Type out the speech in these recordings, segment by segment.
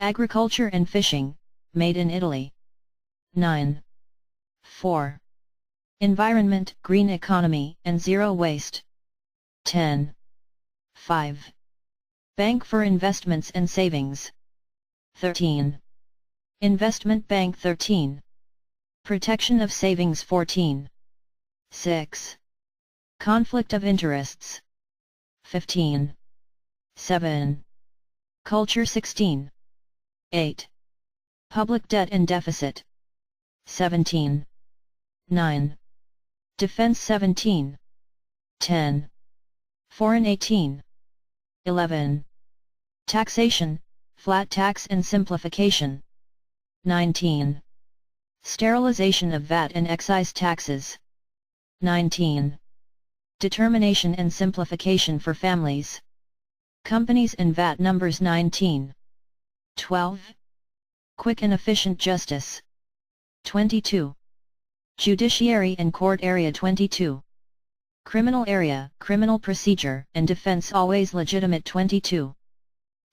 Agriculture and fishing, made in Italy. 9. 4. Environment, green economy, and zero waste. 10. 5. Bank for investments and savings. 13. Investment bank. 13. Protection of savings. 14. 6. Conflict of interests. 15. 7. Culture. 16. 8. Public debt and deficit. 17. 9. Defense. 17. 10. Foreign. 18. 11. Taxation, flat tax and simplification. 19. Sterilization of VAT and excise taxes. 19. Determination and simplification for families. Companies and VAT numbers. 19. 12. Quick and efficient justice. 22. Judiciary and court area. 22. Criminal area, criminal procedure and defense always legitimate. 22.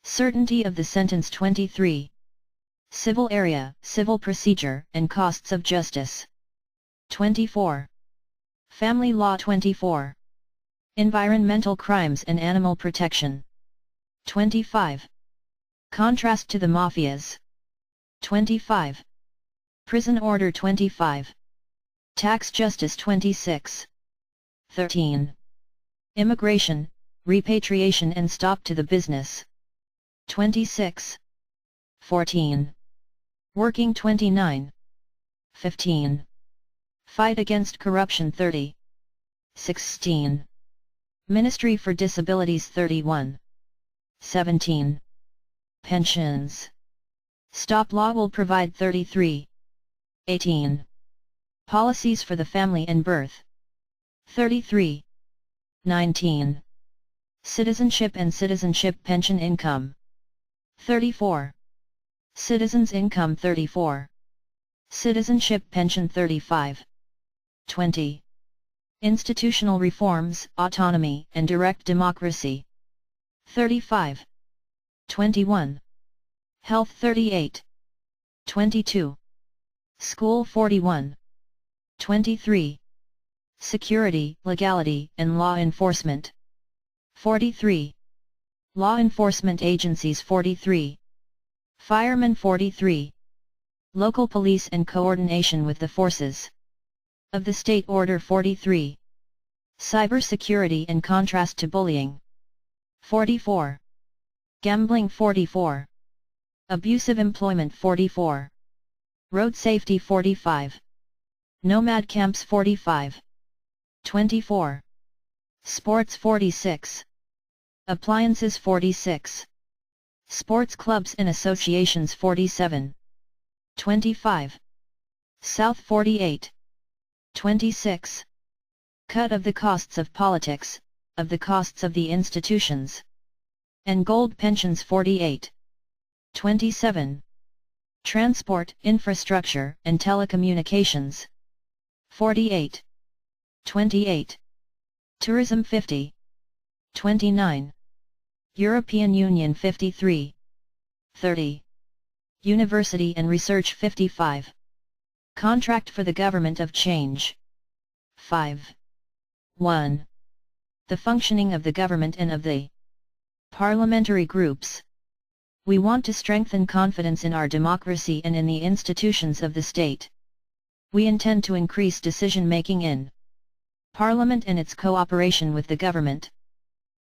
Certainty of the sentence. 23. Civil area, civil procedure and costs of justice. 24. Family law. 24. Environmental crimes and animal protection. 25. Contrast to the mafias. 25. Prison order. 25. Tax justice. 26. 13. Immigration, repatriation and stop to the business. 26. 14. Working. 29. 15. Fight against corruption. 30. 16. Ministry for Disabilities. 31. 17. Pensions. Stop law will provide. 33. 18. Policies for the family and birth. 33. 19. Citizenship and citizenship pension income. 34. Citizens income. 34. Citizenship pension. 35. 20. Institutional reforms, autonomy and direct democracy. 35. 21. Health. 38. 22. School. 41. 23. Security, legality, and law enforcement. 43. Law enforcement agencies. 43. Firemen. 43. Local police and coordination with the forces of the state order. 43. Cyber security and contrast to bullying. 44. Gambling. 44. Abusive employment. 44. Road safety. 45. Nomad camps. 45. 24. Sports. 46. Appliances. 46. Sports clubs and associations. 47. 25. South. 48. 26. Cut of the costs of politics, of the costs of the institutions. And gold pensions. 48. 27. Transport, infrastructure and telecommunications. 48. 28. Tourism. 50. 29. European Union. 53. 30. University and research. 55. Contract for the government of change. 5. 1. The functioning of the government and of the parliamentary groups. We want to strengthen confidence in our democracy and in the institutions of the state. We intend to increase decision-making in Parliament and its cooperation with the government.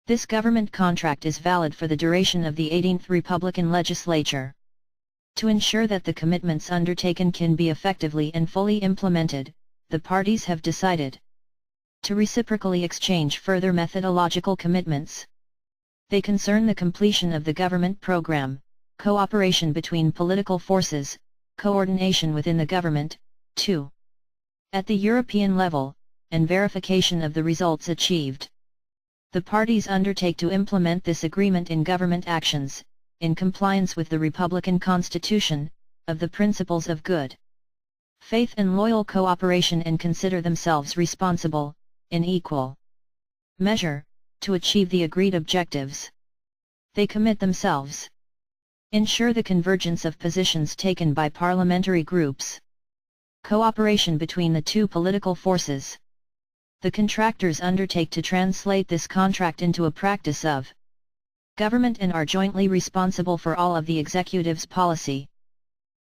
This government contract is valid for the duration of the 18th Republican Legislature. To ensure that the commitments undertaken can be effectively and fully implemented, the parties have decided to reciprocally exchange further methodological commitments. They concern the completion of the government program, cooperation between political forces, coordination within the government, 2. At the European level, and verification of the results achieved. The parties undertake to implement this agreement in government actions, in compliance with the Republican Constitution, of the principles of good faith and loyal cooperation, and consider themselves responsible, in equal measure, to achieve the agreed objectives. They commit themselves Ensure the convergence of positions taken by parliamentary groups. Cooperation between the two political forces. The contractors undertake to translate this contract into a practice of government and are jointly responsible for all of the executive's policy.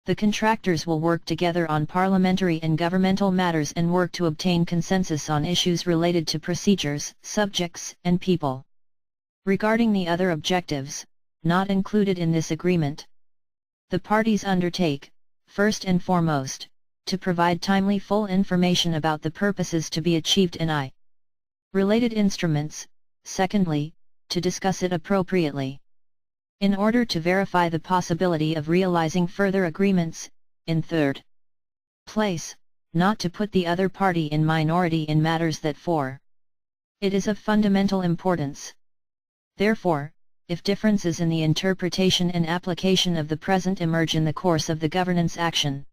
The contractors will work together on parliamentary and governmental matters and work to obtain consensus on issues related to procedures, subjects, and people. Regarding the other objectives, not included in this agreement, the parties undertake, first and foremost, to provide timely full information about the purposes to be achieved in I. Related instruments, secondly, to discuss it appropriately. In order to verify the possibility of realizing further agreements, in third place, not to put the other party in minority in matters that for it is of fundamental importance. Therefore, if differences in the interpretation and application of the present emerge in the course of the governance action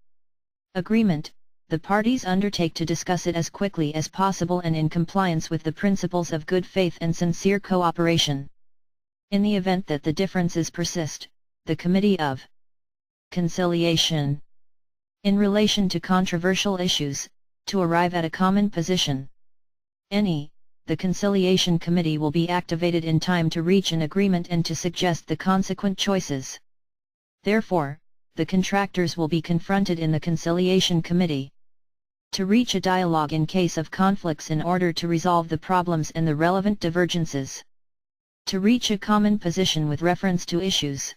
agreement, the parties undertake to discuss it as quickly as possible and in compliance with the principles of good faith and sincere cooperation. In the event that the differences persist, the Committee of Conciliation, in relation to controversial issues, to arrive at a common position. The Conciliation Committee will be activated in time to reach an agreement and to suggest the consequent choices. Therefore, the contractors will be confronted in the Conciliation Committee to reach a dialogue in case of conflicts in order to resolve the problems and the relevant divergences. To reach a common position with reference to issues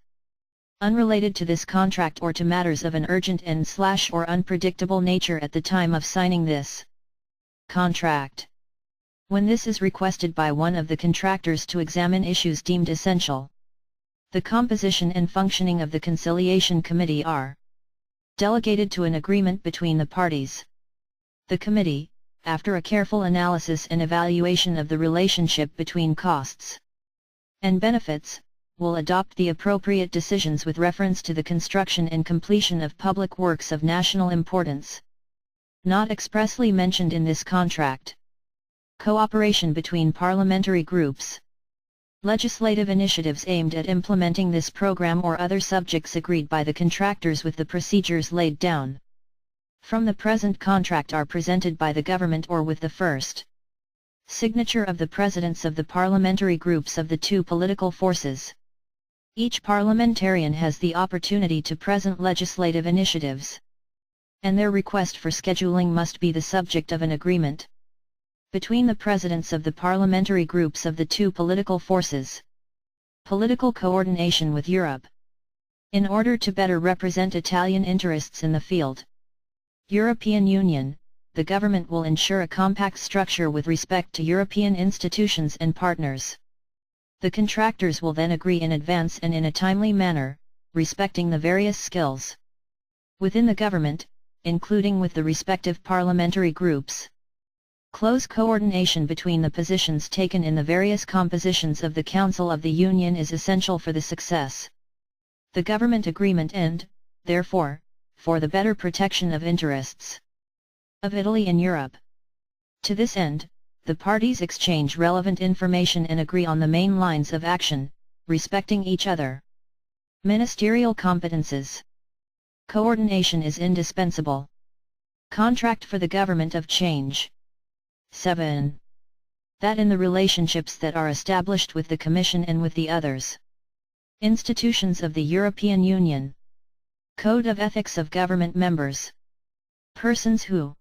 unrelated to this contract or to matters of an urgent and/or unpredictable nature at the time of signing this contract. When this is requested by one of the contractors to examine issues deemed essential, the composition and functioning of the Conciliation Committee are delegated to an agreement between the parties. The committee, after a careful analysis and evaluation of the relationship between costs and benefits, will adopt the appropriate decisions with reference to the construction and completion of public works of national importance, not expressly mentioned in this contract. Cooperation between parliamentary groups. Legislative initiatives aimed at implementing this program or other subjects agreed by the contractors with the procedures laid down from the present contract are presented by the government or with the first signature of the presidents of the parliamentary groups of the two political forces. Each parliamentarian has the opportunity to present legislative initiatives, and their request for scheduling must be the subject of an agreement between the presidents of the parliamentary groups of the two political forces. Political coordination with Europe. In order to better represent Italian interests in the field European Union, the government will ensure a compact structure with respect to European institutions and partners. The contractors will then agree in advance and in a timely manner, respecting the various skills within the government, including with the respective parliamentary groups. Close coordination between the positions taken in the various compositions of the Council of the Union is essential for the success the government agreement and, therefore, for the better protection of interests of Italy in Europe. To this end, the parties exchange relevant information and agree on the main lines of action, respecting each other. Ministerial competences. Coordination is indispensable. Contract for the government of change. 7. That in the relationships that are established with the Commission and with the others institutions of the European Union. Code of Ethics of Government Members. Persons who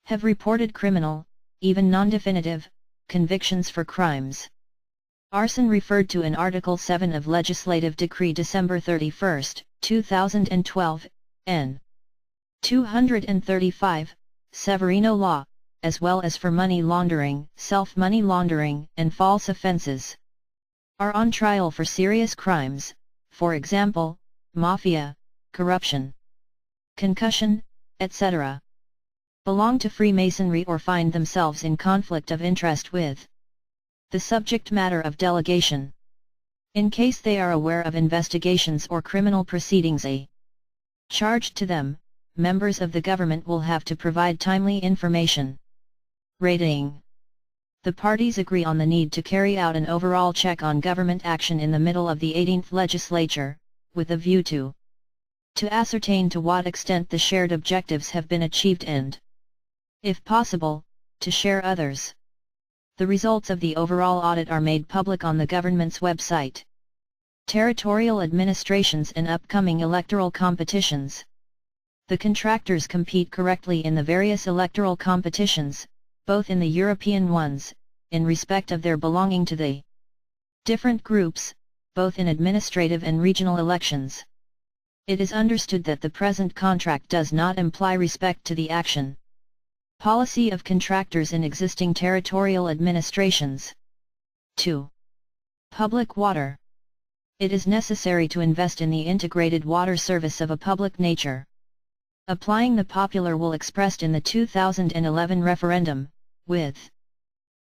have reported criminal, even non-definitive, convictions for crimes. Arson referred to in Article 7 of Legislative Decree December 31, 2012, N. 235, Severino Law, as well as for money laundering, self-money laundering, and false offences, are on trial for serious crimes, for example, mafia, corruption, concussion, etc., belong to Freemasonry or find themselves in conflict of interest with the subject matter of delegation. In case they are aware of investigations or criminal proceedings charged to them, members of the government will have to provide timely information. Rating. The parties agree on the need to carry out an overall check on government action in the middle of the 18th legislature, with a view to ascertain to what extent the shared objectives have been achieved and, if possible, to share others. The results of the overall audit are made public on the government's website. Territorial administrations and upcoming electoral competitions. The contractors compete correctly in the various electoral competitions, both in the European ones, in respect of their belonging to the different groups, both in administrative and regional elections. It is understood that the present contract does not imply respect to the action policy of contractors in existing territorial administrations. 2. Public water. It is necessary to invest in the integrated water service of a public nature. Applying the popular will expressed in the 2011 referendum, with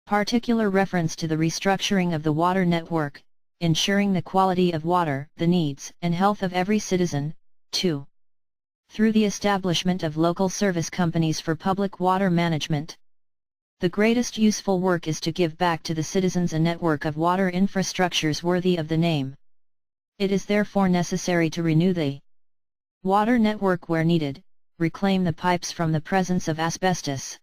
particular reference to the restructuring of the water network, ensuring the quality of water, the needs and health of every citizen. 2. Through the establishment of local service companies for public water management. The greatest useful work is to give back to the citizens a network of water infrastructures worthy of the name. It is therefore necessary to renew the water network where needed, reclaim the pipes from the presence of asbestos,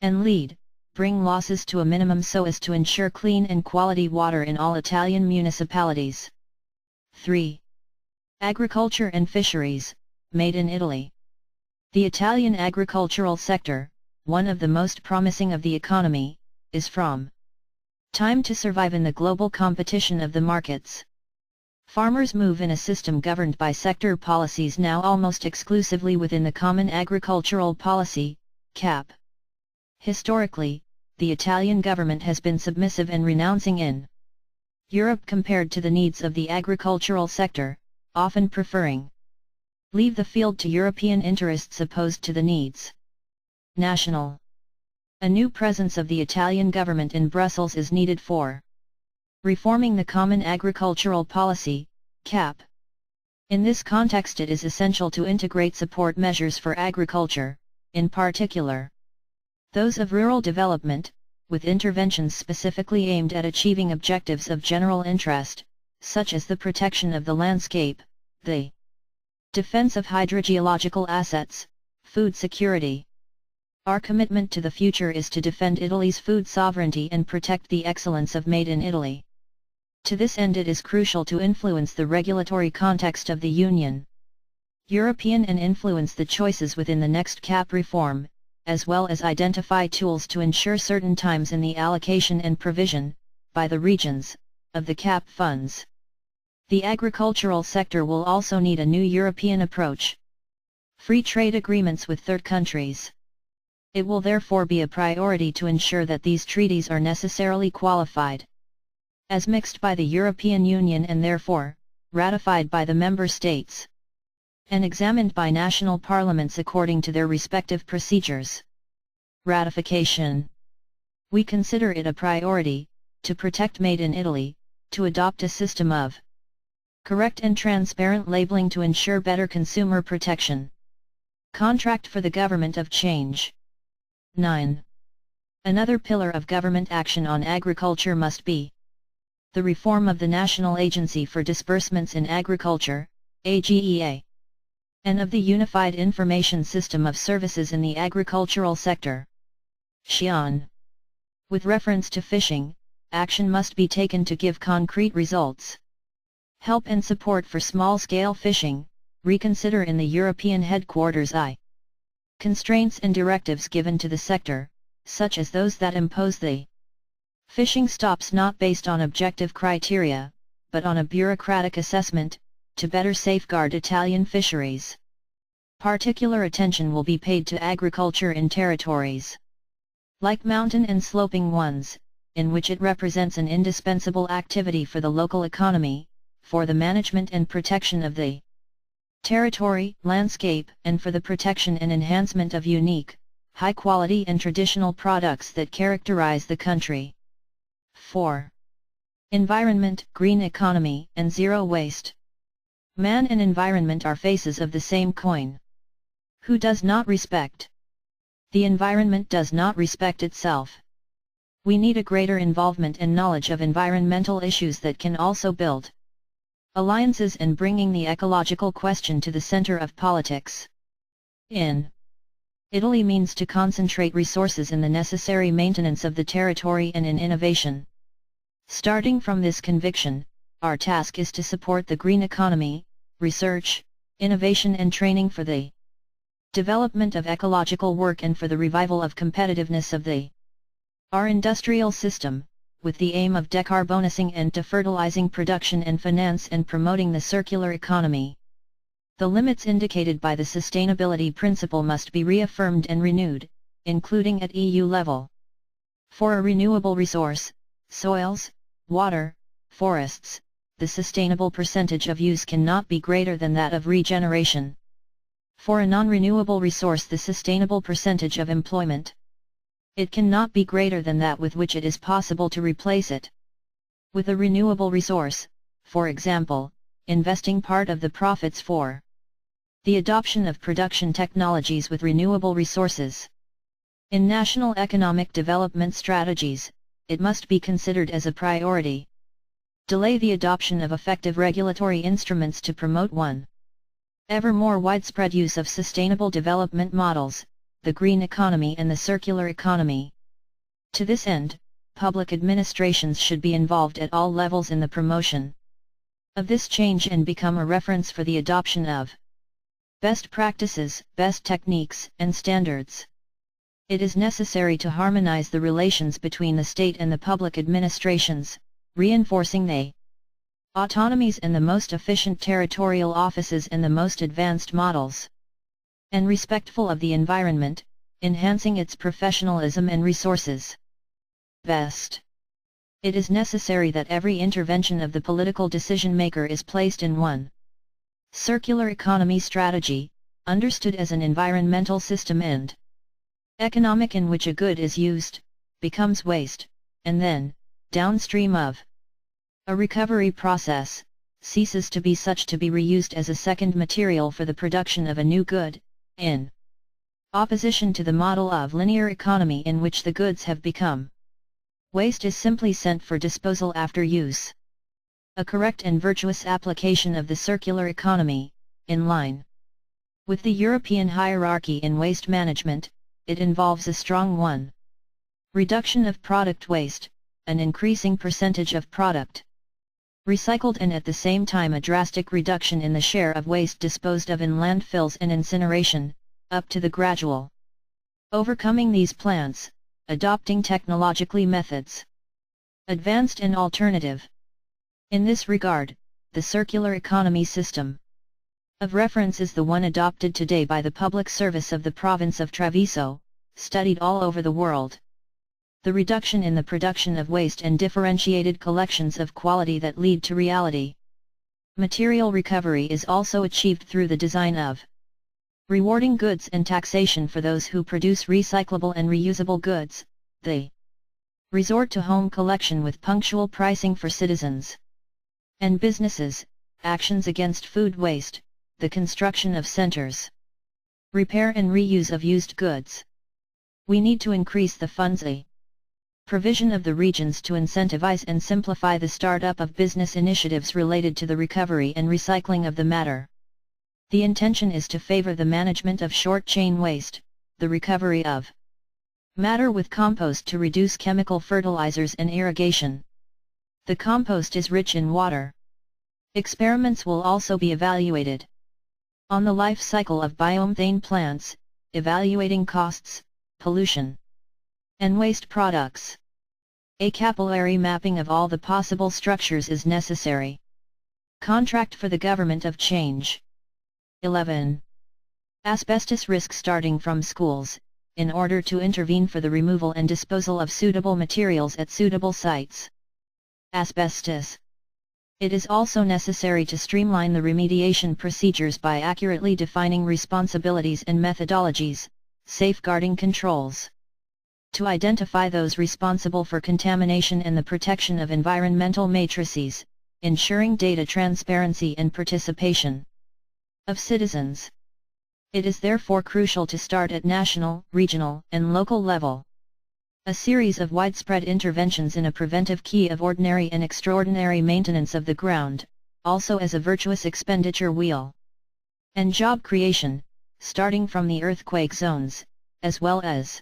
and bring losses to a minimum so as to ensure clean and quality water in all Italian municipalities. 3. Agriculture and fisheries, made in Italy. The Italian agricultural sector, one of the most promising of the economy, is from time to survive in the global competition of the markets. Farmers move in a system governed by sector policies now almost exclusively within the Common Agricultural Policy, CAP. Historically, the Italian government has been submissive and renouncing in Europe compared to the needs of the agricultural sector, often preferring leave the field to European interests opposed to the needs national. A new presence of the Italian government in Brussels is needed for reforming the Common Agricultural Policy, CAP. In this context it is essential to integrate support measures for agriculture, in particular those of rural development, with interventions specifically aimed at achieving objectives of general interest, such as the protection of the landscape, the defense of hydrogeological assets, food security. Our commitment to the future is to defend Italy's food sovereignty and protect the excellence of Made in Italy. To this end it is crucial to influence the regulatory context of the Union European and influence the choices within the next CAP reform, as well as identify tools to ensure certain times in the allocation and provision, by the regions, of the CAP funds. The agricultural sector will also need a new European approach. Free trade agreements with third countries. It will therefore be a priority to ensure that these treaties are necessarily qualified as mixed by the European Union and therefore, ratified by the member states, and examined by national parliaments according to their respective procedures. Ratification. We consider it a priority, to protect Made in Italy, to adopt a system of correct and transparent labeling to ensure better consumer protection. Contract for the Government of Change. 9. Another pillar of government action on agriculture must be the reform of the National Agency for Disbursements in Agriculture, AGEA, and of the Unified Information System of Services in the Agricultural Sector. SIAN. With reference to fishing, action must be taken to give concrete results. Help and support for small-scale fishing, reconsider in the European headquarters constraints and directives given to the sector, such as those that impose the fishing stops not based on objective criteria, but on a bureaucratic assessment, to better safeguard Italian fisheries. Particular attention will be paid to agriculture in territories like mountain and sloping ones, in which it represents an indispensable activity for the local economy, for the management and protection of the territory, landscape, and for the protection and enhancement of unique, high-quality and traditional products that characterize the country. 4. Environment, green economy, and zero waste. Man and environment are faces of the same coin. Who does not respect the environment does not respect itself. We need a greater involvement and knowledge of environmental issues that can also build Alliances and bringing the ecological question to the center of politics. In Italy means to concentrate resources in the necessary maintenance of the territory and in innovation. Starting from this conviction, our task is to support the green economy, research, innovation and training for the development of ecological work and for the revival of competitiveness of our industrial system, with the aim of decarbonizing and defertilizing production and finance and promoting the circular economy. The limits indicated by the sustainability principle must be reaffirmed and renewed, including at EU level. For a renewable resource, soils, water, forests, the sustainable percentage of use cannot be greater than that of regeneration. For a non-renewable resource, the sustainable percentage of employment, it cannot be greater than that with which it is possible to replace it. With a renewable resource, for example, investing part of the profits for the adoption of production technologies with renewable resources. In national economic development strategies, it must be considered as a priority. Delay the adoption of effective regulatory instruments to promote one ever more widespread use of sustainable development models, the green economy and the circular economy. To this end, public administrations should be involved at all levels in the promotion of this change and become a reference for the adoption of best practices, best techniques, and standards. It is necessary to harmonize the relations between the state and the public administrations, reinforcing the autonomies and the most efficient territorial offices and the most advanced models, and respectful of the environment, enhancing its professionalism and resources. Best. It is necessary that every intervention of the political decision-maker is placed in one circular economy strategy, understood as an environmental system and economic in which a good is used, becomes waste, and then, downstream of a recovery process, ceases to be such to be reused as a second material for the production of a new good, in opposition to the model of linear economy in which the goods have become waste is simply sent for disposal after use. A correct and virtuous application of the circular economy, in line with the European hierarchy in waste management, it involves a strong 1. Reduction of product waste, an increasing percentage of product recycled and at the same time a drastic reduction in the share of waste disposed of in landfills and incineration, up to the gradual overcoming these plants, adopting technologically methods advanced and alternative. In this regard, the circular economy system of reference is the one adopted today by the public service of the province of Treviso, studied all over the world. The reduction in the production of waste and differentiated collections of quality that lead to reality. Material recovery is also achieved through the design of rewarding goods and taxation for those who produce recyclable and reusable goods, the resort to home collection with punctual pricing for citizens and businesses, actions against food waste, the construction of centers, repair and reuse of used goods. We need to increase the funds provision of the regions to incentivize and simplify the start-up of business initiatives related to the recovery and recycling of the matter. The intention is to favor the management of short-chain waste, the recovery of matter with compost to reduce chemical fertilizers and irrigation. The compost is rich in water. Experiments will also be evaluated on the life cycle of biomethane plants, evaluating costs, pollution, and waste products. A capillary mapping of all the possible structures is necessary. Contract for the government of change. 11. Asbestos risk starting from schools, in order to intervene for the removal and disposal of suitable materials at suitable sites. Asbestos. It is also necessary to streamline the remediation procedures by accurately defining responsibilities and methodologies, safeguarding controls. To identify those responsible for contamination and the protection of environmental matrices, ensuring data transparency and participation of citizens. It is therefore crucial to start at national, regional, and local level. A series of widespread interventions in a preventive key of ordinary and extraordinary maintenance of the ground, also as a virtuous expenditure wheel. And job creation, starting from the earthquake zones, as well as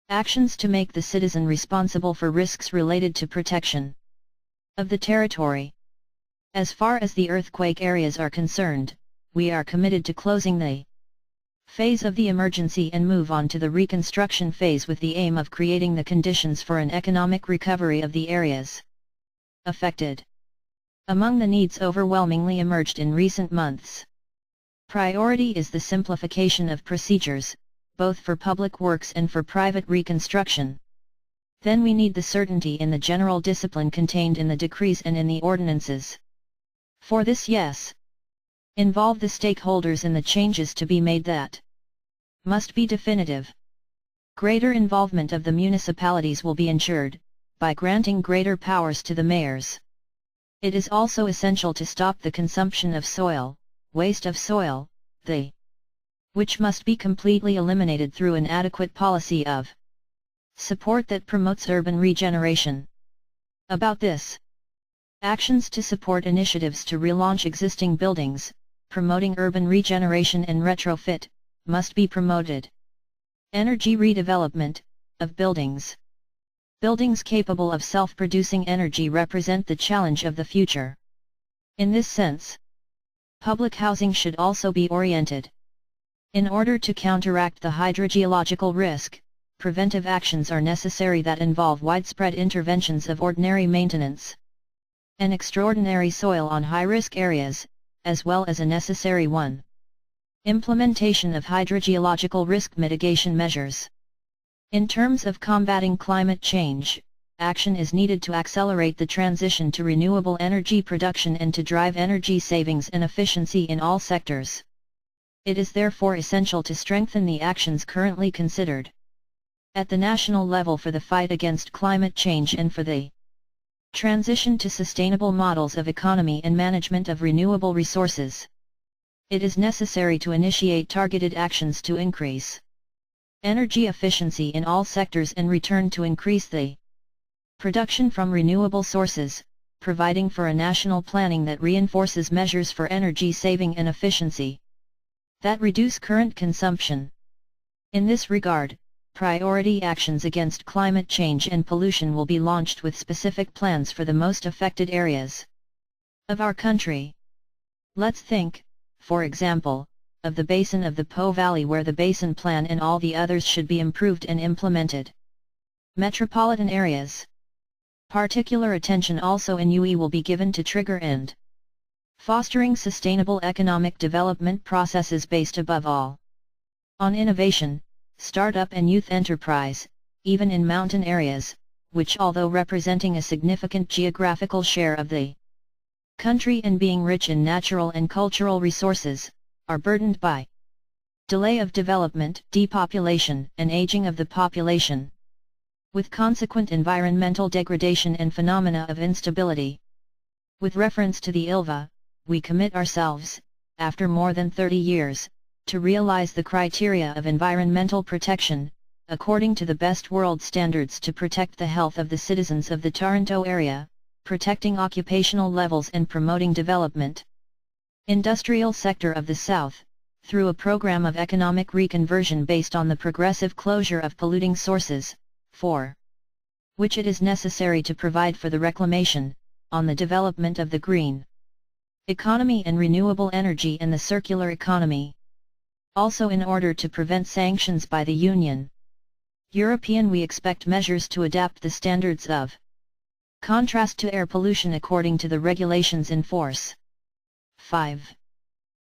actions to make the citizen responsible for risks related to protection of the territory. As far as the earthquake areas are concerned, we are committed to closing the phase of the emergency and move on to the reconstruction phase with the aim of creating the conditions for an economic recovery of the areas affected. Among the needs overwhelmingly emerged in recent months, priority is the simplification of procedures, both for public works and for private reconstruction. Then we need the certainty in the general discipline contained in the decrees and in the ordinances. For this, yes, involve the stakeholders in the changes to be made that must be definitive. Greater involvement of the municipalities will be ensured, by granting greater powers to the mayors. It is also essential to stop the consumption of soil, waste of soil, which must be completely eliminated through an adequate policy of support that promotes urban regeneration. About this, actions to support initiatives to relaunch existing buildings, promoting urban regeneration and retrofit, must be promoted. Energy redevelopment of buildings. Buildings capable of self-producing energy represent the challenge of the future. In this sense, public housing should also be oriented. In order to counteract the hydrogeological risk, preventive actions are necessary that involve widespread interventions of ordinary maintenance and extraordinary soil on high-risk areas, as well as a necessary one. Implementation of hydrogeological risk mitigation measures. In terms of combating climate change, action is needed to accelerate the transition to renewable energy production and to drive energy savings and efficiency in all sectors. It is therefore essential to strengthen the actions currently considered at the national level for the fight against climate change and for the transition to sustainable models of economy and management of renewable resources. It is necessary to initiate targeted actions to increase energy efficiency in all sectors and return to increase the production from renewable sources, providing for a national planning that reinforces measures for energy saving and efficiency that reduce current consumption. In this regard, priority actions against climate change and pollution will be launched with specific plans for the most affected areas of our country. Let's think, for example, of the basin of the Po Valley, where the basin plan and all the others should be improved and implemented. Metropolitan areas. Particular attention also in UE will be given to trigger and fostering sustainable economic development processes based above all on innovation, startup and youth enterprise, even in mountain areas, which, although representing a significant geographical share of the country and being rich in natural and cultural resources, are burdened by delay of development, depopulation, and aging of the population, with consequent environmental degradation and phenomena of instability. With reference to the ILVA, we commit ourselves, after more than 30 years, to realize the criteria of environmental protection, according to the best world standards, to protect the health of the citizens of the Toronto area, protecting occupational levels and promoting development. Industrial sector of the South, through a program of economic reconversion based on the progressive closure of polluting sources, for which it is necessary to provide for the reclamation, on the development of the green economy and renewable energy and the circular economy. Also, in order to prevent sanctions by the Union European, we expect measures to adapt the standards of contrast to air pollution according to the regulations in force. 5.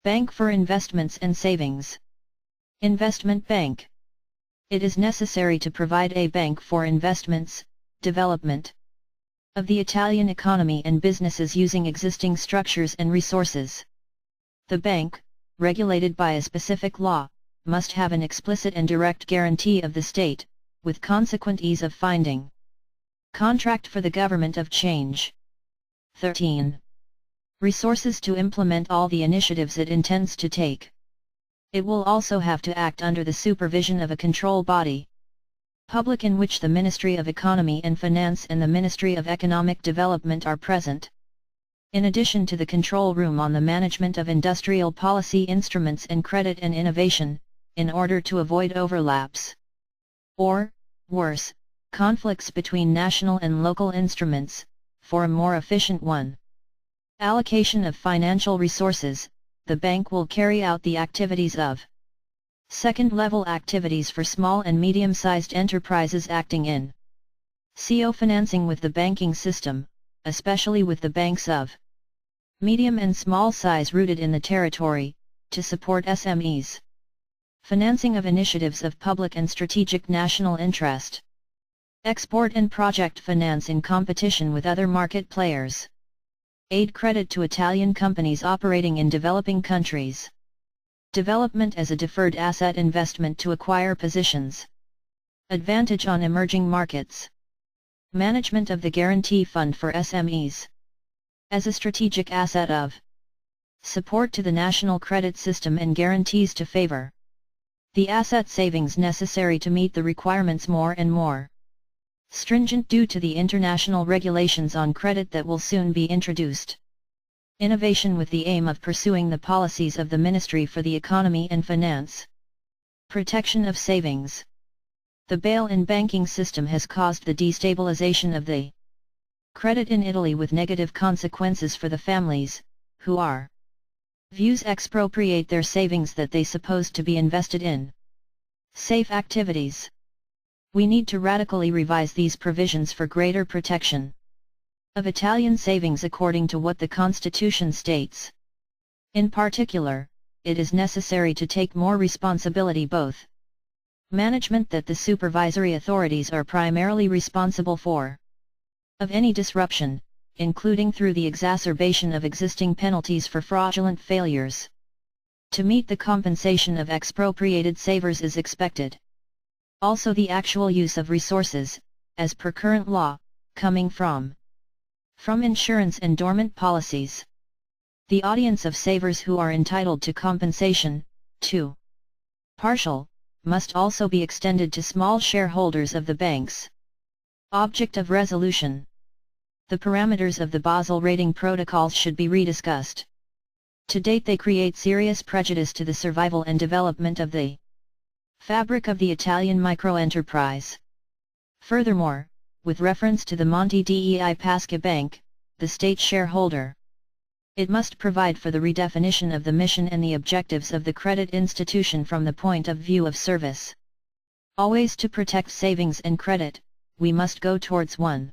Bank for investments and savings. Investment bank. It is necessary to provide a bank for investments, development of the Italian economy and businesses using existing structures and resources. The bank, regulated by a specific law, must have an explicit and direct guarantee of the state, with consequent ease of finding contract for the government of change. 13. Resources to implement all the initiatives it intends to take. It will also have to act under the supervision of a control body, public, in which the Ministry of Economy and Finance and the Ministry of Economic Development are present. In addition to the control room on the management of industrial policy instruments and credit and innovation, in order to avoid overlaps. Or, worse, conflicts between national and local instruments, for a more efficient one. Allocation of financial resources, the bank will carry out the activities of second-level activities for small and medium-sized enterprises acting in CO financing with the banking system, especially with the banks of medium and small size rooted in the territory, to support SMEs. Financing of initiatives of public and strategic national interest. Export and project finance in competition with other market players. Aid credit to Italian companies operating in developing countries. Development as a deferred asset investment to acquire positions. Advantage on emerging markets. Management of the guarantee fund for SMEs. As a strategic asset of support to the national credit system and guarantees to favor the asset savings necessary to meet the requirements more and more stringent due to the international regulations on credit that will soon be introduced. Innovation with the aim of pursuing the policies of the Ministry for the Economy and Finance. Protection of savings. The bail-in banking system has caused the destabilization of the credit in Italy with negative consequences for the families, who are views expropriate their savings that they supposed to be invested in safe activities. We need to radically revise these provisions for greater protection of Italian savings according to what the Constitution states. In particular, it is necessary to take more responsibility both management that the supervisory authorities are primarily responsible for of any disruption, including through the exacerbation of existing penalties for fraudulent failures. To meet the compensation of expropriated savers is expected. Also the actual use of resources, as per current law, coming from insurance and dormant policies. The audience of savers who are entitled to compensation, too partial, must also be extended to small shareholders of the banks. Object of resolution. The parameters of the Basel rating protocols should be rediscussed. To date they create serious prejudice to the survival and development of the fabric of the Italian microenterprise. Furthermore, with reference to the Monte dei Paschi Bank, the state shareholder, it must provide for the redefinition of the mission and the objectives of the credit institution from the point of view of service. Always to protect savings and credit, we must go towards one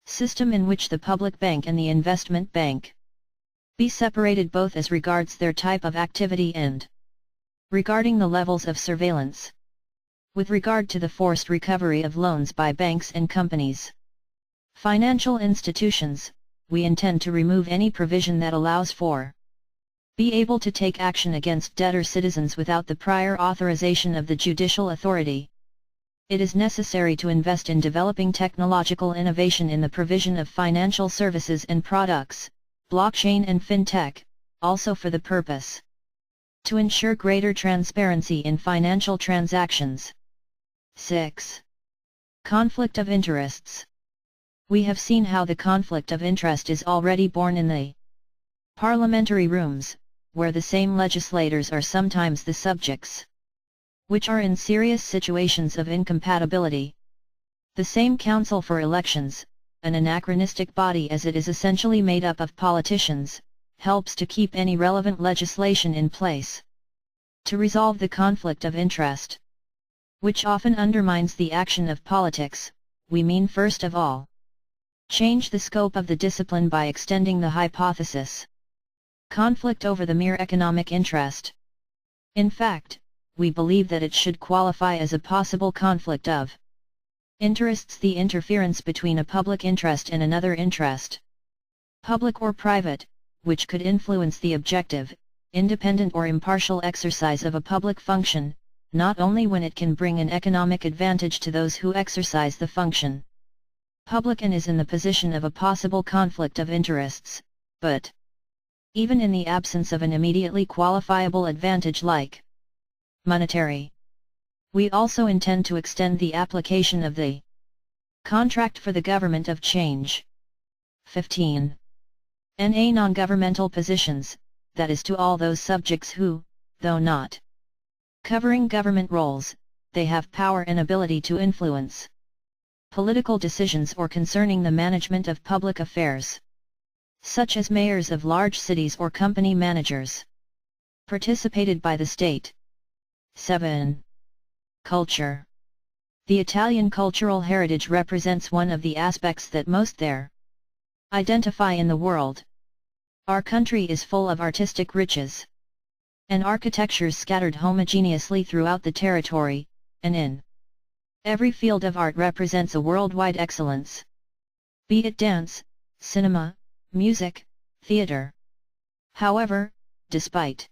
system in which the public bank and the investment bank be separated both as regards their type of activity and regarding the levels of surveillance. With regard to the forced recovery of loans by banks and companies, financial institutions, we intend to remove any provision that allows for be able to take action against debtor citizens without the prior authorization of the judicial authority. It is necessary to invest in developing technological innovation in the provision of financial services and products, blockchain and fintech, also for the purpose to ensure greater transparency in financial transactions. 6. Conflict of interests. We have seen how the conflict of interest is already born in the parliamentary rooms, where the same legislators are sometimes the subjects which are in serious situations of incompatibility. The same Council for Elections, an anachronistic body as it is essentially made up of politicians, helps to keep any relevant legislation in place. To resolve the conflict of interest, which often undermines the action of politics, we mean first of all, change the scope of the discipline by extending the hypothesis conflict over the mere economic interest. In fact, we believe that it should qualify as a possible conflict of interests, the interference between a public interest and another interest, public or private, which could influence the objective, independent or impartial exercise of a public function, not only when it can bring an economic advantage to those who exercise the function public and is in the position of a possible conflict of interests, but even in the absence of an immediately qualifiable advantage like monetary. We also intend to extend the application of the contract for the government of change. 15. NA non-governmental positions, that is to all those subjects who, though not covering government roles, they have power and ability to influence political decisions or concerning the management of public affairs, such as mayors of large cities or company managers, participated by the state. 7. Culture. The Italian cultural heritage represents one of the aspects that most there identify in the world. Our country is full of artistic riches and architectures scattered homogeneously throughout the territory, and in every field of art represents a worldwide excellence, be it dance, cinema, music, theatre. However, despite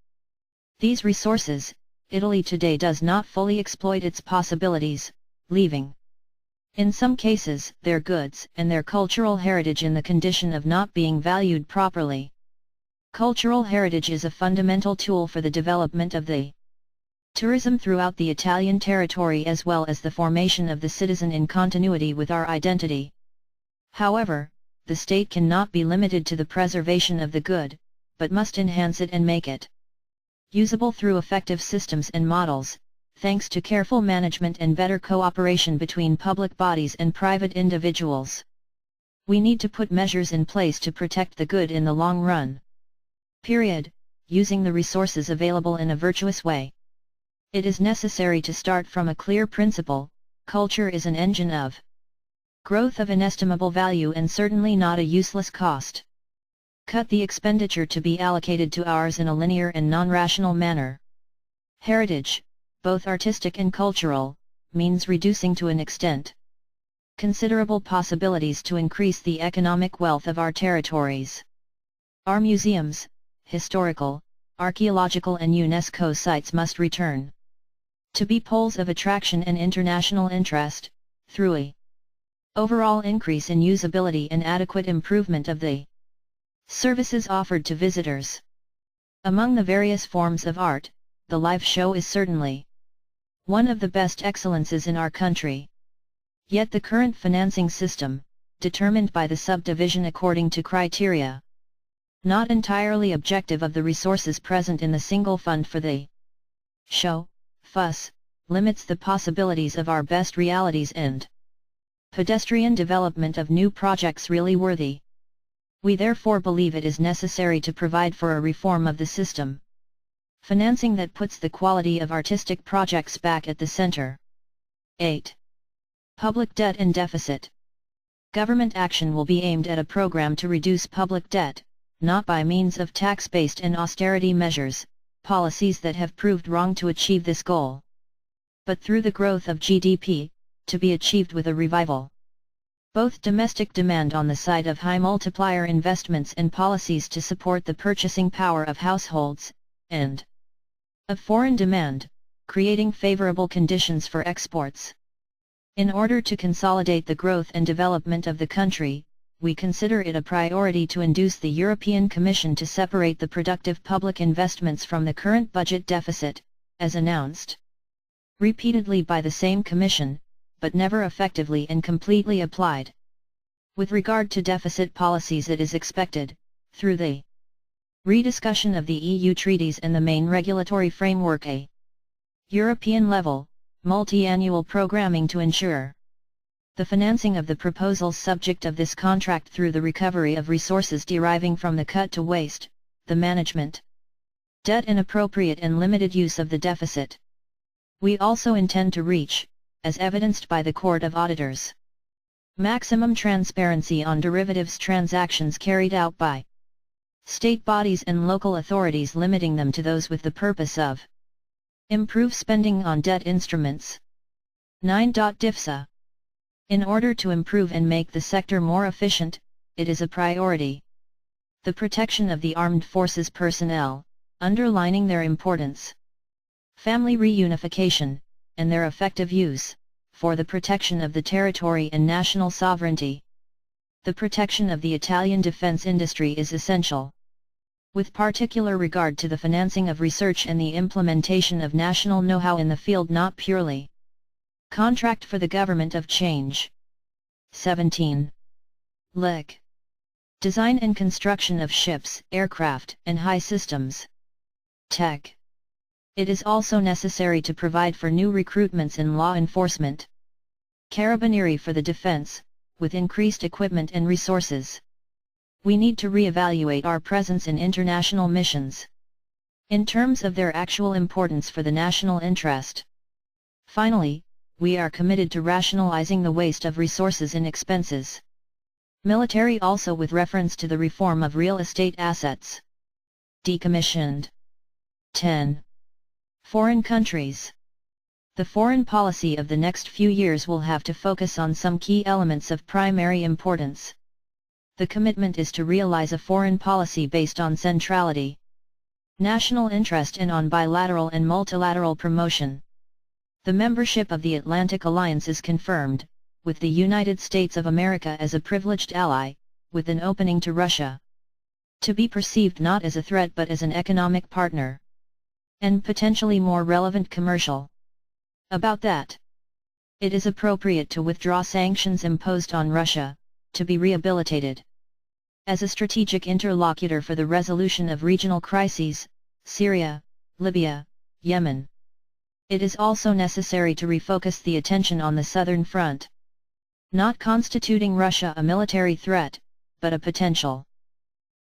these resources, Italy today does not fully exploit its possibilities, leaving, in some cases, their goods and their cultural heritage in the condition of not being valued properly. Cultural heritage is a fundamental tool for the development of the tourism throughout the Italian territory as well as the formation of the citizen in continuity with our identity. However, the state cannot be limited to the preservation of the good, but must enhance it and make it usable through effective systems and models, thanks to careful management and better cooperation between public bodies and private individuals. We need to put measures in place to protect the good in the long run. Using the resources available in a virtuous way. It is necessary to start from a clear principle: culture is an engine of growth of inestimable value and certainly not a useless cost. Cut the expenditure to be allocated to ours in a linear and non-rational manner. Heritage, both artistic and cultural, means reducing to an extent considerable possibilities to increase the economic wealth of our territories. Our museums, historical, archaeological and UNESCO sites must return to be poles of attraction and international interest, through a overall increase in usability and adequate improvement of the services offered to visitors. Among the various forms of art, the live show is certainly one of the best excellences in our country. Yet the current financing system, determined by the subdivision according to criteria not entirely objective of the resources present in the single fund for the show, FUS, limits the possibilities of our best realities and pedestrian development of new projects really worthy. We therefore believe it is necessary to provide for a reform of the system. Financing that puts the quality of artistic projects back at the center. 8. Public debt and deficit. Government action will be aimed at a program to reduce public debt, not by means of tax-based and austerity measures, policies that have proved wrong to achieve this goal, but through the growth of GDP, to be achieved with a revival. Both domestic demand on the side of high multiplier investments and policies to support the purchasing power of households, and of foreign demand, creating favorable conditions for exports. In order to consolidate the growth and development of the country, we consider it a priority to induce the European Commission to separate the productive public investments from the current budget deficit, as announced repeatedly by the same Commission, but never effectively and completely applied. With regard to deficit policies, it is expected, through the rediscussion of the EU treaties and the main regulatory framework, a European level, multi-annual programming to ensure the financing of the proposals subject of this contract through the recovery of resources deriving from the cut to waste, the management, debt and appropriate and limited use of the deficit. We also intend to reach, as evidenced by the Court of Auditors, maximum transparency on derivatives transactions carried out by state bodies and local authorities, limiting them to those with the purpose of improve spending on debt instruments. 9. DIFSA. In order to improve and make the sector more efficient, it is a priority. The protection of the armed forces personnel, underlining their importance. Family reunification, and their effective use, for the protection of the territory and national sovereignty. The protection of the Italian defense industry is essential, with particular regard to the financing of research and the implementation of national know-how in the field, not purely contract for the government of change. 17. Leg. Design and construction of ships, aircraft, and high systems. Tech. It is also necessary to provide for new recruitments in law enforcement. Carabinieri for the defense, with increased equipment and resources. We need to re-evaluate our presence in international missions, in terms of their actual importance for the national interest. Finally, we are committed to rationalizing the waste of resources and expenses. Military also with reference to the reform of real estate assets. Decommissioned. 10. Foreign countries. The foreign policy of the next few years will have to focus on some key elements of primary importance. The commitment is to realize a foreign policy based on centrality, national interest and on bilateral and multilateral promotion. The membership of the Atlantic Alliance is confirmed, with the United States of America as a privileged ally, with an opening to Russia. To be perceived not as a threat but as an economic partner. And potentially more relevant commercial. About that. It is appropriate to withdraw sanctions imposed on Russia, to be rehabilitated as a strategic interlocutor for the resolution of regional crises, Syria, Libya, Yemen. It is also necessary to refocus the attention on the southern front. Not constituting Russia a military threat, but a potential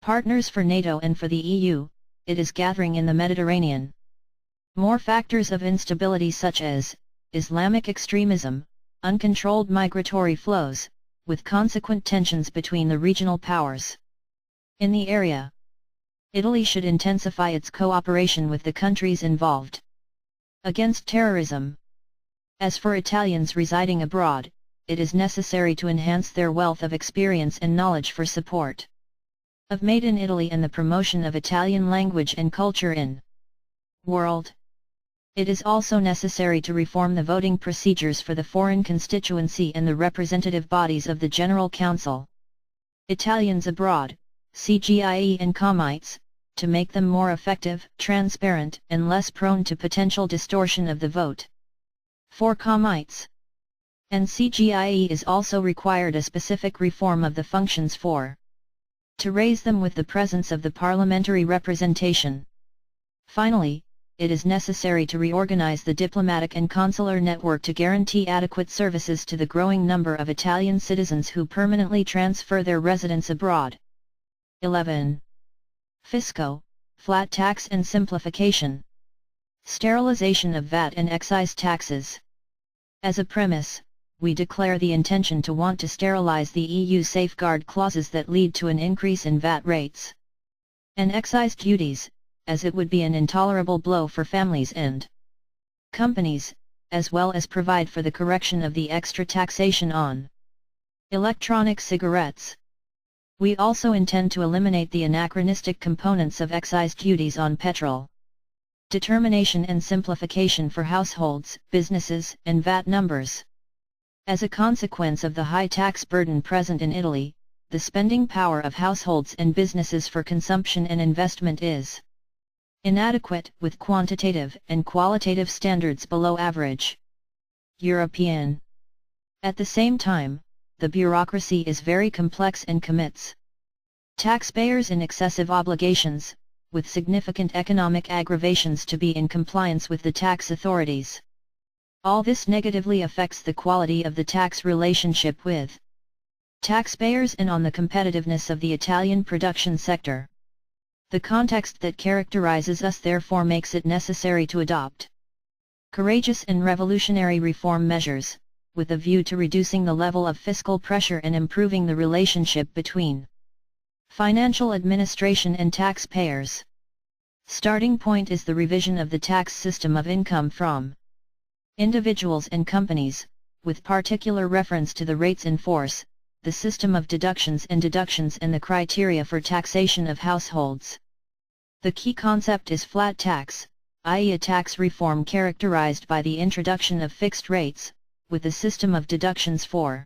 partners for NATO and for the EU, it is gathering in the Mediterranean. More factors of instability such as Islamic extremism, uncontrolled migratory flows, with consequent tensions between the regional powers in the area. Italy should intensify its cooperation with the countries involved against terrorism. As for Italians residing abroad, it is necessary to enhance their wealth of experience and knowledge for support of Made in Italy and the promotion of Italian language and culture in world. It is also necessary to reform the voting procedures for the foreign constituency and the representative bodies of the General Council. Italians abroad, CGIE and Comites, to make them more effective, transparent, and less prone to potential distortion of the vote. For Comites and CGIE is also required a specific reform of the functions to raise them with the presence of the parliamentary representation. Finally, it is necessary to reorganize the diplomatic and consular network to guarantee adequate services to the growing number of Italian citizens who permanently transfer their residence abroad. 11. Fisco, flat tax and simplification. Sterilization of VAT and excise taxes. As a premise, we declare the intention to want to sterilize the EU safeguard clauses that lead to an increase in VAT rates and excise duties, as it would be an intolerable blow for families and companies, as well as provide for the correction of the extra taxation on electronic cigarettes. We also intend to eliminate the anachronistic components of excise duties on petrol. Determination and simplification for households, businesses, and VAT numbers. As a consequence of the high tax burden present in Italy, the spending power of households and businesses for consumption and investment is inadequate, with quantitative and qualitative standards below average European. At the same time, the bureaucracy is very complex and commits taxpayers in excessive obligations, with significant economic aggravations to be in compliance with the tax authorities. All this negatively affects the quality of the tax relationship with taxpayers and on the competitiveness of the Italian production sector. The context that characterizes us therefore makes it necessary to adopt courageous and revolutionary reform measures, with a view to reducing the level of fiscal pressure and improving the relationship between financial administration and taxpayers. Starting point is the revision of the tax system of income from individuals and companies, with particular reference to the rates in force, the system of deductions and the criteria for taxation of households. The key concept is flat tax, i.e. a tax reform characterized by the introduction of fixed rates, with a system of deductions for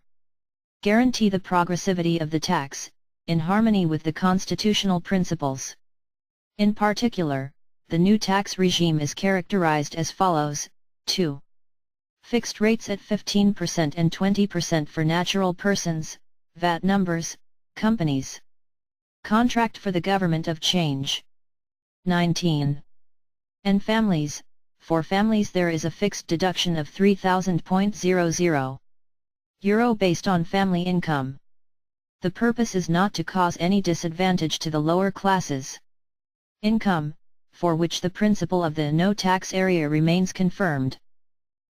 guarantee the progressivity of the tax, in harmony with the constitutional principles. In particular, the new tax regime is characterized as follows: 2. Fixed rates at 15% and 20% for natural persons, VAT numbers, companies. Contract for the Government of Change. 19. And families. For families there is a fixed deduction of €3,000 based on family income. The purpose is not to cause any disadvantage to the lower classes. Income, for which the principle of the no tax area remains confirmed.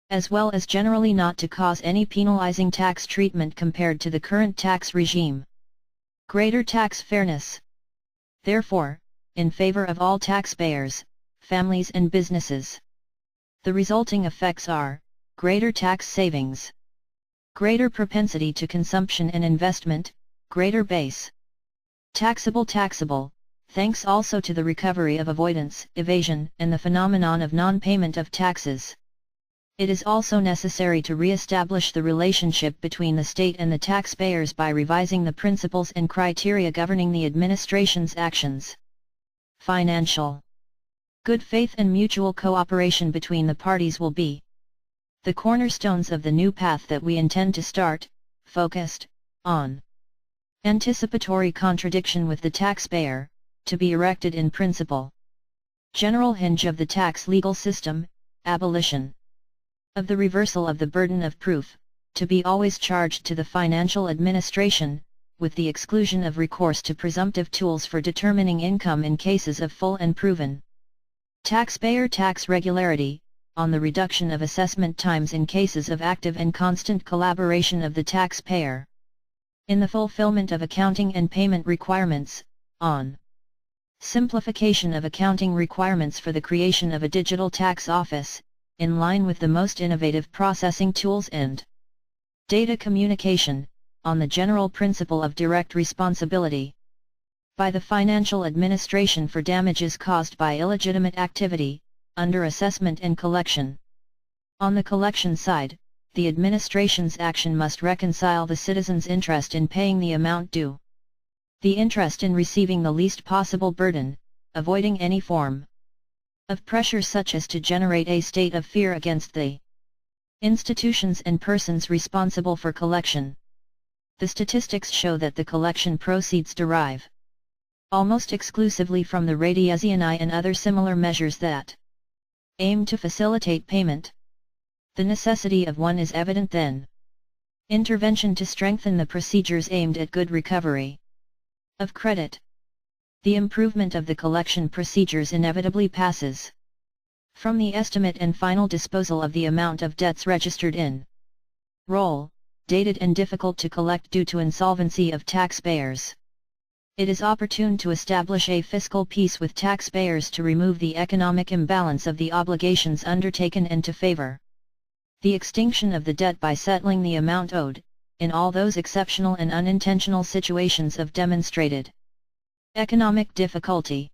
As well as generally not to cause any penalizing tax treatment compared to the current tax regime. Greater tax fairness. Therefore, in favor of all taxpayers, families and businesses. The resulting effects are, greater tax savings, greater propensity to consumption and investment, greater base. Taxable, thanks also to the recovery of avoidance, evasion, and the phenomenon of non-payment of taxes. It is also necessary to re-establish the relationship between the state and the taxpayers by revising the principles and criteria governing the administration's actions. Financial good faith and mutual cooperation between the parties will be the cornerstones of the new path that we intend to start, focused on anticipatory contradiction with the taxpayer, to be erected in principle. General hinge of the tax legal system, abolition of the reversal of the burden of proof, to be always charged to the financial administration, with the exclusion of recourse to presumptive tools for determining income in cases of full and proven taxpayer tax regularity, on the reduction of assessment times in cases of active and constant collaboration of the taxpayer. In the fulfillment of accounting and payment requirements, on simplification of accounting requirements for the creation of a digital tax office, in line with the most innovative processing tools and data communication, on the general principle of direct responsibility by the financial administration for damages caused by illegitimate activity, under assessment and collection. On the collection side, the administration's action must reconcile the citizen's interest in paying the amount due, the interest in receiving the least possible burden, avoiding any form of pressure such as to generate a state of fear against the institutions and persons responsible for collection. The statistics show that the collection proceeds derive almost exclusively from the radiazioni and other similar measures that aim to facilitate payment. The necessity of one is evident then. Intervention to strengthen the procedures aimed at good recovery of credit. The improvement of the collection procedures inevitably passes from the estimate and final disposal of the amount of debts registered in roll, dated and difficult to collect due to insolvency of taxpayers. It is opportune to establish a fiscal peace with taxpayers to remove the economic imbalance of the obligations undertaken and to favor the extinction of the debt by settling the amount owed, in all those exceptional and unintentional situations of demonstrated economic difficulty.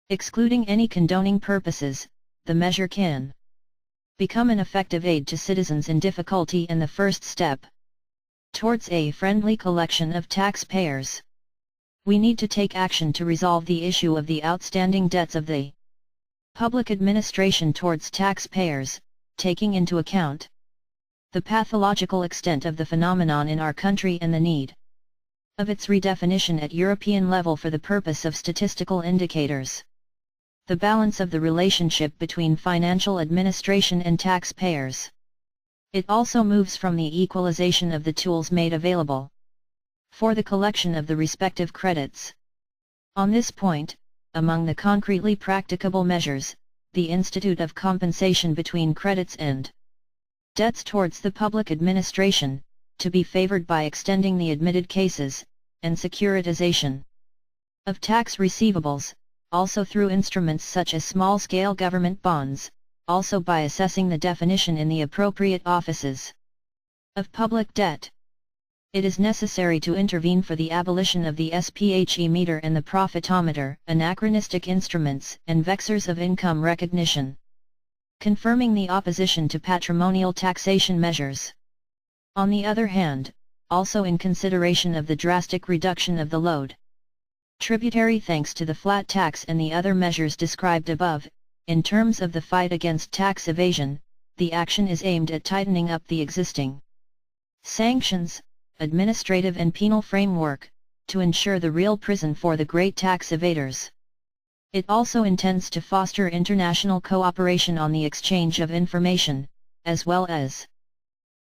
Excluding any condoning purposes, the measure can become an effective aid to citizens in difficulty and the first step towards a friendly collection of taxpayers. We need to take action to resolve the issue of the outstanding debts of the public administration towards taxpayers, taking into account the pathological extent of the phenomenon in our country and the need of its redefinition at European level for the purpose of statistical indicators. The balance of the relationship between financial administration and taxpayers. It also moves from the equalization of the tools made available for the collection of the respective credits. On this point, among the concretely practicable measures, the Institute of Compensation between credits and debts towards the public administration, to be favored by extending the admitted cases, and securitization of tax receivables, also through instruments such as small-scale government bonds, also by assessing the definition in the appropriate offices of public debt. It is necessary to intervene for the abolition of the SPHE meter and the profitometer, anachronistic instruments and vectors of income recognition. Confirming the opposition to patrimonial taxation measures. On the other hand, also in consideration of the drastic reduction of the load tributary thanks to the flat tax and the other measures described above, in terms of the fight against tax evasion, the action is aimed at tightening up the existing sanctions, administrative and penal framework, to ensure the real prison for the great tax evaders. It also intends to foster international cooperation on the exchange of information, as well as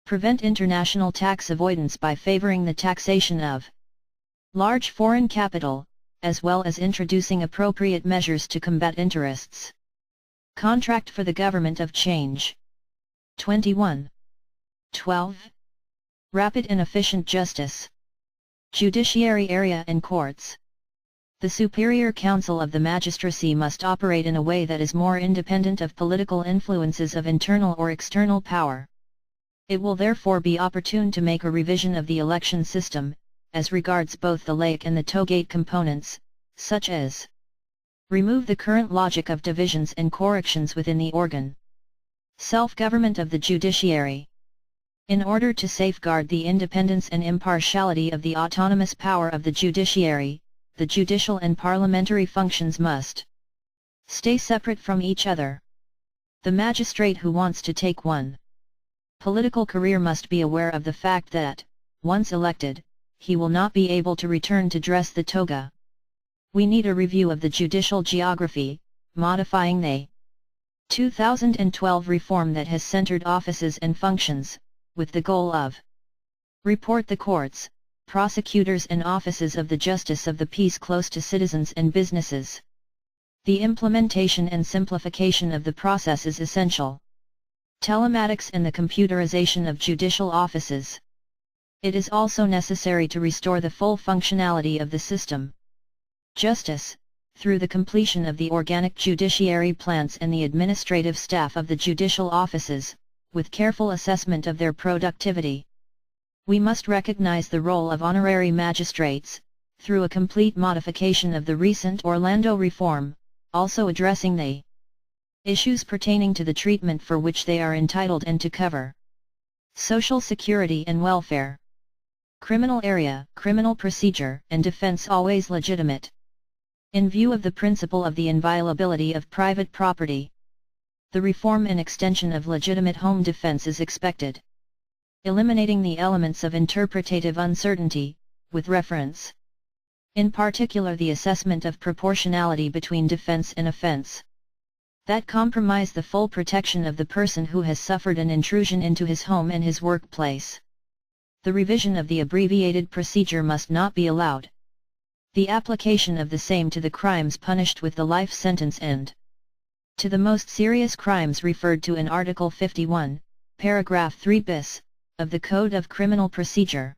prevent international tax avoidance by favoring the taxation of large foreign capital, as well as introducing appropriate measures to combat interests. Contract for the Government of Change. 21.12. Rapid and efficient justice. Judiciary area and courts. The Superior Council of the Magistracy must operate in a way that is more independent of political influences of internal or external power. It will therefore be opportune to make a revision of the election system, as regards both the laic and the togate components, such as remove the current logic of divisions and corrections within the organ. Self-government of the judiciary. In order to safeguard the independence and impartiality of the autonomous power of the judiciary, the judicial and parliamentary functions must stay separate from each other. The magistrate who wants to take one political career must be aware of the fact that, once elected, he will not be able to return to dress the toga. We need a review of the judicial geography, modifying the 2012 reform that has centered offices and functions, with the goal of report the courts, prosecutors and offices of the justice of the peace close to citizens and businesses. The implementation and simplification of the process is essential. Telematics and the computerization of judicial offices. It is also necessary to restore the full functionality of the system. Justice, through the completion of the organic judiciary plants and the administrative staff of the judicial offices, with careful assessment of their productivity. We must recognize the role of honorary magistrates, through a complete modification of the recent Orlando reform, also addressing the issues pertaining to the treatment for which they are entitled and to cover social security and welfare. Criminal area, criminal procedure, and defense always legitimate. In view of the principle of the inviolability of private property, the reform and extension of legitimate home defense is expected. Eliminating the elements of interpretative uncertainty, with reference, in particular the assessment of proportionality between defense and offense, that compromise the full protection of the person who has suffered an intrusion into his home and his workplace. The revision of the abbreviated procedure must not be allowed. The application of the same to the crimes punished with the life sentence and to the most serious crimes referred to in Article 51, paragraph 3 bis, of the Code of Criminal Procedure.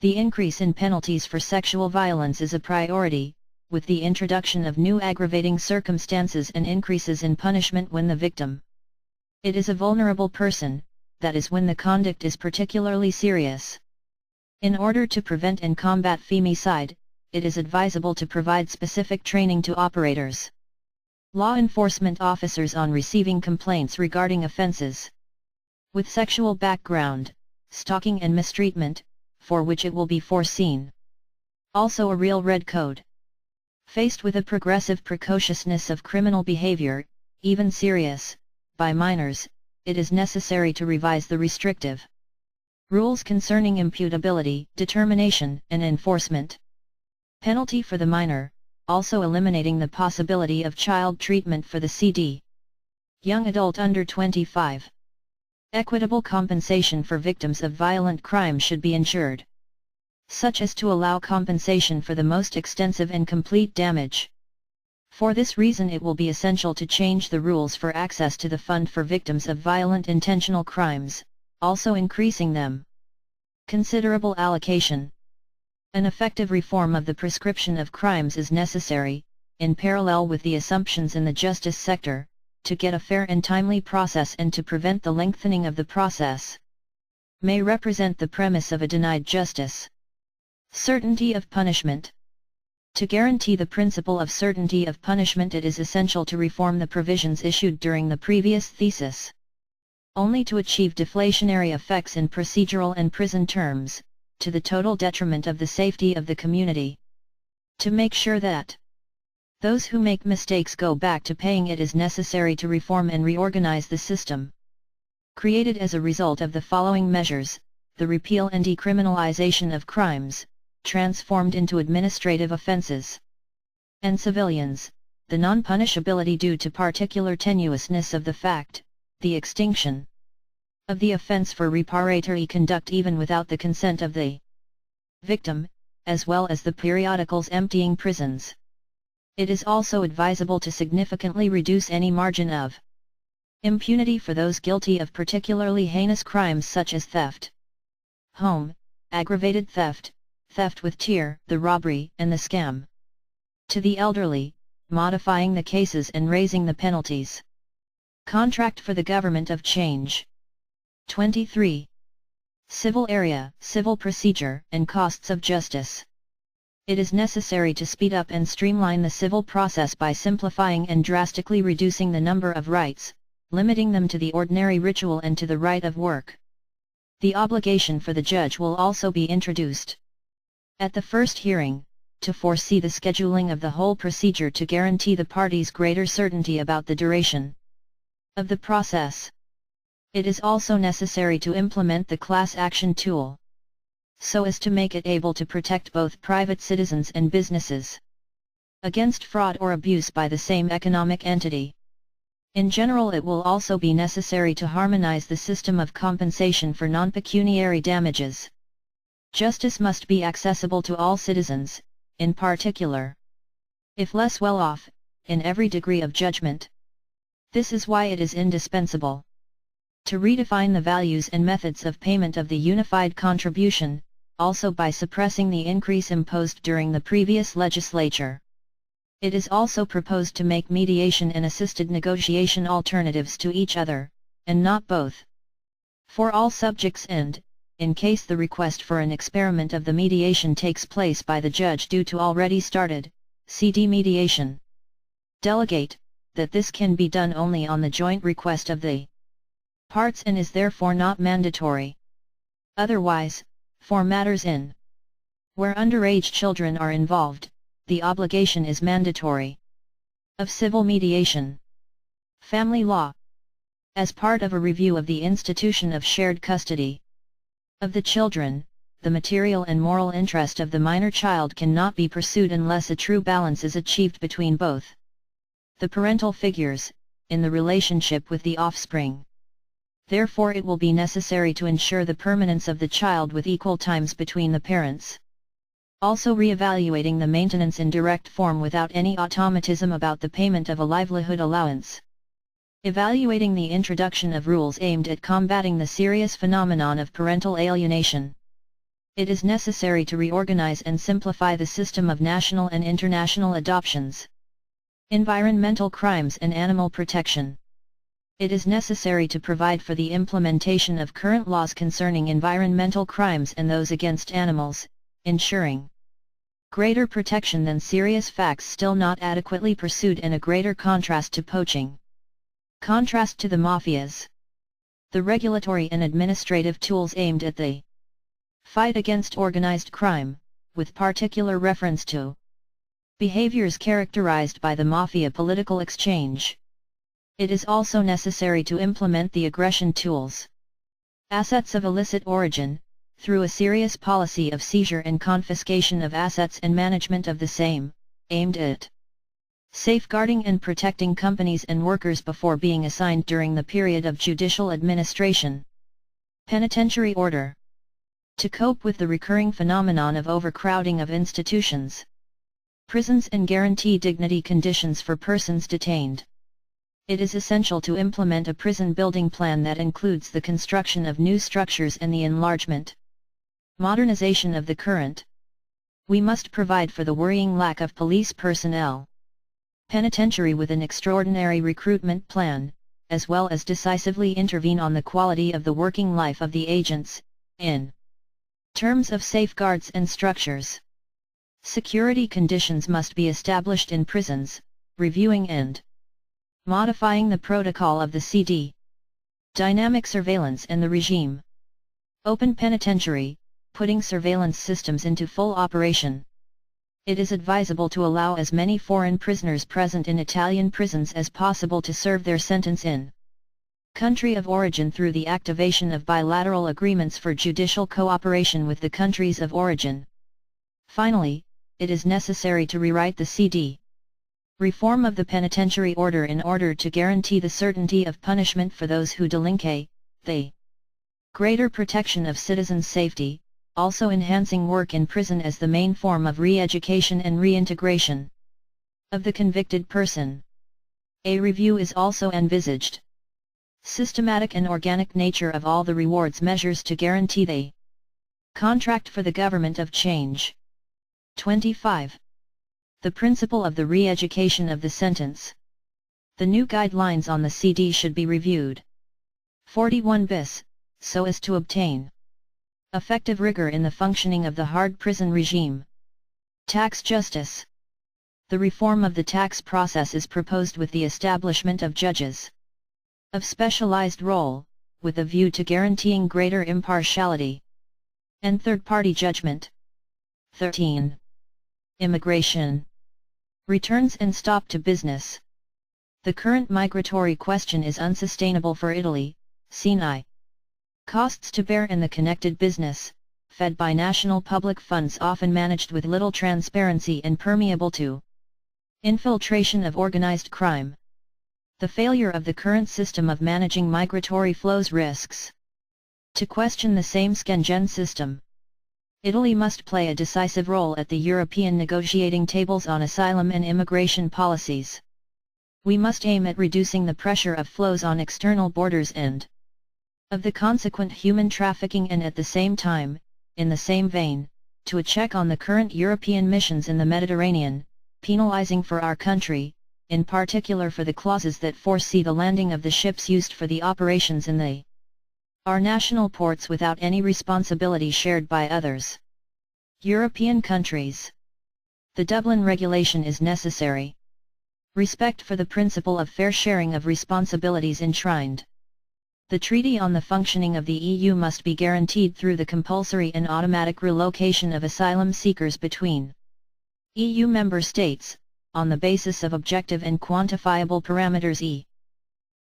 The increase in penalties for sexual violence is a priority, with the introduction of new aggravating circumstances and increases in punishment when the victim it is a vulnerable person, that is when the conduct is particularly serious. In order to prevent and combat femicide, it is advisable to provide specific training to operators, law enforcement officers on receiving complaints regarding offenses with sexual background, stalking and mistreatment, for which it will be foreseen. Also a real red code. Faced with a progressive precociousness of criminal behavior, even serious, by minors, it is necessary to revise the restrictive rules concerning imputability, determination, and enforcement. Penalty for the minor, also eliminating the possibility of child treatment for the CD. Young adult under 25. Equitable compensation for victims of violent crime should be ensured, such as to allow compensation for the most extensive and complete damage. For this reason it will be essential to change the rules for access to the fund for victims of violent intentional crimes, also increasing them considerable allocation. An effective reform of the prescription of crimes is necessary, in parallel with the assumptions in the justice sector, to get a fair and timely process and to prevent the lengthening of the process. May represent the premise of a denied justice. Certainty of punishment. To guarantee the principle of certainty of punishment, it is essential to reform the provisions issued during the previous thesis. Only to achieve deflationary effects in procedural and prison terms, to the total detriment of the safety of the community. To make sure that those who make mistakes go back to paying, it is necessary to reform and reorganize the system. Created as a result of the following measures: the repeal and decriminalization of crimes, transformed into administrative offenses. And civilians, the non-punishability due to particular tenuousness of the fact, the extinction of the offence for reparatory conduct even without the consent of the victim, as well as the periodicals emptying prisons. It is also advisable to significantly reduce any margin of impunity for those guilty of particularly heinous crimes such as theft, home, aggravated theft, theft with tear, the robbery and the scam. To the elderly, modifying the cases and raising the penalties. Contract for the Government of Change. 23. Civil area, civil procedure, and costs of justice. It is necessary to speed up and streamline the civil process by simplifying and drastically reducing the number of rights, limiting them to the ordinary ritual and to the right of work. The obligation for the judge will also be introduced at the first hearing, to foresee the scheduling of the whole procedure to guarantee the parties greater certainty about the duration of the process. It is also necessary to implement the class action tool, so as to make it able to protect both private citizens and businesses against fraud or abuse by the same economic entity. In general, it will also be necessary to harmonize the system of compensation for non-pecuniary damages. Justice must be accessible to all citizens, in particular, if less well off, in every degree of judgment. This is why it is indispensable to redefine the values and methods of payment of the unified contribution, also by suppressing the increase imposed during the previous legislature. It is also proposed to make mediation and assisted negotiation alternatives to each other, and not both, for all subjects and, in case the request for an experiment of the mediation takes place by the judge due to already started, CD mediation. Delegate, that this can be done only on the joint request of the parts and is therefore not mandatory. Otherwise, for matters in where underage children are involved, the obligation is mandatory. Of civil mediation. Family law. As part of a review of the institution of shared custody of the children, the material and moral interest of the minor child cannot be pursued unless a true balance is achieved between both the parental figures, in the relationship with the offspring. Therefore it will be necessary to ensure the permanence of the child with equal times between the parents. Also re-evaluating the maintenance in direct form without any automatism about the payment of a livelihood allowance. Evaluating the introduction of rules aimed at combating the serious phenomenon of parental alienation. It is necessary to reorganize and simplify the system of national and international adoptions. Environmental crimes and animal protection. It is necessary to provide for the implementation of current laws concerning environmental crimes and those against animals, ensuring greater protection than serious facts still not adequately pursued and a greater contrast to poaching. Contrast to the mafias. The regulatory and administrative tools aimed at the fight against organized crime, with particular reference to behaviors characterized by the mafia political exchange. It is also necessary to implement the aggression tools. Assets of illicit origin, through a serious policy of seizure and confiscation of assets and management of the same, aimed at safeguarding and protecting companies and workers before being assigned during the period of judicial administration. Penitentiary order. To cope with the recurring phenomenon of overcrowding of institutions, prisons and guarantee dignity conditions for persons detained. It is essential to implement a prison building plan that includes the construction of new structures and the enlargement, modernization of the current. We must provide for the worrying lack of police personnel penitentiary with an extraordinary recruitment plan, as well as decisively intervene on the quality of the working life of the agents, in terms of safeguards and structures. Security conditions must be established in prisons, reviewing and modifying the protocol of the CD. Dynamic surveillance and the regime. Open penitentiary, putting surveillance systems into full operation. It is advisable to allow as many foreign prisoners present in Italian prisons as possible to serve their sentence in country of origin through the activation of bilateral agreements for judicial cooperation with the countries of origin. Finally, it is necessary to rewrite the CD. Reform of the penitentiary order in order to guarantee the certainty of punishment for those who delinque, the greater protection of citizens' safety, also enhancing work in prison as the main form of re-education and reintegration of the convicted person. A review is also envisaged. Systematic and organic nature of all the rewards measures to guarantee the contract for the government of change. 25. The principle of the re-education of the sentence. The new guidelines on the CD should be reviewed. 41 bis, so as to obtain effective rigor in the functioning of the hard prison regime. Tax justice. The reform of the tax process is proposed with the establishment of judges of specialized role, with a view to guaranteeing greater impartiality and third-party judgment. 13. Immigration. Returns and stop to business. The current migratory question is unsustainable for Italy, Sinai. Costs to bear and the connected business, fed by national public funds often managed with little transparency and permeable to infiltration of organized crime. The failure of the current system of managing migratory flows risks to question the same Schengen system. Italy must play a decisive role at the European negotiating tables on asylum and immigration policies. We must aim at reducing the pressure of flows on external borders and of the consequent human trafficking, and at the same time, in the same vein, to a check on the current European missions in the Mediterranean, penalizing for our country, in particular for the clauses that foresee the landing of the ships used for the operations in our national ports without any responsibility shared by others. European countries. The Dublin Regulation is necessary. Respect for the principle of fair sharing of responsibilities enshrined. The Treaty on the Functioning of the EU must be guaranteed through the compulsory and automatic relocation of asylum seekers between EU member states, on the basis of objective and quantifiable parameters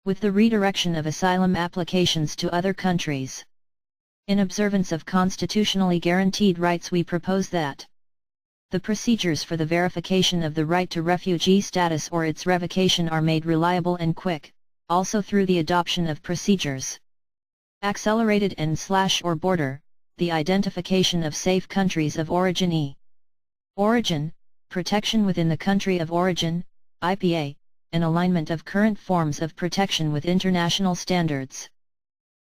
with the redirection of asylum applications to other countries. In observance of constitutionally guaranteed rights, we propose that the procedures for the verification of the right to refugee status or its revocation are made reliable and quick, also through the adoption of procedures accelerated and/or border, the identification of safe countries of origin origin, protection within the country of origin, IPA, and alignment of current forms of protection with international standards.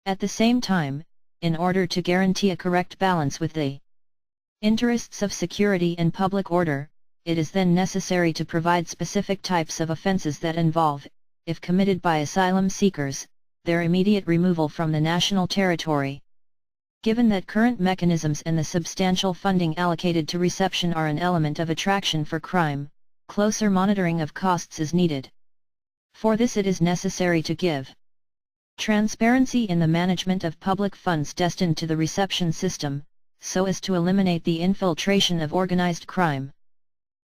At the same time, in order to guarantee a correct balance with the interests of security and public order, it is then necessary to provide specific types of offences that involve, if committed by asylum seekers, their immediate removal from the national territory. Given that current mechanisms and the substantial funding allocated to reception are an element of attraction for crime, closer monitoring of costs is needed. For this it is necessary to give transparency in the management of public funds destined to the reception system, so as to eliminate the infiltration of organized crime.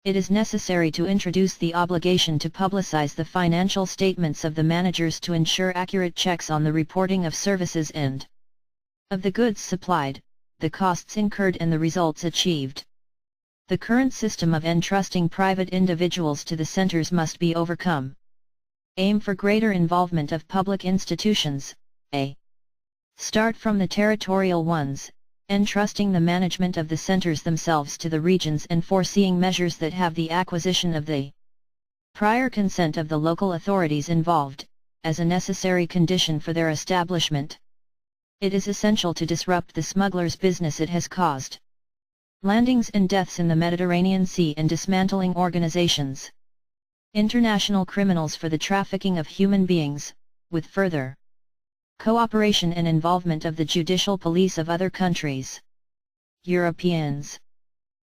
It is necessary to introduce the obligation to publicize the financial statements of the managers to ensure accurate checks on the reporting of services and of the goods supplied, the costs incurred and the results achieved. The current system of entrusting private individuals to the centers must be overcome. Aim for greater involvement of public institutions, a. Start from the territorial ones, entrusting the management of the centers themselves to the regions and foreseeing measures that have the acquisition of the prior consent of the local authorities involved, as a necessary condition for their establishment. It is essential to disrupt the smugglers' business it has caused landings and deaths in the Mediterranean Sea and dismantling organizations, international criminals for the trafficking of human beings, with further cooperation and involvement of the judicial police of other countries. Europeans.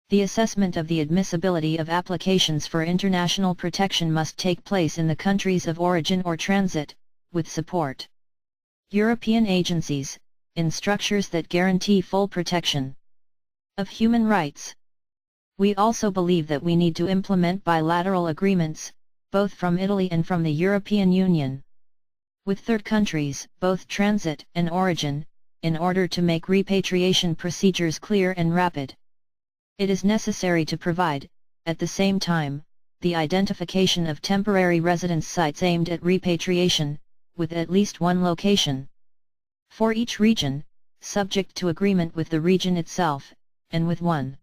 The assessment of the admissibility of applications for international protection must take place in the countries of origin or transit, with support European agencies, in structures that guarantee full protection of human rights. We also believe that we need to implement bilateral agreements, both from Italy and from the European Union, with third countries, both transit and origin, in order to make repatriation procedures clear and rapid. It is necessary to provide, at the same time, the identification of temporary residence sites aimed at repatriation, with at least one location for each region, subject to agreement with the region itself, and with one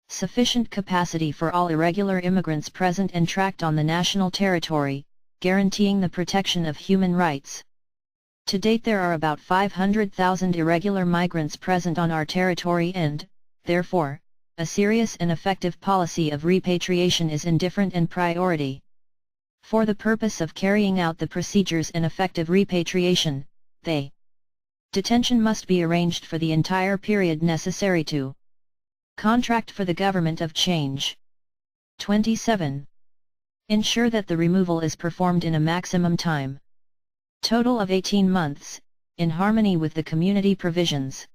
sufficient capacity for all irregular immigrants present and tracked on the national territory, guaranteeing the protection of human rights. To date there are about 500,000 irregular migrants present on our territory and, therefore, a serious and effective policy of repatriation is indifferent and priority. For the purpose of carrying out the procedures and effective repatriation, the detention must be arranged for the entire period necessary to contract for the government of change. 27. Ensure that the removal is performed in a maximum time total of 18 months, in harmony with the community provisions.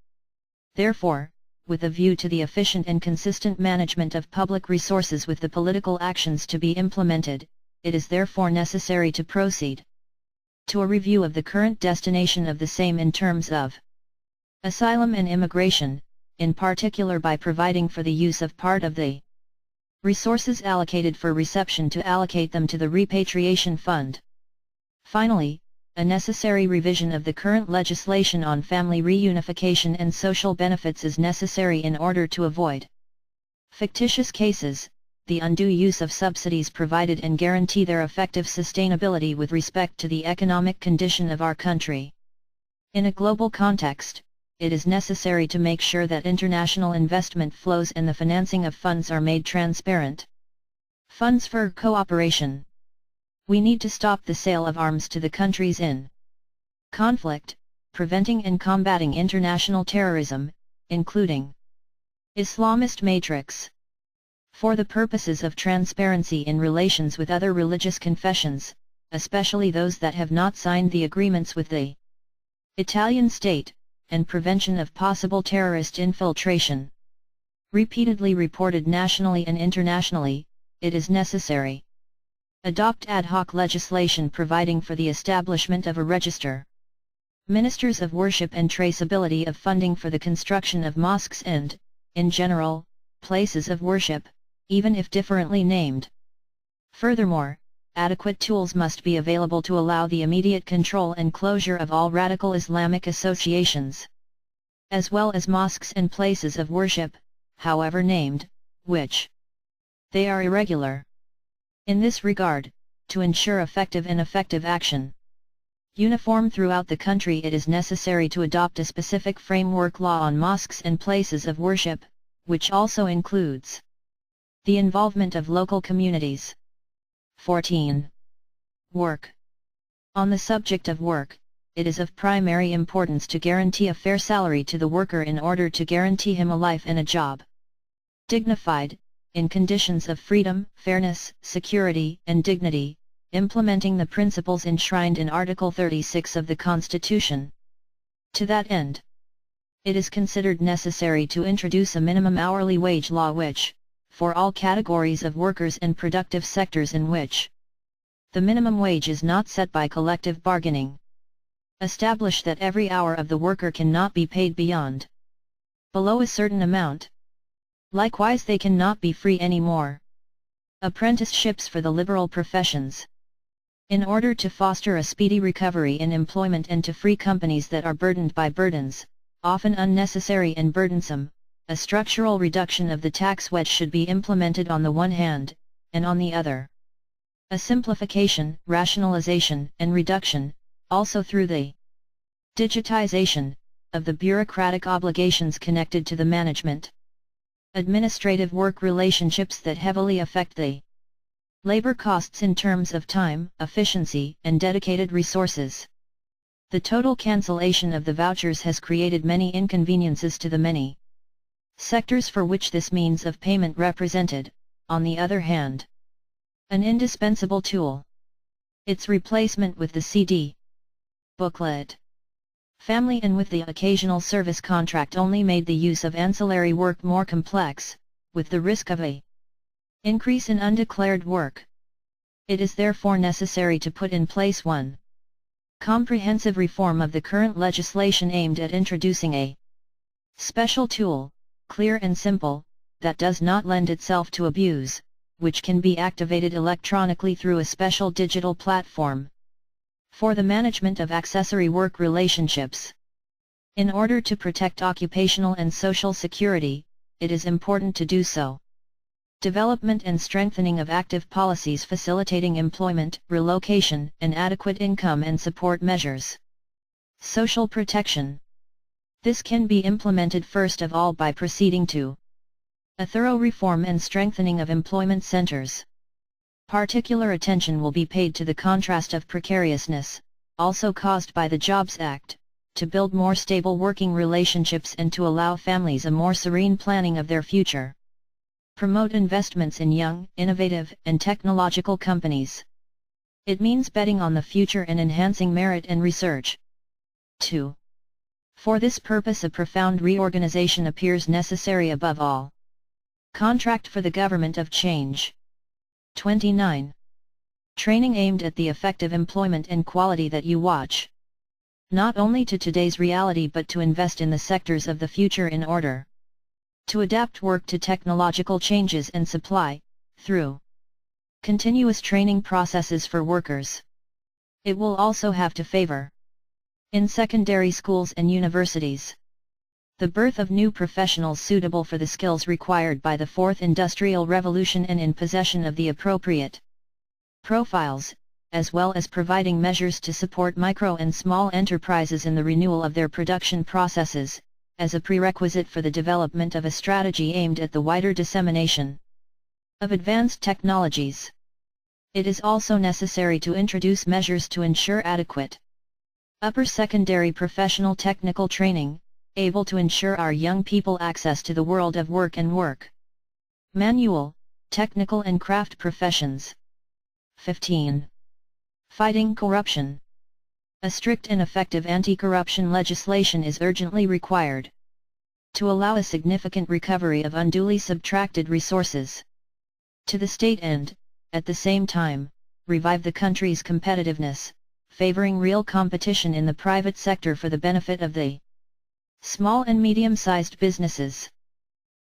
Therefore, with a view to the efficient and consistent management of public resources with the political actions to be implemented, it is therefore necessary to proceed to a review of the current destination of the same in terms of asylum and immigration, in particular by providing for the use of part of the resources allocated for reception to allocate them to the repatriation fund. Finally, a necessary revision of the current legislation on family reunification and social benefits is necessary in order to avoid fictitious cases, the undue use of subsidies provided and guarantee their effective sustainability with respect to the economic condition of our country. In a global context, it is necessary to make sure that international investment flows and the financing of funds are made transparent. Funds for cooperation. We need to stop the sale of arms to the countries in conflict, preventing and combating international terrorism, including Islamist matrix. For the purposes of transparency in relations with other religious confessions, especially those that have not signed the agreements with the Italian state, and prevention of possible terrorist infiltration. Repeatedly reported nationally and internationally, it is necessary adopt ad hoc legislation providing for the establishment of a register. Ministers of worship and traceability of funding for the construction of mosques and, in general, places of worship, even if differently named. Furthermore, adequate tools must be available to allow the immediate control and closure of all radical Islamic associations, as well as mosques and places of worship, however named, which they are irregular. In this regard, to ensure effective action uniform throughout the country, it is necessary to adopt a specific framework law on mosques and places of worship, which also includes the involvement of local communities. 14. Work. On the subject of work, it is of primary importance to guarantee a fair salary to the worker in order to guarantee him a life and a job dignified, in conditions of freedom, fairness, security, and dignity, implementing the principles enshrined in Article 36 of the Constitution. To that end, it is considered necessary to introduce a minimum hourly wage law which, for all categories of workers and productive sectors in which the minimum wage is not set by collective bargaining, establish that every hour of the worker cannot be paid below a certain amount. Likewise, they cannot be free anymore apprenticeships for the liberal professions. In order to foster a speedy recovery in employment and to free companies that are burdened by burdens, often unnecessary and burdensome, a structural reduction of the tax wedge should be implemented on the one hand, and on the other, a simplification, rationalization, and reduction, also through the digitization of the bureaucratic obligations connected to the management administrative work relationships that heavily affect the labor costs in terms of time, efficiency, and dedicated resources. The total cancellation of the vouchers has created many inconveniences to the many sectors for which this means of payment represented, on the other hand, an indispensable tool. Its replacement with the CD booklet family and with the occasional service contract only made the use of ancillary work more complex, with the risk of a increase in undeclared work. It is therefore necessary to put in place one comprehensive reform of the current legislation aimed at introducing a special tool, clear and simple, that does not lend itself to abuse, which can be activated electronically through a special digital platform. For the management of accessory work relationships. In order to protect occupational and social security, it is important to do so. Development and strengthening of active policies facilitating employment, relocation, and adequate income and support measures. Social protection. This can be implemented first of all by proceeding to a thorough reform and strengthening of employment centers. Particular attention will be paid to the contrast of precariousness, also caused by the Jobs Act, to build more stable working relationships and to allow families a more serene planning of their future. Promote investments in young, innovative, and technological companies. It means betting on the future and enhancing merit and research. 2. For this purpose a profound reorganization appears necessary above all. Contract for the Government of Change. 29. Training aimed at the effective employment and quality that you watch. Not only to today's reality but to invest in the sectors of the future in order to adapt work to technological changes and supply, through continuous training processes for workers. It will also have to favor, in secondary schools and universities, the birth of new professionals suitable for the skills required by the Fourth Industrial Revolution and in possession of the appropriate profiles, as well as providing measures to support micro and small enterprises in the renewal of their production processes, as a prerequisite for the development of a strategy aimed at the wider dissemination of advanced technologies. It is also necessary to introduce measures to ensure adequate upper secondary professional technical training, able to ensure our young people access to the world of work and work. Manual, technical and craft professions. 15. Fighting corruption. A strict and effective anti-corruption legislation is urgently required to allow a significant recovery of unduly subtracted resources to the state and, at the same time, revive the country's competitiveness, favoring real competition in the private sector for the benefit of the small and medium-sized businesses.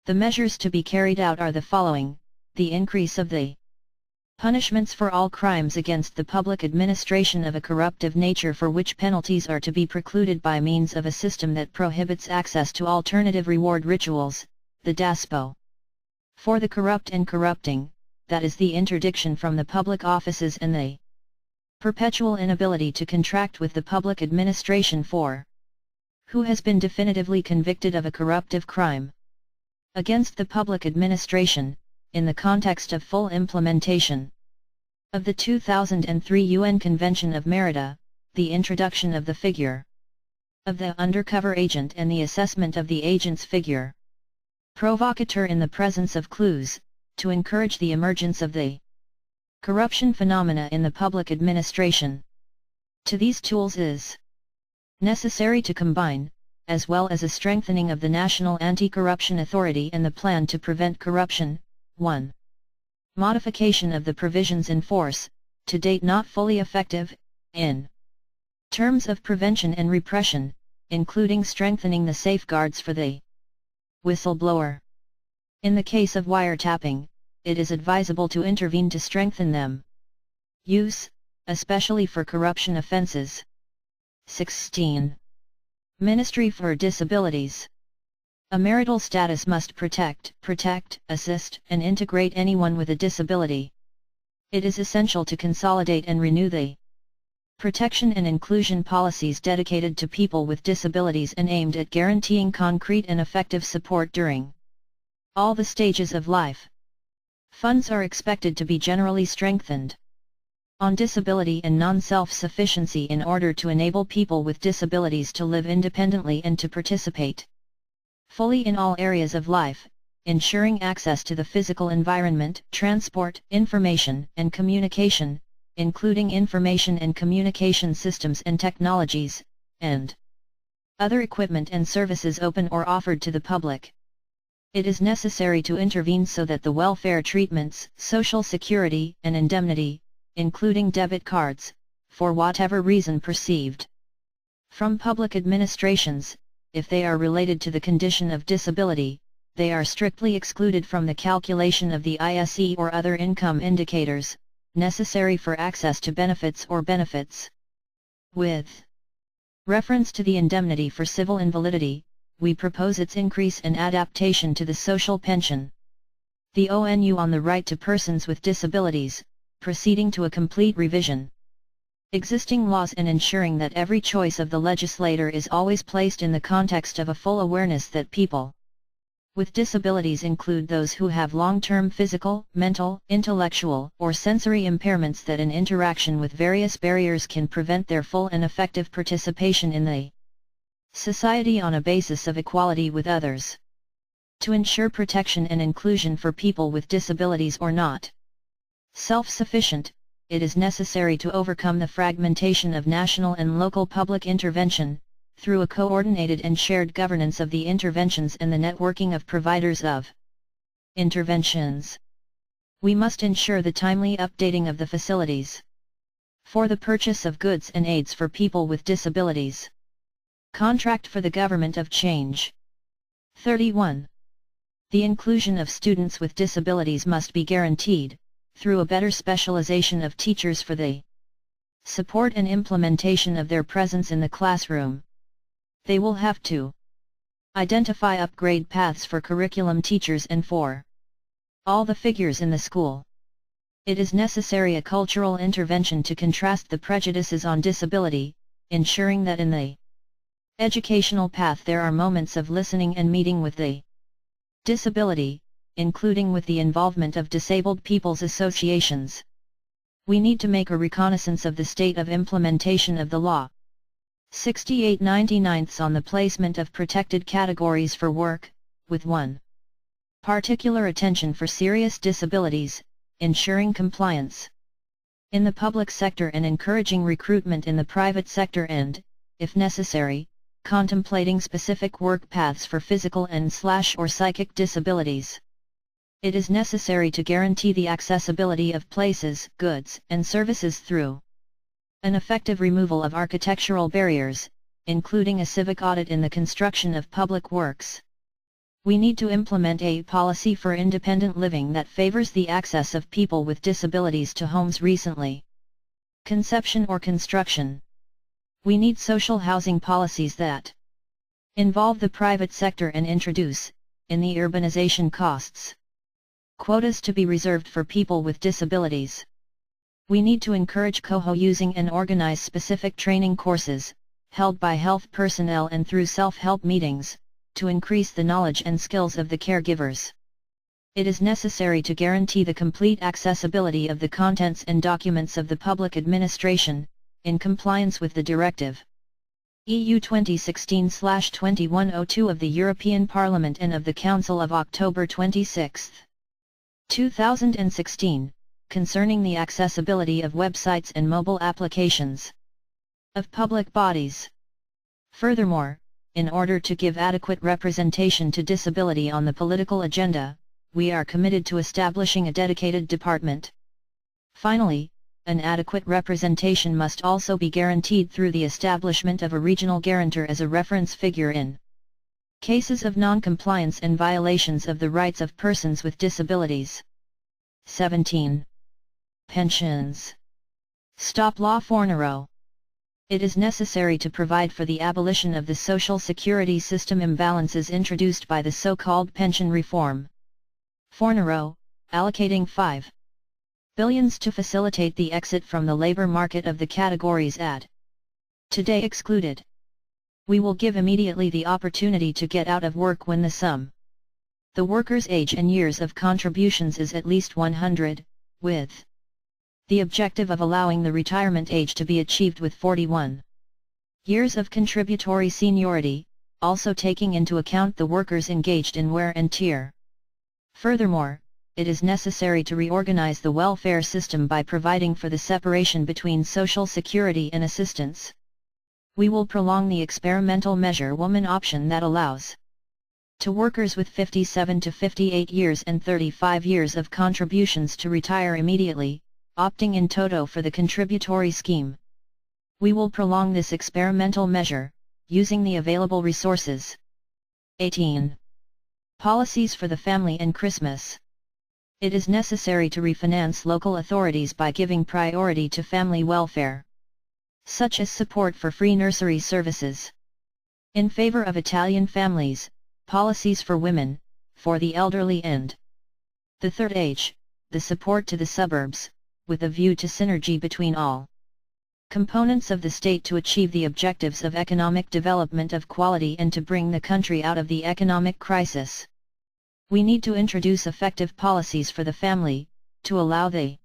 The measures to be carried out are the following: the increase of the punishments for all crimes against the public administration of a corruptive nature for which penalties are to be precluded by means of a system that prohibits access to alternative reward rituals, the DASPO. For the corrupt and corrupting, that is the interdiction from the public offices and the perpetual inability to contract with the public administration for who has been definitively convicted of a corruptive crime against the public administration, in the context of full implementation of the 2003 UN Convention of Merida, the introduction of the figure of the undercover agent and the assessment of the agent's figure provocateur in the presence of clues, to encourage the emergence of the corruption phenomena in the public administration. To these tools is necessary to combine, as well as a strengthening of the National Anti-Corruption Authority and the plan to prevent corruption. 1. Modification of the provisions in force, to date not fully effective, in terms of prevention and repression, including strengthening the safeguards for the whistleblower. In the case of wiretapping, it is advisable to intervene to strengthen them. Use, especially for corruption offences. 16. Ministry for Disabilities. A marital status must protect, assist, and integrate anyone with a disability. It is essential to consolidate and renew the protection and inclusion policies dedicated to people with disabilities and aimed at guaranteeing concrete and effective support during all the stages of life. Funds are expected to be generally strengthened on disability and non-self-sufficiency in order to enable people with disabilities to live independently and to participate fully in all areas of life, ensuring access to the physical environment, transport, information, and communication, including information and communication systems and technologies, and other equipment and services open or offered to the public. It is necessary to intervene so that the welfare treatments, social security, and indemnity, including debit cards, for whatever reason perceived from public administrations, if they are related to the condition of disability, they are strictly excluded from the calculation of the ISE or other income indicators, necessary for access to benefits or benefits. With reference to the indemnity for civil invalidity, we propose its increase and adaptation to the social pension. The ONU on the right to persons with disabilities, proceeding to a complete revision. Existing laws and ensuring that every choice of the legislator is always placed in the context of a full awareness that people with disabilities include those who have long-term physical, mental, intellectual, or sensory impairments that in interaction with various barriers can prevent their full and effective participation in the society on a basis of equality with others. To ensure protection and inclusion for people with disabilities or not self-sufficient, it is necessary to overcome the fragmentation of national and local public intervention, through a coordinated and shared governance of the interventions and the networking of providers of interventions. We must ensure the timely updating of the facilities for the purchase of goods and aids for people with disabilities. Contract for the Government of Change. 31. The inclusion of students with disabilities must be guaranteed, through a better specialization of teachers for the support and implementation of their presence in the classroom. They will have to identify upgrade paths for curriculum teachers and for all the figures in the school. It is necessary a cultural intervention to contrast the prejudices on disability, ensuring that in the educational path there are moments of listening and meeting with the disability, including with the involvement of disabled people's associations. We need to make a reconnaissance of the state of implementation of the law. 68/99 on the placement of protected categories for work, with 1. Particular attention for serious disabilities, ensuring compliance in the public sector and encouraging recruitment in the private sector and, if necessary, contemplating specific work paths for physical and/or psychic disabilities. It is necessary to guarantee the accessibility of places, goods, and services through an effective removal of architectural barriers, including a civic audit in the construction of public works. We need to implement a policy for independent living that favors the access of people with disabilities to homes recently conception or construction. We need social housing policies that involve the private sector and introduce, in the urbanization costs, quotas to be reserved for people with disabilities. We need to encourage co-housing and organize specific training courses, held by health personnel and through self-help meetings, to increase the knowledge and skills of the caregivers. It is necessary to guarantee the complete accessibility of the contents and documents of the public administration, in compliance with the Directive EU 2016/2102 of the European Parliament and of the Council of October 26, 2016, concerning the accessibility of websites and mobile applications of public bodies. Furthermore, in order to give adequate representation to disability on the political agenda, we are committed to establishing a dedicated department. Finally, an adequate representation must also be guaranteed through the establishment of a regional guarantor as a reference figure in cases of non-compliance and violations of the rights of persons with disabilities. 17. Pensions. Stop Law Fornero. It is necessary to provide for the abolition of the social security system imbalances introduced by the so-called pension reform. Fornero, allocating 5 billions to facilitate the exit from the labor market of the categories today excluded. We will give immediately the opportunity to get out of work when the sum the worker's age and years of contributions is at least 100, with the objective of allowing the retirement age to be achieved with 41 years of contributory seniority, also taking into account the workers engaged in wear and tear. Furthermore, it is necessary to reorganize the welfare system by providing for the separation between Social Security and assistance. We will prolong the experimental measure woman option that allows to workers with 57 to 58 years and 35 years of contributions to retire immediately, opting in toto for the contributory scheme. We will prolong this experimental measure, using the available resources. 18. Policies for the family and Christmas. It is necessary to refinance local authorities by giving priority to family welfare, such as support for free nursery services. In favor of Italian families, policies for women, for the elderly and the third age, the support to the suburbs, with a view to synergy between all components of the state to achieve the objectives of economic development of quality and to bring the country out of the economic crisis. We need to introduce effective policies for the family, to allow the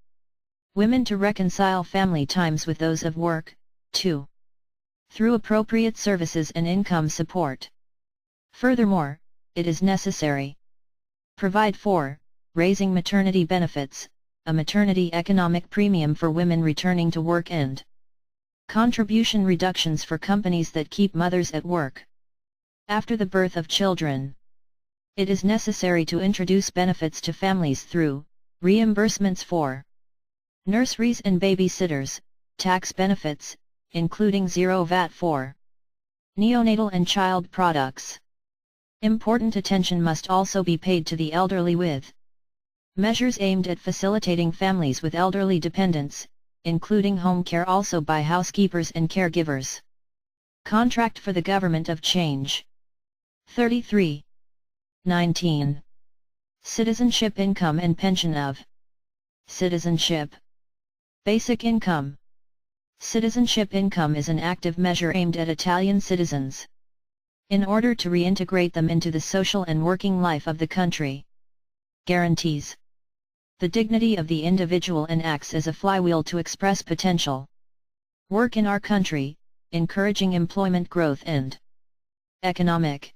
women to reconcile family times with those of work, too, through appropriate services and income support. Furthermore, it is necessary provide for raising maternity benefits, a maternity economic premium for women returning to work and contribution reductions for companies that keep mothers at work after the birth of children. It is necessary to introduce benefits to families through reimbursements for nurseries and babysitters, tax benefits, including zero VAT for neonatal and child products. Important attention must also be paid to the elderly with measures aimed at facilitating families with elderly dependents, including home care also by housekeepers and caregivers. Contract for the Government of Change. 33. 19. Citizenship income and pension of citizenship. Basic income. Citizenship income is an active measure aimed at Italian citizens, in order to reintegrate them into the social and working life of the country. Guarantees the dignity of the individual and acts as a flywheel to express potential work in our country, encouraging employment growth and economic.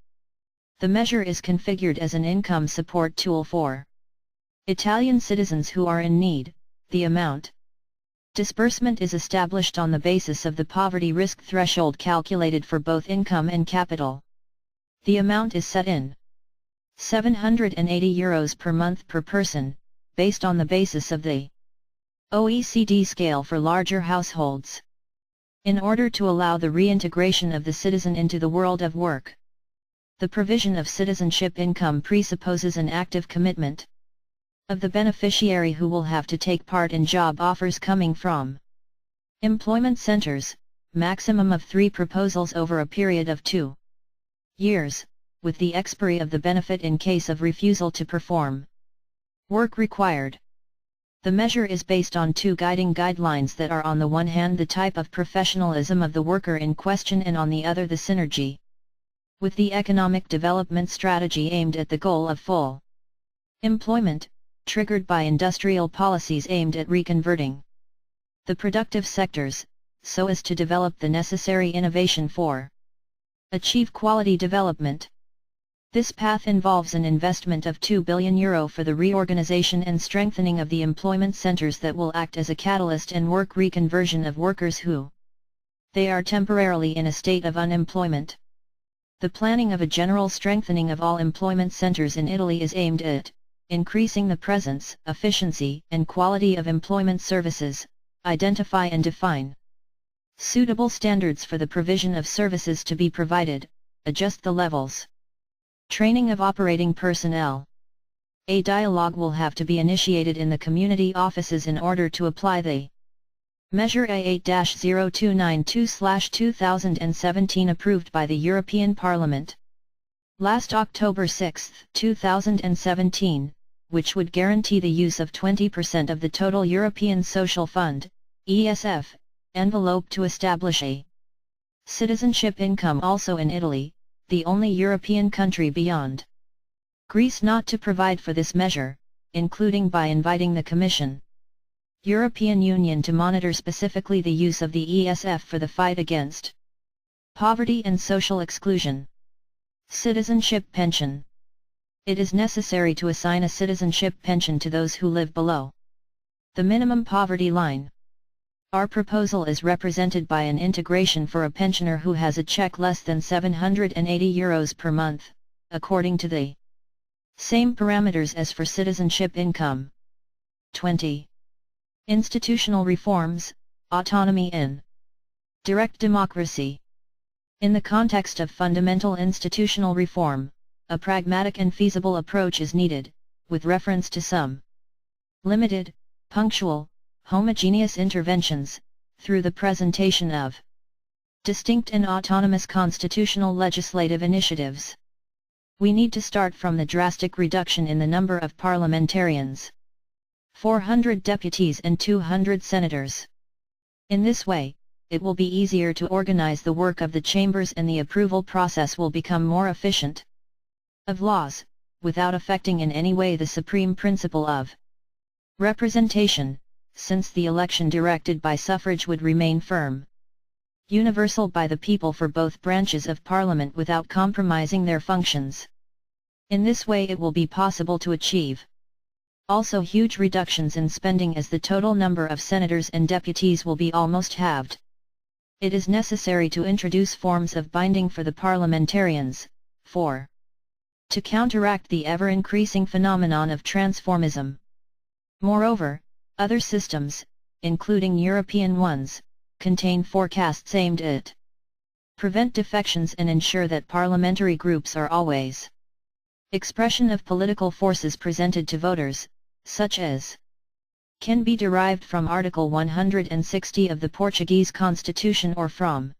The measure is configured as an income support tool for Italian citizens who are in need. The amount disbursement is established on the basis of the poverty risk threshold calculated for both income and capital. The amount is set in €780 per month per person, based on the basis of the OECD scale for larger households. In order to allow the reintegration of the citizen into the world of work, the provision of citizenship income presupposes an active commitment of the beneficiary who will have to take part in job offers coming from employment centers, maximum of 3 proposals over a period of 2 years, with the expiry of the benefit in case of refusal to perform work required. The measure is based on 2 guiding guidelines that are on the one hand the type of professionalism of the worker in question and on the other the synergy with the economic development strategy aimed at the goal of full employment, triggered by industrial policies aimed at reconverting the productive sectors, so as to develop the necessary innovation for achieve quality development. This path involves an investment of €2 billion for the reorganization and strengthening of the employment centers that will act as a catalyst and work reconversion of workers who they are temporarily in a state of unemployment. The planning of a general strengthening of all employment centers in Italy is aimed at increasing the presence, efficiency, and quality of employment services, identify and define suitable standards for the provision of services to be provided, adjust the levels. Training of operating personnel. A dialogue will have to be initiated in the community offices in order to apply the Measure A8-0292/2017 approved by the European Parliament last October 6, 2017, which would guarantee the use of 20% of the total European Social Fund, ESF, envelope to establish a citizenship income also in Italy, the only European country beyond Greece not to provide for this measure, including by inviting the Commission, European Union to monitor specifically the use of the ESF for the fight against poverty and social exclusion. Citizenship pension. It is necessary to assign a citizenship pension to those who live below the minimum poverty line. Our proposal is represented by an integration for a pensioner who has a cheque less than €780 per month, according to the same parameters as for citizenship income. 20. Institutional reforms, autonomy and direct democracy. In the context of fundamental institutional reform, a pragmatic and feasible approach is needed, with reference to some limited, punctual, homogeneous interventions, through the presentation of distinct and autonomous constitutional legislative initiatives. We need to start from the drastic reduction in the number of parliamentarians. 400 deputies and 200 senators. In this way, it will be easier to organize the work of the chambers and the approval process will become more efficient. Of laws, without affecting in any way the supreme principle of representation, since the election directed by suffrage would remain firm. Universal by the people for both branches of Parliament without compromising their functions. In this way it will be possible to achieve also huge reductions in spending as the total number of senators and deputies will be almost halved. It is necessary to introduce forms of binding for the parliamentarians, to counteract the ever-increasing phenomenon of transformism. Moreover, other systems, including European ones, contain forecasts aimed at prevent defections and ensure that parliamentary groups are always expression of political forces presented to voters, such as can be derived from Article 160 of the Portuguese Constitution or from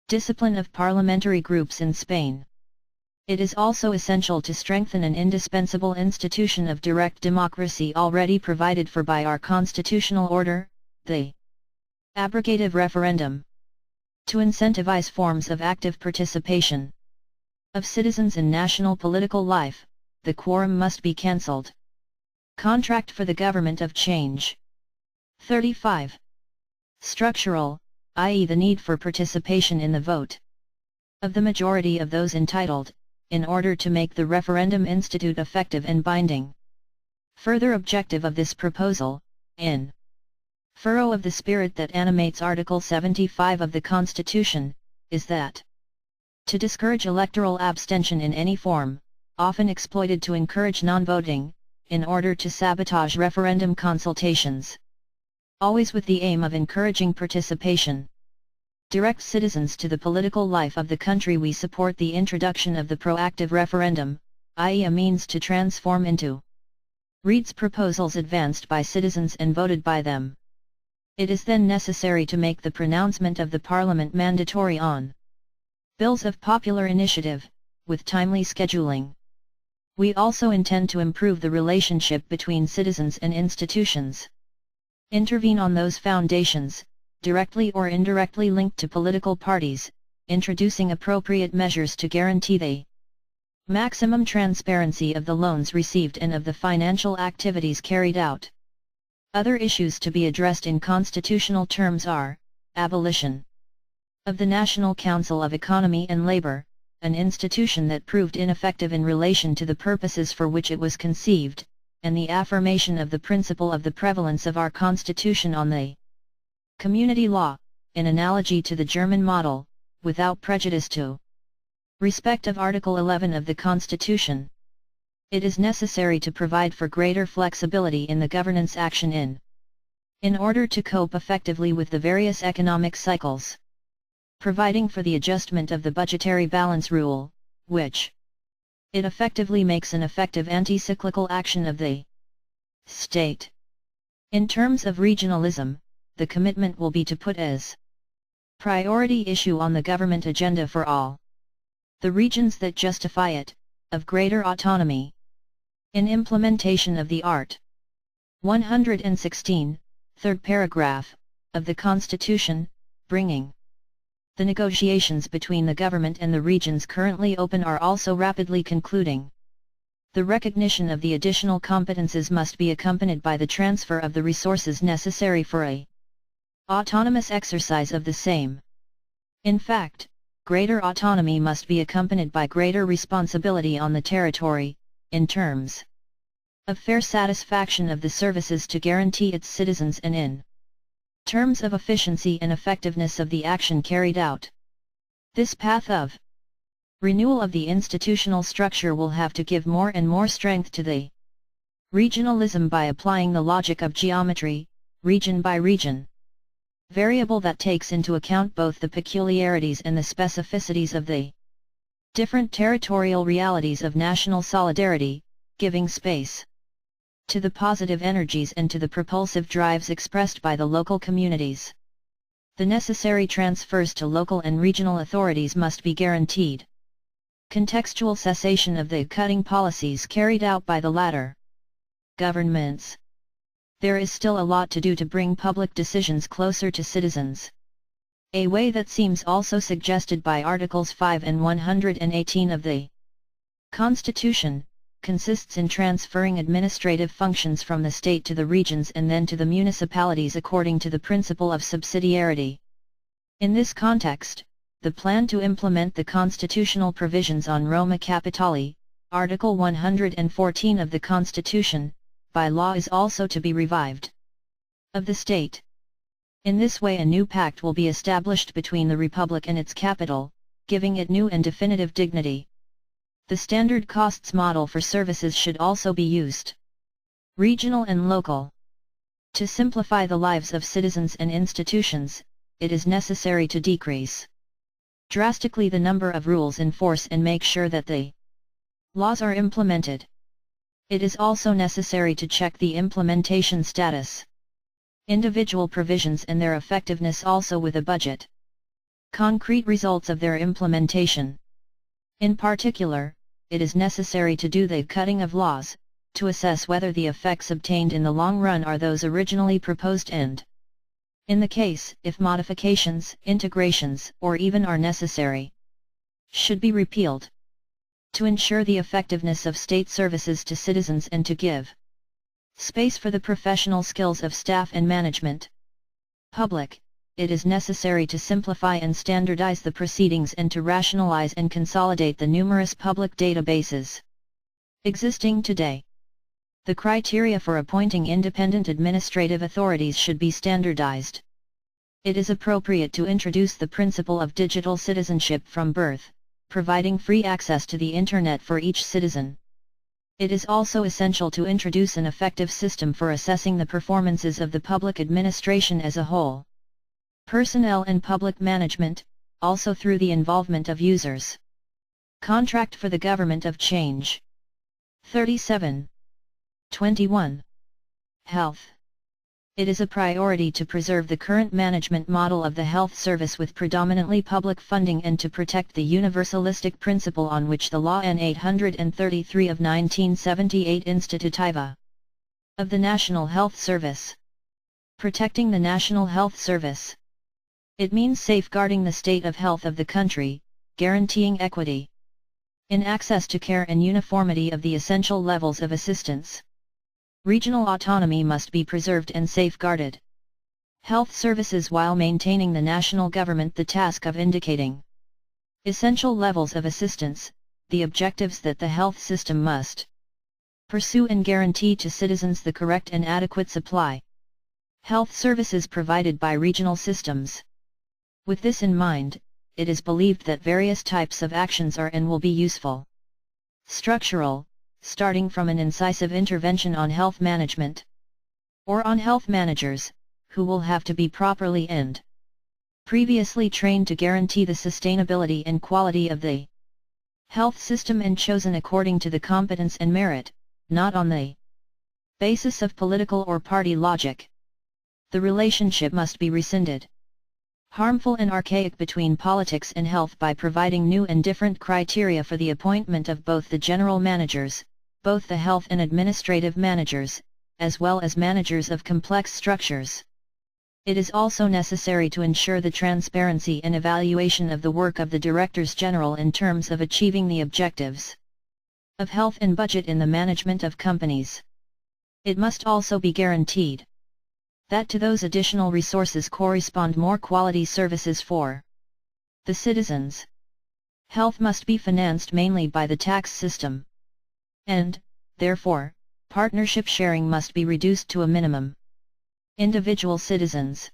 discipline of parliamentary groups in Spain. It is also essential to strengthen an indispensable institution of direct democracy already provided for by our constitutional order, the abrogative referendum. To incentivize forms of active participation of citizens in national political life, the quorum must be cancelled. Contract for the Government of Change. 35. Structural, i.e. the need for participation in the vote of the majority of those entitled, in order to make the referendum institute effective and binding. Further objective of this proposal, in furrow of the spirit that animates Article 75 of the Constitution, is that to discourage electoral abstention in any form, often exploited to encourage non-voting, in order to sabotage referendum consultations. Always with the aim of encouraging participation. Direct citizens to the political life of the country, we support the introduction of the proactive referendum, i.e. a means to transform into reads proposals advanced by citizens and voted by them. It is then necessary to make the pronouncement of the Parliament mandatory on bills of popular initiative, with timely scheduling. We also intend to improve the relationship between citizens and institutions. Intervene on those foundations, directly or indirectly linked to political parties, introducing appropriate measures to guarantee the maximum transparency of the loans received and of the financial activities carried out. Other issues to be addressed in constitutional terms are, abolition of the National Council of Economy and Labor, an institution that proved ineffective in relation to the purposes for which it was conceived, and the affirmation of the principle of the prevalence of our Constitution on the community law, in analogy to the German model, without prejudice to respect of Article 11 of the Constitution. It is necessary to provide for greater flexibility in the governance action in order to cope effectively with the various economic cycles. Providing for the adjustment of the budgetary balance rule, which it effectively makes an effective anti-cyclical action of the state. In terms of regionalism, the commitment will be to put as priority issue on the government agenda for all the regions that justify it, of greater autonomy. In implementation of the Art. 116, third paragraph, of the Constitution, bringing the negotiations between the government and the regions currently open are also rapidly concluding. The recognition of the additional competences must be accompanied by the transfer of the resources necessary for a autonomous exercise of the same. In fact, greater autonomy must be accompanied by greater responsibility on the territory, in terms of fair satisfaction of the services to guarantee its citizens and in terms of efficiency and effectiveness of the action carried out. This path of renewal of the institutional structure will have to give more and more strength to the regionalism by applying the logic of geometry, region by region. Variable that takes into account both the peculiarities and the specificities of the Different territorial realities of national solidarity, giving space to the positive energies and to the propulsive drives expressed by the local communities. The necessary transfers to local and regional authorities must be guaranteed. Contextual cessation of the cutting policies carried out by the latter governments. There is still a lot to do to bring public decisions closer to citizens. A way that seems also suggested by Articles 5 and 118 of the Constitution, consists in transferring administrative functions from the state to the regions and then to the municipalities according to the principle of subsidiarity. In this context, the plan to implement the constitutional provisions on Roma Capitali, Article 114 of the Constitution, by law is also to be revived. Of the state. In this way a new pact will be established between the Republic and its capital, giving it new and definitive dignity. The standard costs model for services should also be used. Regional and local. To simplify the lives of citizens and institutions, it is necessary to decrease drastically the number of rules in force and make sure that the laws are implemented. It is also necessary to check the implementation status, individual provisions and their effectiveness also with a budget. Concrete results of their implementation. In particular, it is necessary to do the cutting of laws, to assess whether the effects obtained in the long run are those originally proposed and, in the case, if modifications, integrations, or even are necessary, should be repealed. To ensure the effectiveness of state services to citizens and to give space for the professional skills of staff and management public, it is necessary to simplify and standardize the proceedings and to rationalize and consolidate the numerous public databases existing today. The criteria for appointing independent administrative authorities should be standardized. It is appropriate to introduce the principle of digital citizenship from birth, providing free access to the Internet for each citizen. It is also essential to introduce an effective system for assessing the performances of the public administration as a whole. Personnel and public management, also through the involvement of users. Contract for the Government of Change. 37. 21. Health. It is a priority to preserve the current management model of the health service with predominantly public funding and to protect the universalistic principle on which the Law N. 833 of 1978 Institutiva of the National Health Service. Protecting the National Health Service. It means safeguarding the state of health of the country, guaranteeing equity in access to care and uniformity of the essential levels of assistance. Regional autonomy must be preserved and safeguarded. Health services while maintaining the national government the task of indicating essential levels of assistance, the objectives that the health system must pursue and guarantee to citizens the correct and adequate supply health services provided by regional systems. With this in mind, it is believed that various types of actions are and will be useful. Structural, starting from an incisive intervention on health management, or on health managers, who will have to be properly and previously trained to guarantee the sustainability and quality of the health system and chosen according to the competence and merit, not on the basis of political or party logic. The relationship must be rescinded. Harmful and archaic between politics and health by providing new and different criteria for the appointment of both the general managers, both the health and administrative managers, as well as managers of complex structures. It is also necessary to ensure the transparency and evaluation of the work of the Directors General in terms of achieving the objectives of health and budget in the management of companies. It must also be guaranteed that to those additional resources correspond more quality services for the citizens. Health must be financed mainly by the tax system. And, therefore, partnership sharing must be reduced to a minimum. Individual citizens.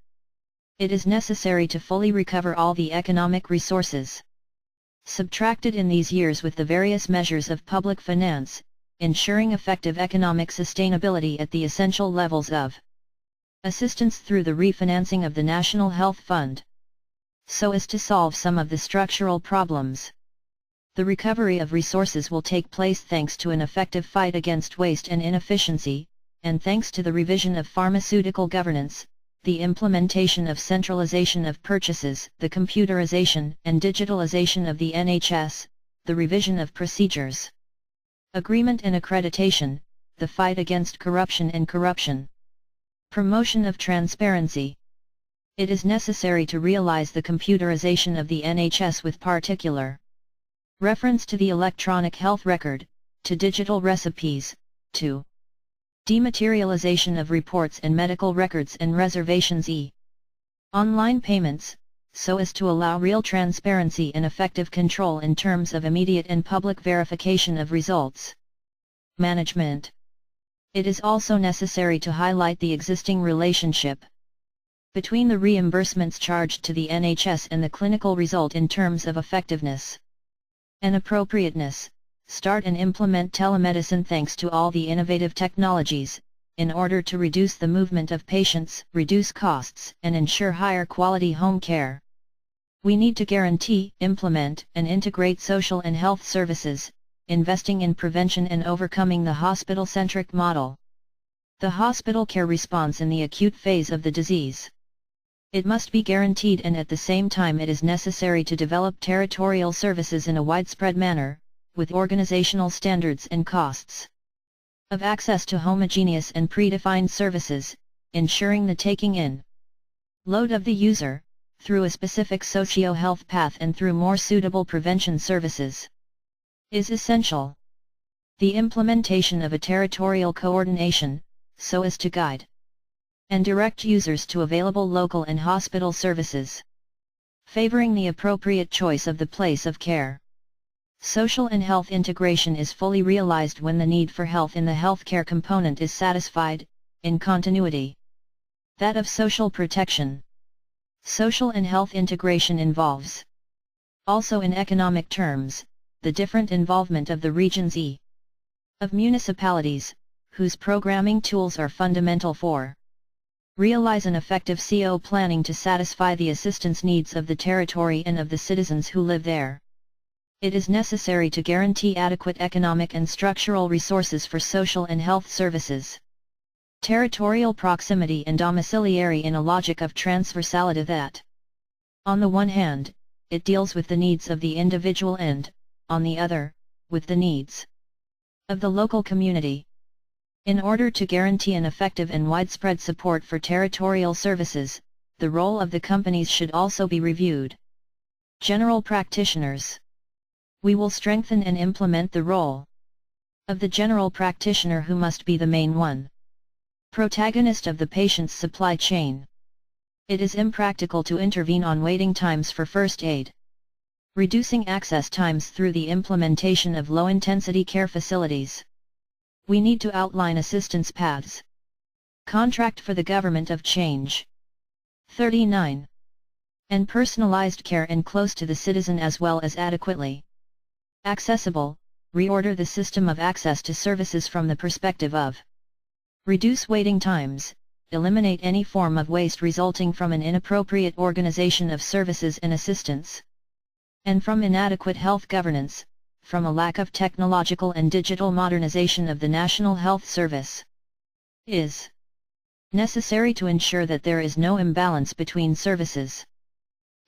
It is necessary to fully recover all the economic resources subtracted in these years with the various measures of public finance, ensuring effective economic sustainability at the essential levels of assistance through the refinancing of the National Health Fund, so as to solve some of the structural problems The recovery of resources will take place thanks to an effective fight against waste and inefficiency, and thanks to the revision of pharmaceutical governance, the implementation of centralization of purchases, the computerization and digitalization of the NHS, the revision of procedures, agreement and accreditation, the fight against corruption and corruption, promotion of transparency. It is necessary to realize the computerization of the NHS with particular reference to the electronic health record, to digital recipes, to dematerialization of reports and medical records and reservations online payments, so as to allow real transparency and effective control in terms of immediate and public verification of results. Management. It is also necessary to highlight the existing relationship between the reimbursements charged to the NHS and the clinical result in terms of effectiveness and appropriateness. Start and implement telemedicine thanks to all the innovative technologies, in order to reduce the movement of patients, reduce costs, and ensure higher quality home care. We need to guarantee, implement, and integrate social and health services, investing in prevention and overcoming the hospital-centric model. The hospital care response in the acute phase of the disease. It must be guaranteed, and at the same time it is necessary to develop territorial services in a widespread manner, with organizational standards and costs of access to homogeneous and predefined services, ensuring the taking in load of the user, through a specific socio-health path and through more suitable prevention services, is essential. The implementation of a territorial coordination, so as to guide and direct users to available local and hospital services, favoring the appropriate choice of the place of care. Social and health integration is fully realized when the need for health in the healthcare component is satisfied, in continuity that of social protection. Social and health integration involves, also in economic terms, the different involvement of the regions of municipalities, whose programming tools are fundamental for realize an effective CO planning to satisfy the assistance needs of the territory and of the citizens who live there. It is necessary to guarantee adequate economic and structural resources for social and health services. Territorial proximity and domiciliary in a logic of transversality that, on the one hand, it deals with the needs of the individual and, on the other, with the needs of the local community. In order to guarantee an effective and widespread support for territorial services, the role of the companies should also be reviewed. General practitioners. We will strengthen and implement the role of the general practitioner, who must be the main one protagonist of the patient's supply chain. It is impractical to intervene on waiting times for first aid. Reducing access times through the implementation of low-intensity care facilities. We need to outline assistance paths. Contract for the government of change. 39. And personalized care and close to the citizen as well as adequately accessible. Reorder the system of access to services from the perspective of reduce waiting times, eliminate any form of waste resulting from an inappropriate organization of services and assistance, and from inadequate health governance, from a lack of technological and digital modernization of the National Health Service. Is necessary to ensure that there is no imbalance between services,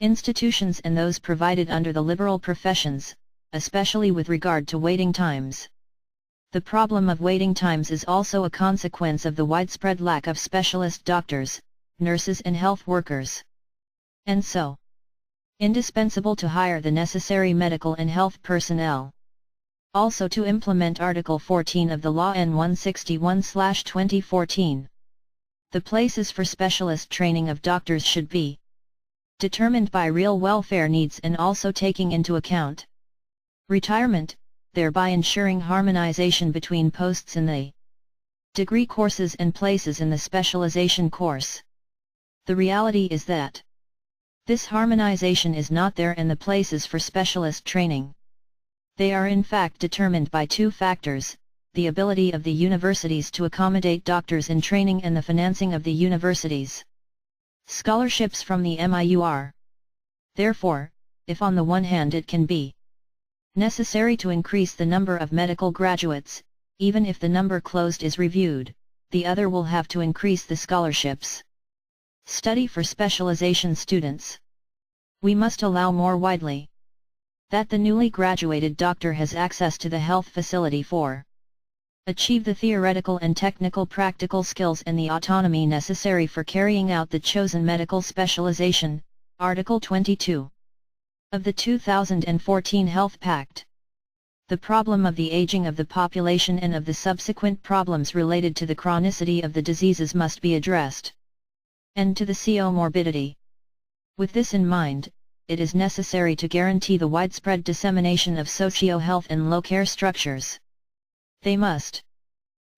institutions and those provided under the liberal professions, especially with regard to waiting times. The problem of waiting times is also a consequence of the widespread lack of specialist doctors, nurses and health workers. And so, indispensable to hire the necessary medical and health personnel. Also to implement Article 14 of the Law N 161/2014. The places for specialist training of doctors should be determined by real welfare needs and also taking into account retirement, thereby ensuring harmonization between posts in the degree courses and places in the specialization course. The reality is that this harmonization is not there in the places for specialist training. They are in fact determined by two factors: the ability of the universities to accommodate doctors in training and the financing of the universities' scholarships from the MIUR. Therefore, if on the one hand it can be Necessary to increase the number of medical graduates, even if the number closed is reviewed, the other will have to increase the scholarships. Study for specialization students. We must allow more widely that the newly graduated doctor has access to the health facility for achieve the theoretical and technical practical skills and the autonomy necessary for carrying out the chosen medical specialization, Article 22 of the 2014 Health Pact. The problem of the aging of the population and of the subsequent problems related to the chronicity of the diseases must be addressed. And to the comorbidity. With this in mind, it is necessary to guarantee the widespread dissemination of socio-health and low-care structures. They must.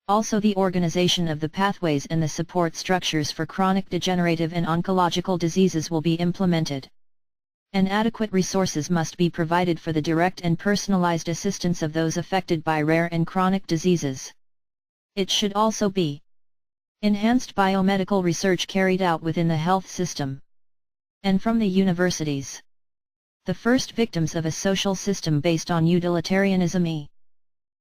Also the organization of the pathways and the support structures for chronic degenerative and oncological diseases will be implemented. And adequate resources must be provided for the direct and personalized assistance of those affected by rare and chronic diseases. It should also be enhanced biomedical research carried out within the health system and from the universities. The first victims of a social system based on utilitarianism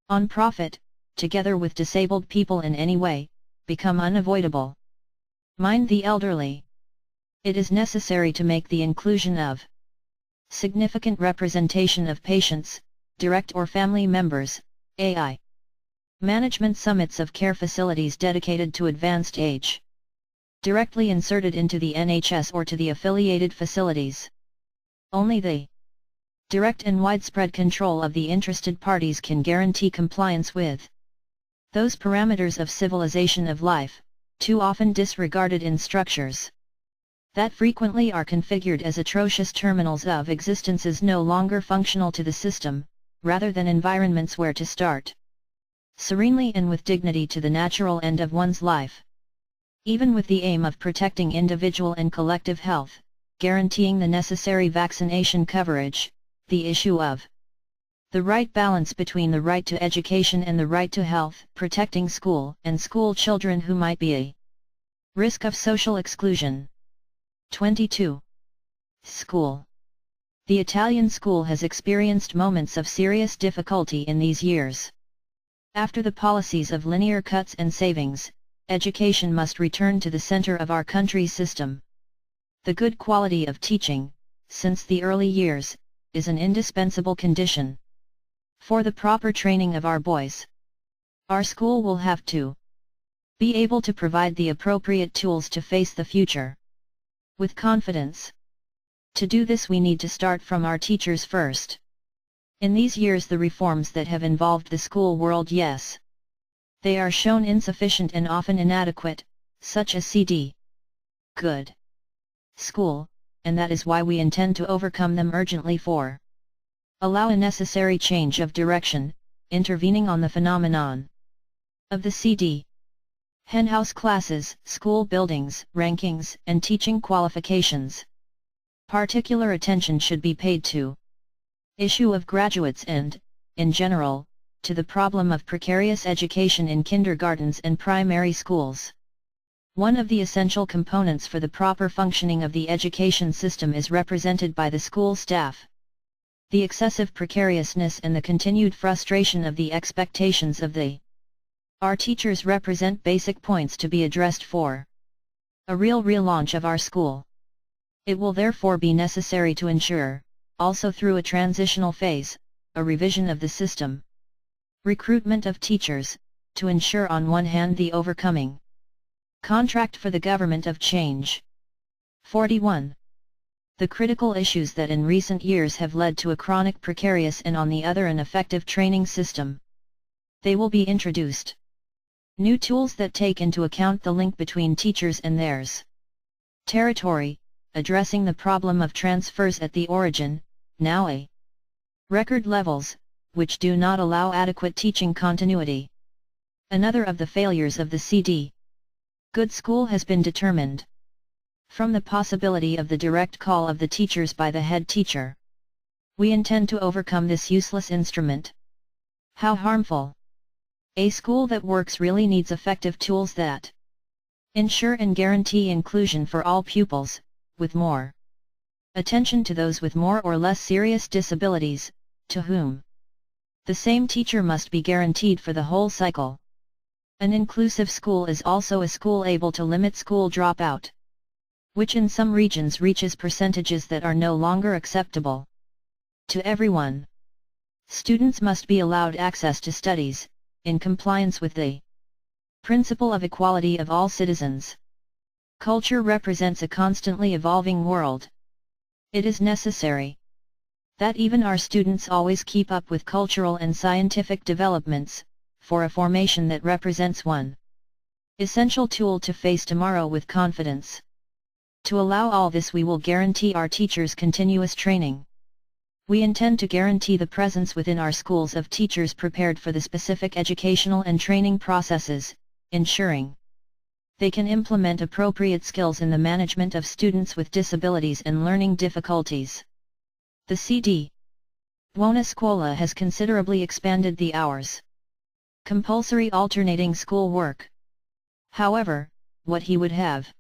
on profit, together with disabled people in any way, become unavoidable. Mind the elderly. It is necessary to make the inclusion of significant representation of patients, direct or family members, AI. Management summits of care facilities dedicated to advanced age. Directly inserted into the NHS or to the affiliated facilities. Only the direct and widespread control of the interested parties can guarantee compliance with those parameters of civilization of life, too often disregarded in structures that frequently are configured as atrocious terminals of existences no longer functional to the system, rather than environments where to start serenely and with dignity to the natural end of one's life. Even with the aim of protecting individual and collective health, guaranteeing the necessary vaccination coverage, the issue of the right balance between the right to education and the right to health, protecting school and school children who might be a risk of social exclusion. 22. School. The Italian school has experienced moments of serious difficulty in these years. After the policies of linear cuts and savings, education must return to the center of our country's system. The good quality of teaching, since the early years, is an indispensable condition for the proper training of our boys. Our school will have to be able to provide the appropriate tools to face the future with confidence. To do this we need to start from our teachers first. In these years the reforms that have involved the school world, yes, they are shown insufficient and often inadequate, such as CD. Good school, and that is why we intend to overcome them urgently for allow a necessary change of direction, intervening on the phenomenon of the CD. Henhouse classes, school buildings, rankings, and teaching qualifications. Particular attention should be paid to issue of graduates and, in general, to the problem of precarious education in kindergartens and primary schools. One of the essential components for the proper functioning of the education system is represented by the school staff. The excessive precariousness and the continued frustration of the expectations of our teachers represent basic points to be addressed for a real relaunch of our school. It will therefore be necessary to ensure, also through a transitional phase, a revision of the system. Recruitment of teachers, to ensure on one hand the overcoming contract for the government of change. 41. The critical issues that in recent years have led to a chronic precarious and on the other an effective training system. They will be introduced. New tools that take into account the link between teachers and theirs territory, addressing the problem of transfers at the origin, now a record levels, which do not allow adequate teaching continuity. Another of the failures of the CD. Good school has been determined from the possibility of the direct call of the teachers by the head teacher. We intend to overcome this useless instrument. How harmful! A school that works really needs effective tools that ensure and guarantee inclusion for all pupils, with more attention to those with more or less serious disabilities, to whom? The same teacher must be guaranteed for the whole cycle. An inclusive school is also a school able to limit school dropout, which in some regions reaches percentages that are no longer acceptable. To everyone. Students must be allowed access to studies, in compliance with the principle of equality of all citizens. Culture represents a constantly evolving world. It is necessary that even our students always keep up with cultural and scientific developments, for a formation that represents one essential tool to face tomorrow with confidence. To allow all this, we will guarantee our teachers continuous training. We intend to guarantee the presence within our schools of teachers prepared for the specific educational and training processes, ensuring they can implement appropriate skills in the management of students with disabilities and learning difficulties. The CD. Buona Scuola has considerably expanded the hours. Compulsory alternating school work. However, what he would have.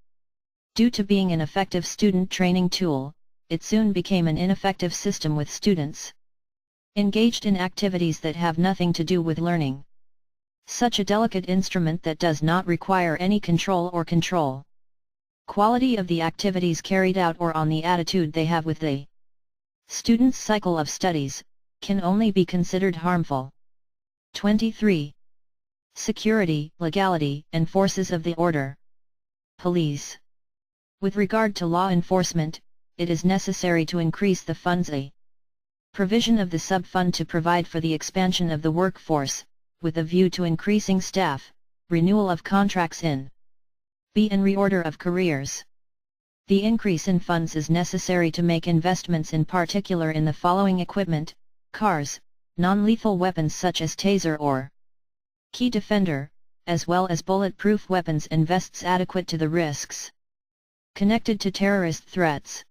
Due to being an effective student training tool, it soon became an ineffective system with students engaged in activities that have nothing to do with learning. Such a delicate instrument that does not require any control or quality of the activities carried out or on the attitude they have with the student's cycle of studies, can only be considered harmful. 23. Security, legality, and forces of the order. Police. With regard to law enforcement, it is necessary to increase the funds. A provision of the sub-fund to provide for the expansion of the workforce, with a view to increasing staff, renewal of contracts in B and reorder of careers. The increase in funds is necessary to make investments in particular in the following equipment: cars, non-lethal weapons such as taser or key defender, as well as bulletproof weapons and vests adequate to the risks connected to terrorist threats.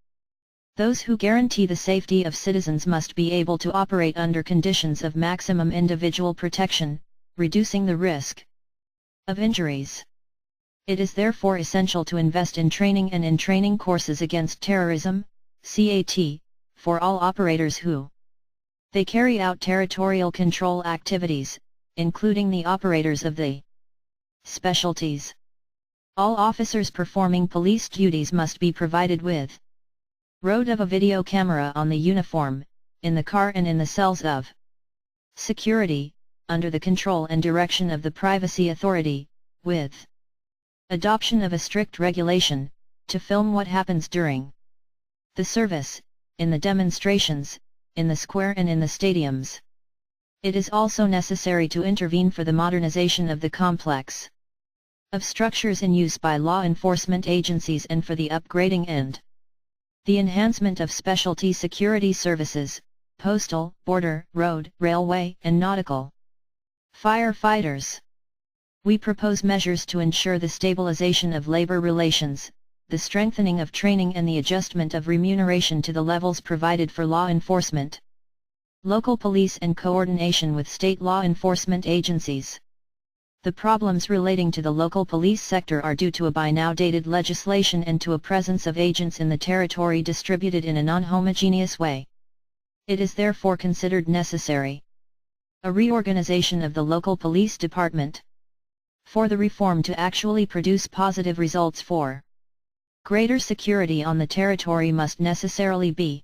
Those who guarantee the safety of citizens must be able to operate under conditions of maximum individual protection, reducing the risk of injuries. It is therefore essential to invest in training and in training courses against terrorism, CAT, for all operators who they carry out territorial control activities, including the operators of the specialties. All officers performing police duties must be provided with road of a video camera on the uniform, in the car and in the cells of security, under the control and direction of the privacy authority, with adoption of a strict regulation, to film what happens during the service, in the demonstrations, in the square and in the stadiums. It is also necessary to intervene for the modernization of the complex of structures in use by law enforcement agencies and for the upgrading and the enhancement of specialty security services, postal, border, road, railway, and nautical firefighters. We propose measures to ensure the stabilization of labor relations, the strengthening of training and the adjustment of remuneration to the levels provided for law enforcement, local police and coordination with state law enforcement agencies. The problems relating to the local police sector are due to a by now dated legislation and to a presence of agents in the territory distributed in a non-homogeneous way. It is therefore considered necessary a reorganization of the local police department. For the reform to actually produce positive results for greater security on the territory must necessarily be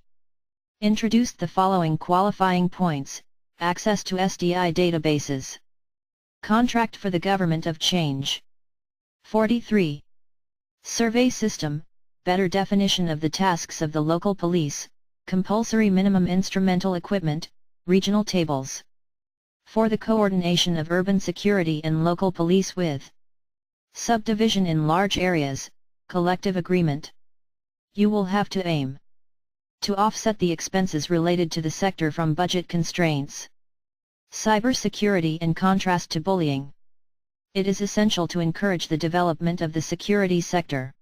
introduced the following qualifying points: access to SDI databases. Contract for the Government of Change. 43. Survey system, better definition of the tasks of the local police, compulsory minimum instrumental equipment, regional tables. For the coordination of urban security and local police with subdivision in large areas, collective agreement. You will have to aim to offset the expenses related to the sector from budget constraints. Cybersecurity in contrast to bullying. It is essential to encourage the development of the security sector.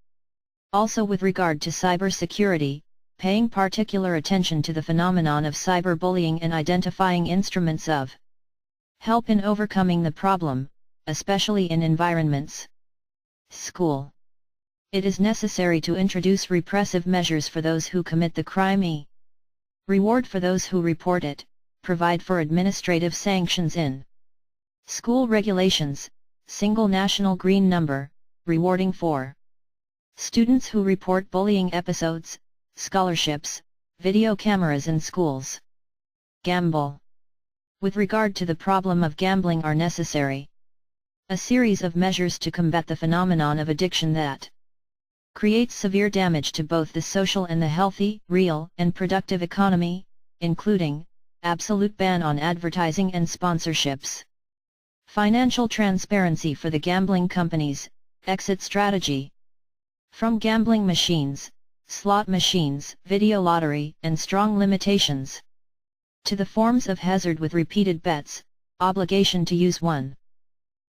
Also with regard to cybersecurity, paying particular attention to the phenomenon of cyberbullying and identifying instruments of help in overcoming the problem, especially in environments. School. It is necessary to introduce repressive measures for those who commit the crime. Reward for those who report it, provide for administrative sanctions in school regulations, single national green number, rewarding for students who report bullying episodes, scholarships, video cameras in schools. Gamble. With regard to the problem of gambling are necessary a series of measures to combat the phenomenon of addiction that creates severe damage to both the social and the healthy, real, and productive economy, including absolute ban on advertising and sponsorships. Financial transparency for the gambling companies, exit strategy from gambling machines, slot machines, video lottery, and strong limitations to the forms of hazard with repeated bets, obligation to use one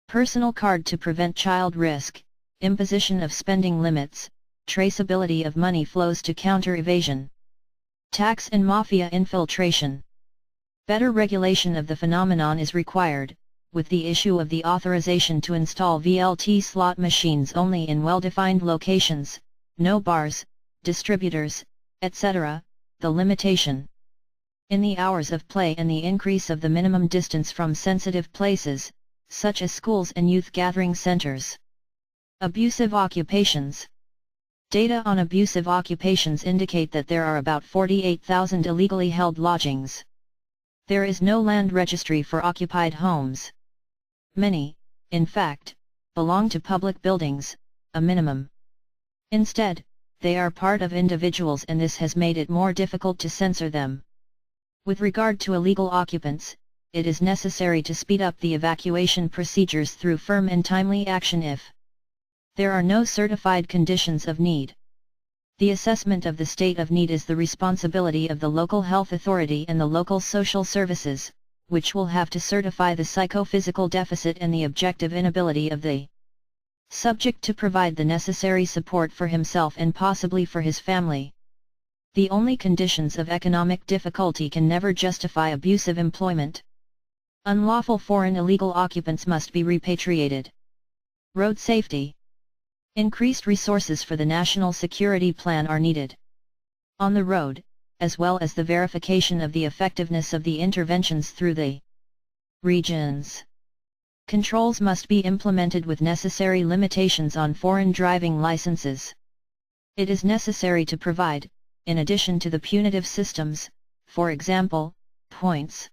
personal card to prevent child risk, imposition of spending limits, traceability of money flows to counter evasion, tax and mafia infiltration. Better regulation of the phenomenon is required, with the issue of the authorization to install VLT slot machines only in well-defined locations, no bars, distributors, etc., the limitation in the hours of play and the increase of the minimum distance from sensitive places, such as schools and youth gathering centers. Abusive occupations. Data on abusive occupations indicate that there are about 48,000 illegally held lodgings. There is no land registry for occupied homes. Many, in fact, belong to public buildings, a minimum. Instead, they are part of individuals and this has made it more difficult to censor them. With regard to illegal occupants, it is necessary to speed up the evacuation procedures through firm and timely action if there are no certified conditions of need. The assessment of the state of need is the responsibility of the local health authority and the local social services, which will have to certify the psychophysical deficit and the objective inability of the subject to provide the necessary support for himself and possibly for his family. The only conditions of economic difficulty can never justify abusive employment. Unlawful foreign illegal occupants must be repatriated. Road safety. Increased resources for the National Security Plan are needed on the road, as well as the verification of the effectiveness of the interventions through the regions. Controls must be implemented with necessary limitations on foreign driving licenses. It is necessary to provide, in addition to the punitive systems, for example, points,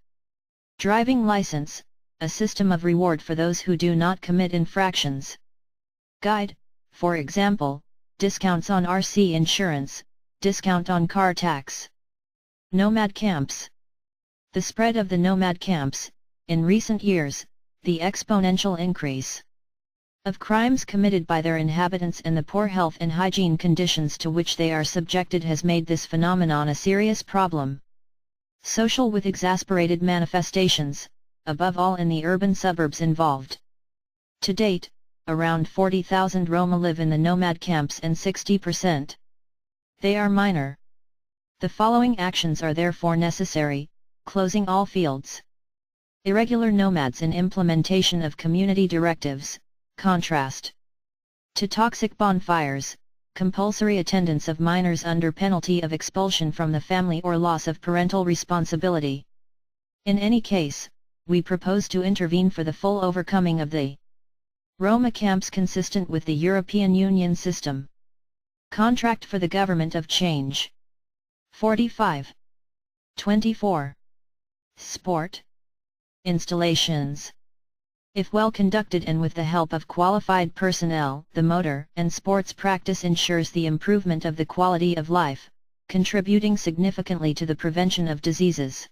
driving license, a system of reward for those who do not commit infractions. Guide, for example, discounts on RC insurance, discount on car tax. Nomad camps. The spread of the nomad camps, in recent years, the exponential increase of crimes committed by their inhabitants and the poor health and hygiene conditions to which they are subjected has made this phenomenon a serious problem. Social with exasperated manifestations, above all in the urban suburbs involved. To date, around 40,000 Roma live in the nomad camps and 60%. They are minor. The following actions are therefore necessary: closing all fields. Irregular nomads in implementation of community directives, contrast to toxic bonfires, compulsory attendance of minors under penalty of expulsion from the family or loss of parental responsibility. In any case, we propose to intervene for the full overcoming of the Roma camps consistent with the European Union system. Contract for the Government of Change. 45. 24. Sport installations. If well conducted and with the help of qualified personnel, the motor and sports practice ensures the improvement of the quality of life, contributing significantly to the prevention of diseases.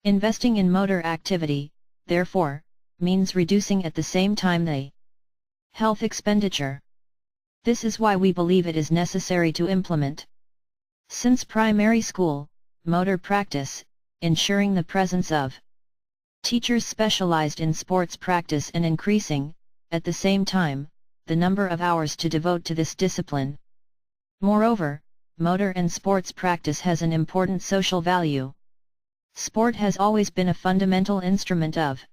Investing in motor activity, therefore, means reducing at the same time the health expenditure. This is why we believe it is necessary to implement, since primary school, motor practice, ensuring the presence of teachers specialized in sports practice and increasing, at the same time, the number of hours to devote to this discipline. Moreover, motor and sports practice has an important social value. Sport has always been a fundamental instrument of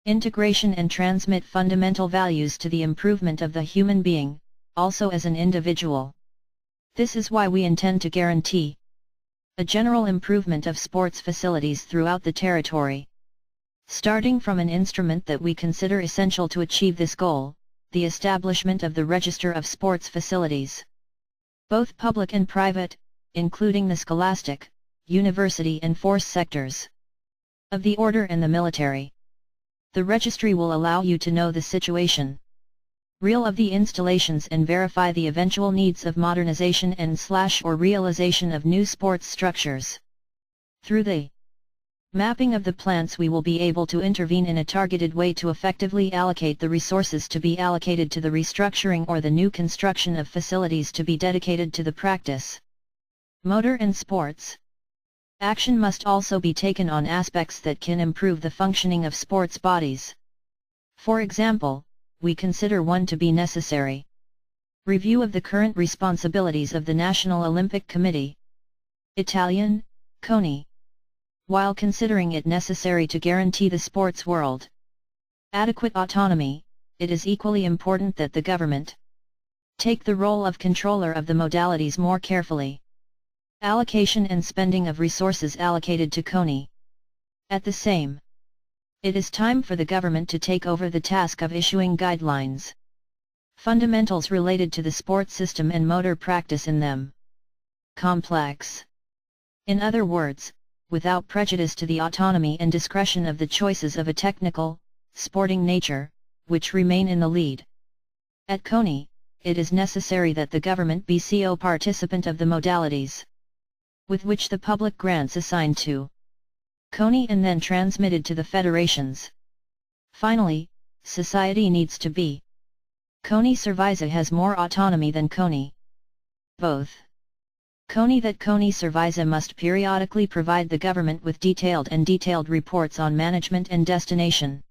integration and transmit fundamental values to the improvement of the human being, also as an individual. This is why we intend to guarantee A general improvement of sports facilities throughout the territory. Starting from an instrument that we consider essential to achieve this goal, the establishment of the Register of Sports Facilities. Both public and private, including the scholastic, university and force sectors of the order and the military. The registry will allow you to know the situation real of the installations and verify the eventual needs of modernization and/or realization of new sports structures. Through the mapping of the plants we will be able to intervene in a targeted way to effectively allocate the resources to be allocated to the restructuring or the new construction of facilities to be dedicated to the practice. Motor and sports. Action must also be taken on aspects that can improve the functioning of sports bodies. For example, we consider one to be necessary. Review of the current responsibilities of the National Olympic Committee. Italian, CONI. While considering it necessary to guarantee the sports world adequate autonomy, it is equally important that the government take the role of controller of the modalities more carefully. Allocation and spending of resources allocated to CONI. At the same, it is time for the government to take over the task of issuing guidelines, fundamentals related to the sports system and motor practice in them. Complex. In other words, without prejudice to the autonomy and discretion of the choices of a technical, sporting nature, which remain in the lead. At CONI, it is necessary that the government be co-participant of the modalities with which the public grants assigned to CONI and then transmitted to the federations. Finally, society needs to be. CONI Servisa has more autonomy than CONI. Both. CONI Servisa must periodically provide the government with detailed reports on management and destination.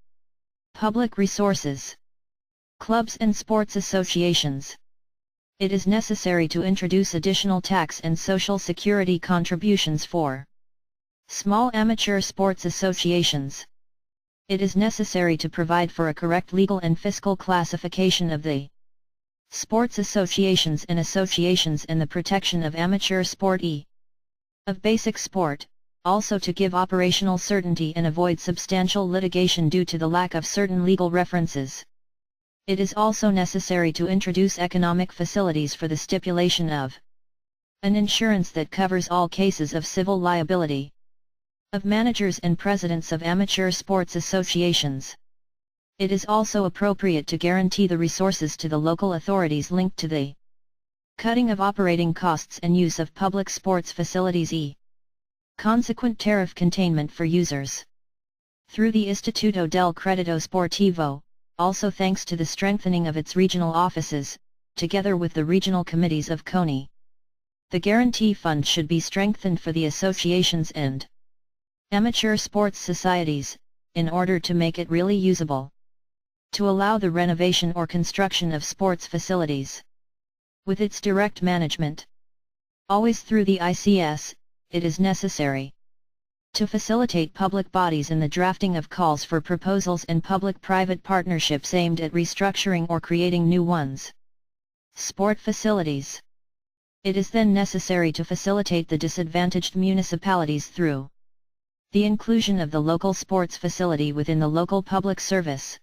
Public resources. Clubs and sports associations. It is necessary to introduce additional tax and social security contributions for small amateur sports associations. It is necessary to provide for a correct legal and fiscal classification of the sports associations and the protection of amateur sport of basic sport, also to give operational certainty and avoid substantial litigation due to the lack of certain legal references. It is also necessary to introduce economic facilities for the stipulation of an insurance that covers all cases of civil liability of managers and presidents of amateur sports associations. It is also appropriate to guarantee the resources to the local authorities linked to the cutting of operating costs and use of public sports facilities consequent tariff containment for users. Through the Istituto del Credito Sportivo, also thanks to the strengthening of its regional offices, together with the regional committees of CONI. The guarantee fund should be strengthened for the associations and amateur sports societies, in order to make it really usable. To allow the renovation or construction of sports facilities. With its direct management, always through the ICS, it is necessary to facilitate public bodies in the drafting of calls for proposals and public-private partnerships aimed at restructuring or creating new ones. Sport facilities. It is then necessary to facilitate the disadvantaged municipalities through the inclusion of the local sports facility within the local public service.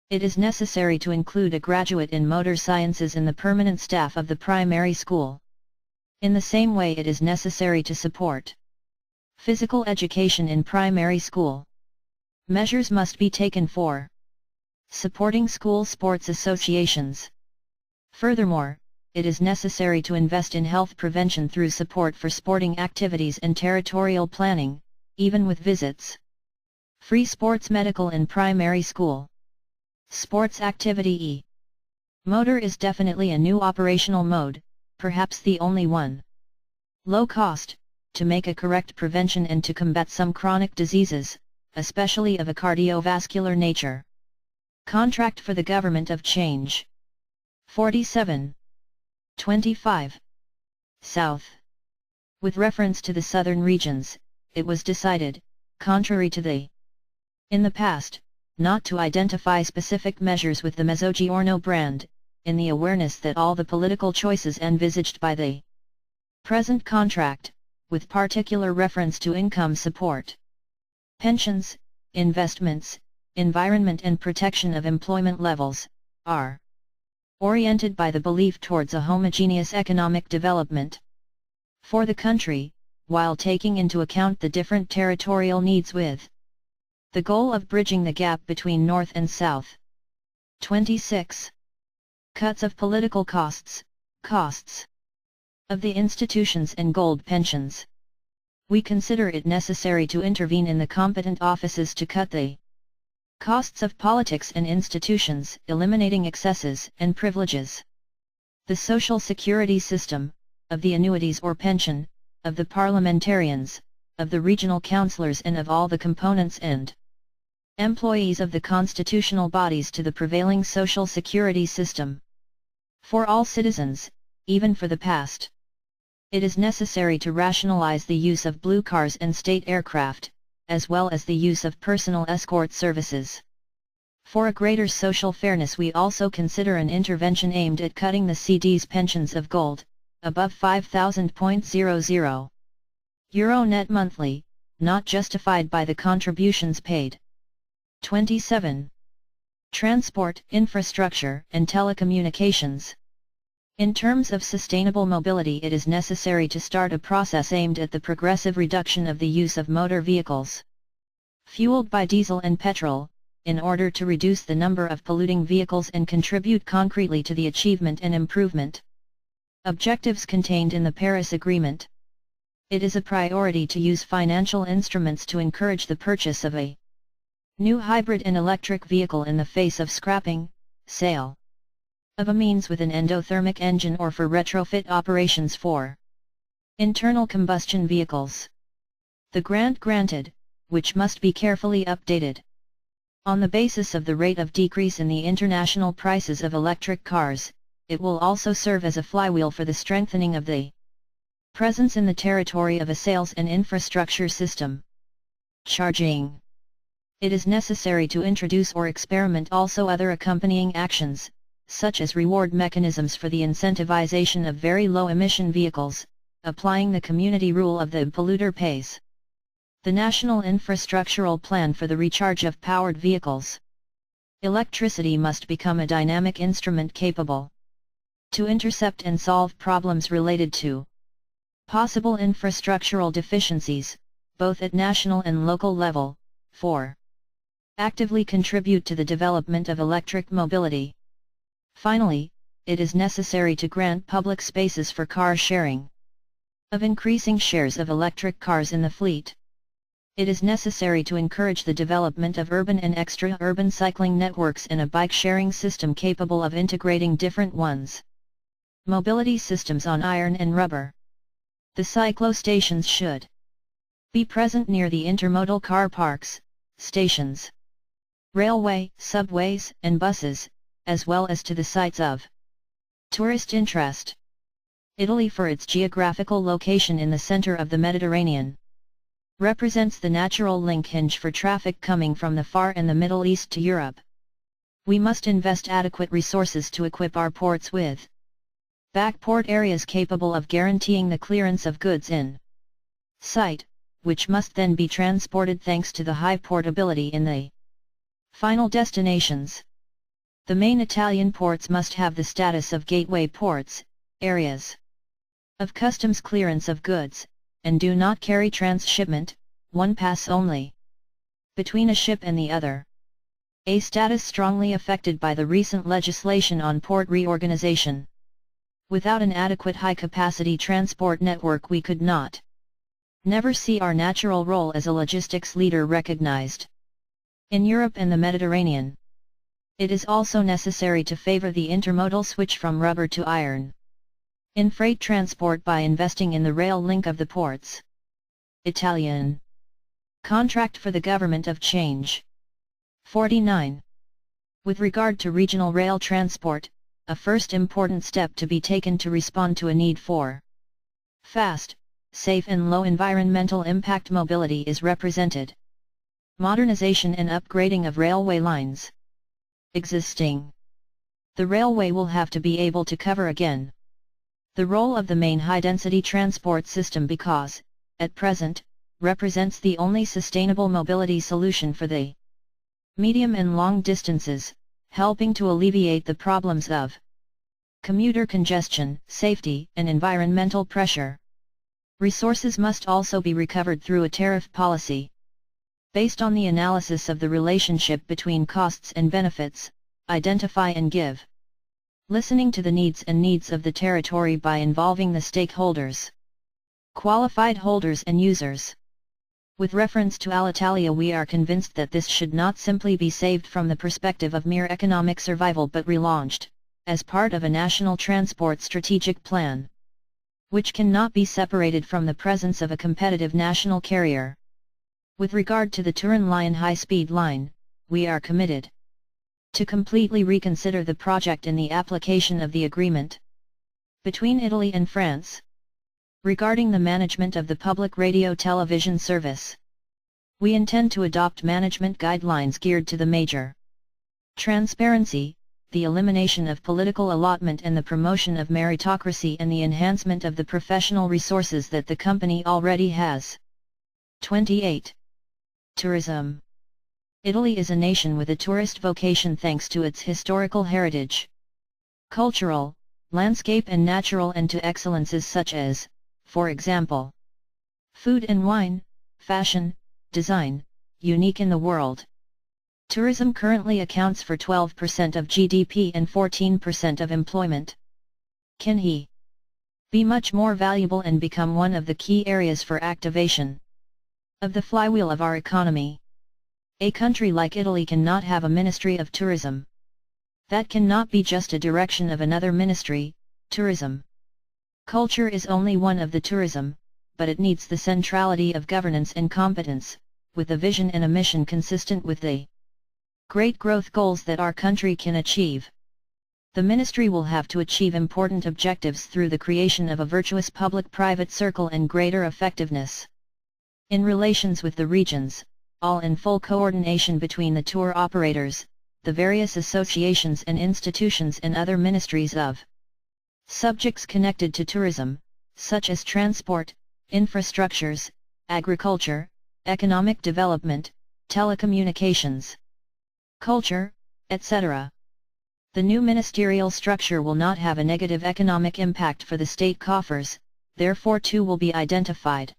It is necessary to include a graduate in motor sciences in the permanent staff of the primary school. In the same way, it is necessary to support physical education in primary school. Measures must be taken for supporting school sports associations. Furthermore, it is necessary to invest in health prevention through support for sporting activities and territorial planning, even with visits. Free sports medical in primary school. Sports activity Motor is definitely a new operational mode, perhaps the only one. Low cost, to make a correct prevention and to combat some chronic diseases, especially of a cardiovascular nature. Contract for the Government of Change. 47. 25. South. With reference to the southern regions, it was decided, contrary to the in the past, not to identify specific measures with the Mezzogiorno brand, in the awareness that all the political choices envisaged by the present contract with particular reference to income support. Pensions, investments, environment and protection of employment levels, are oriented by the belief towards a homogeneous economic development for the country, while taking into account the different territorial needs with the goal of bridging the gap between North and South. 26. Cuts of political costs of the institutions and gold pensions. We consider it necessary to intervene in the competent offices to cut the costs of politics and institutions, eliminating excesses and privileges. The social security system, of the annuities or pension, of the parliamentarians, of the regional councillors and of all the components and employees of the constitutional bodies to the prevailing social security system. For all citizens, even for the past. It is necessary to rationalize the use of blue cars and state aircraft, as well as the use of personal escort services. For a greater social fairness, we also consider an intervention aimed at cutting the CD's pensions of gold, above €5,000 net monthly, not justified by the contributions paid. 27. Transport, infrastructure, and telecommunications. In terms of sustainable mobility, it is necessary to start a process aimed at the progressive reduction of the use of motor vehicles fueled by diesel and petrol, in order to reduce the number of polluting vehicles and contribute concretely to the achievement and improvement objectives contained in the Paris Agreement. It is a priority to use financial instruments to encourage the purchase of a new hybrid and electric vehicle in the face of scrapping, sale of a means with an endothermic engine or for retrofit operations for internal combustion vehicles. The grant granted, which must be carefully updated on the basis of the rate of decrease in the international prices of electric cars, it will also serve as a flywheel for the strengthening of the presence in the territory of a sales and infrastructure system. Charging. It is necessary to introduce or experiment also other accompanying actions, such as reward mechanisms for the incentivization of very low-emission vehicles, applying the community rule of the polluter pays. The National Infrastructural Plan for the recharge of powered vehicles. Electricity must become a dynamic instrument capable to intercept and solve problems related to possible infrastructural deficiencies, both at national and local level, 4. Actively contribute to the development of electric mobility. Finally, it is necessary to grant public spaces for car sharing. Of increasing shares of electric cars in the fleet. It is necessary to encourage the development of urban and extra-urban cycling networks and a bike-sharing system capable of integrating different ones. Mobility systems on iron and rubber. The cyclo-stations should be present near the intermodal car parks, stations, railway, subways, and buses, as well as to the sites of tourist interest. Italy, for its geographical location in the center of the Mediterranean, represents the natural link hinge for traffic coming from the Far and the Middle East to Europe. We must invest adequate resources to equip our ports with backport areas capable of guaranteeing the clearance of goods in sight, which must then be transported thanks to the high portability in the final destinations. The main Italian ports must have the status of gateway ports, areas of customs clearance of goods, and do not carry transshipment, one pass only, between a ship and the other. A status strongly affected by the recent legislation on port reorganization. Without an adequate high-capacity transport network, we could never see our natural role as a logistics leader recognized in Europe and the Mediterranean. It is also necessary to favor the intermodal switch from rubber to iron in freight transport by investing in the rail link of the ports. Italian contract for the government of change. 49. With regard to regional rail transport, a first important step to be taken to respond to a need for fast, safe and low environmental impact mobility is represented. Modernization and upgrading of railway lines. Existing. The railway will have to be able to cover again the role of the main high-density transport system because, at present, represents the only sustainable mobility solution for the medium and long distances, helping to alleviate the problems of commuter congestion, safety, and environmental pressure. Resources must also be recovered through a tariff policy based on the analysis of the relationship between costs and benefits, identify and give. Listening to the needs of the territory by involving the stakeholders, qualified holders and users. With reference to Alitalia, we are convinced that this should not simply be saved from the perspective of mere economic survival but relaunched, as part of a national transport strategic plan, which cannot be separated from the presence of a competitive national carrier. With regard to the Turin-Lyon high-speed line, we are committed to completely reconsider the project in the application of the agreement between Italy and France. Regarding the management of the public radio-television service, we intend to adopt management guidelines geared to the major transparency, the elimination of political allotment and the promotion of meritocracy and the enhancement of the professional resources that the company already has. 28. Tourism. Italy is a nation with a tourist vocation thanks to its historical heritage, cultural, landscape and natural, and to excellences such as, for example, food and wine, fashion, design, unique in the world. Tourism currently accounts for 12% of GDP and 14% of employment. Can he be much more valuable and become one of the key areas for activation of the flywheel of our economy? A country like Italy cannot have a Ministry of Tourism. That cannot be just a direction of another ministry, tourism. Culture is only one of the tourism, but it needs the centrality of governance and competence, with a vision and a mission consistent with the great growth goals that our country can achieve. The ministry will have to achieve important objectives through the creation of a virtuous public-private circle and greater effectiveness in relations with the regions, all in full coordination between the tour operators, the various associations and institutions and other ministries of subjects connected to tourism, such as transport, infrastructures, agriculture, economic development, telecommunications, culture, etc. The new ministerial structure will not have a negative economic impact for the state coffers, therefore two will be identified.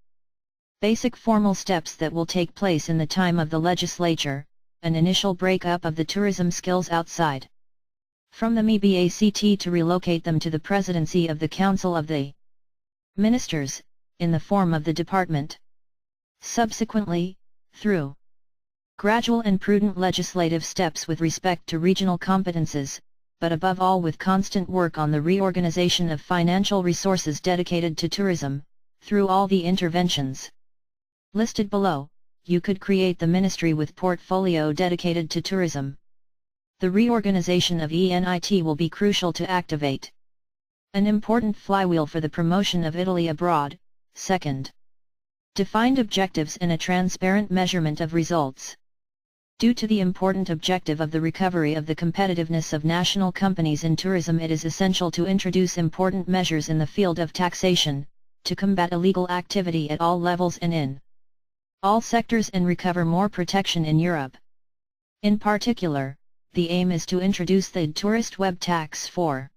Basic formal steps that will take place in the time of the legislature, an initial break-up of the tourism skills outside from the MIBACT to relocate them to the presidency of the Council of the Ministers, in the form of the department. Subsequently, through gradual and prudent legislative steps with respect to regional competences, but above all with constant work on the reorganization of financial resources dedicated to tourism, through all the interventions listed below, you could create the ministry with portfolio dedicated to tourism. The reorganization of ENIT will be crucial to activate an important flywheel for the promotion of Italy abroad. Second, defined objectives and a transparent measurement of results. Due to the important objective of the recovery of the competitiveness of national companies in tourism, it is essential to introduce important measures in the field of taxation, to combat illegal activity at all levels and in all sectors and recover more protection in Europe. In particular, the aim is to introduce the tourist web tax for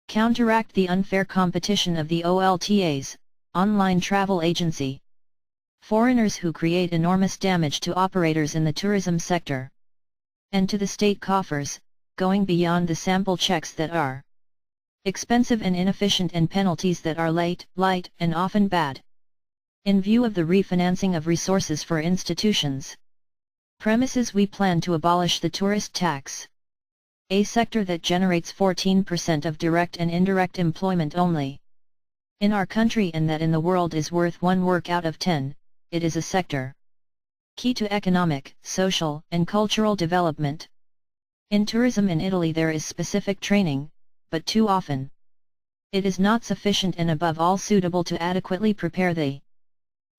counteract the unfair competition of the OLTAs, online travel agency foreigners who create enormous damage to operators in the tourism sector and to the state coffers, going beyond the sample checks that are expensive and inefficient and penalties that are late, light, and often bad. In view of the refinancing of resources for institutions premises, we plan to abolish the tourist tax, a sector that generates 14% of direct and indirect employment only in our country, and that in the world is worth 1 work out of 10. It is a sector key to economic, social, and cultural development. In tourism in Italy there is specific training, but too often it is not sufficient and above all suitable to adequately prepare the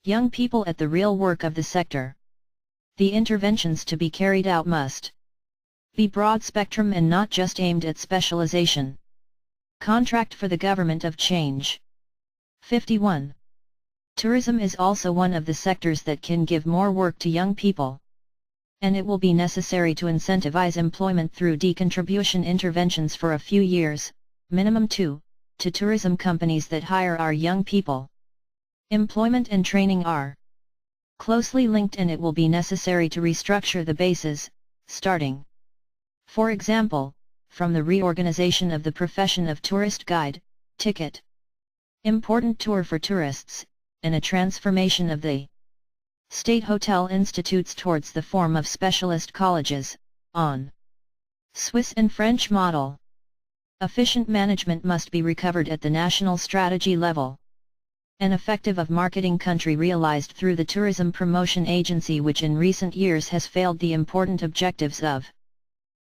young people at the real work of the sector. The interventions to be carried out must be broad spectrum and not just aimed at specialization. Contract for the Government of Change. 51. Tourism is also one of the sectors that can give more work to young people. And it will be necessary to incentivize employment through decontribution interventions for a few years, minimum 2, to tourism companies that hire our young people. Employment and training are closely linked, and it will be necessary to restructure the bases, starting, for example, from the reorganization of the profession of tourist guide, ticket, important tour for tourists, and a transformation of the state hotel institutes towards the form of specialist colleges, on Swiss and French model. Efficient management must be recovered at the national strategy level. An effective of marketing country realized through the Tourism Promotion Agency, which in recent years has failed the important objectives of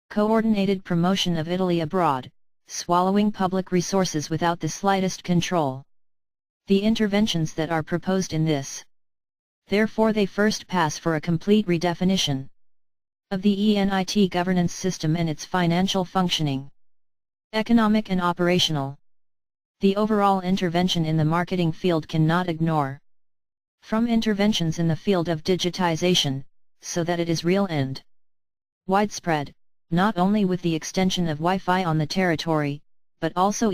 coordinated promotion of Italy abroad, swallowing public resources without the slightest control. The interventions that are proposed in this, therefore, they first pass for a complete redefinition of the ENIT governance system and its financial functioning, economic and operational. The overall intervention in the marketing field cannot ignore from interventions in the field of digitization, so that it is real and widespread, not only with the extension of Wi-Fi on the territory, but also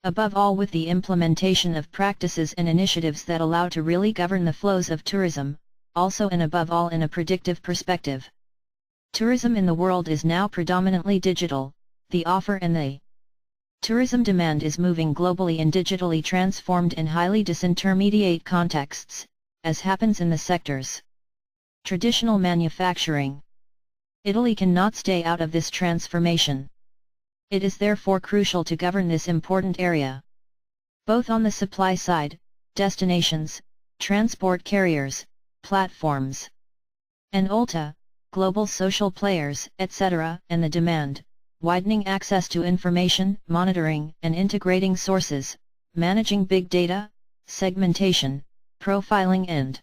above all with the implementation of practices and initiatives that allow to really govern the flows of tourism, also and above all in a predictive perspective. Tourism in the world is now predominantly digital, the offer and the tourism demand is moving globally in digitally transformed and highly disintermediate contexts, as happens in the sectors traditional manufacturing. Italy cannot stay out of this transformation. It is therefore crucial to govern this important area, both on the supply side, destinations, transport carriers, platforms, and ULTA, global social players, etc., and the demand, widening access to information, monitoring and integrating sources, managing big data, segmentation, profiling and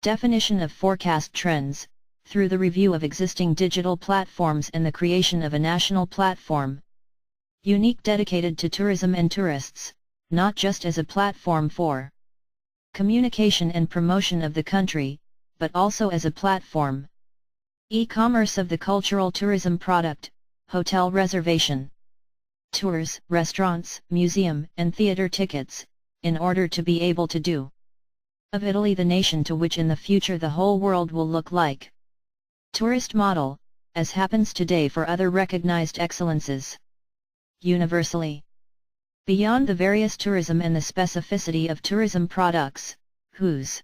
definition of forecast trends, through the review of existing digital platforms and the creation of a national platform, unique dedicated to tourism and tourists, not just as a platform for communication and promotion of the country, but also as a platform. E-commerce of the cultural tourism product, hotel reservation, tours, restaurants, museum and theatre tickets, in order to be able to do of Italy the nation to which in the future the whole world will look like. Tourist model, as happens today for other recognized excellences. Universally. Beyond the various tourism and the specificity of tourism products, whose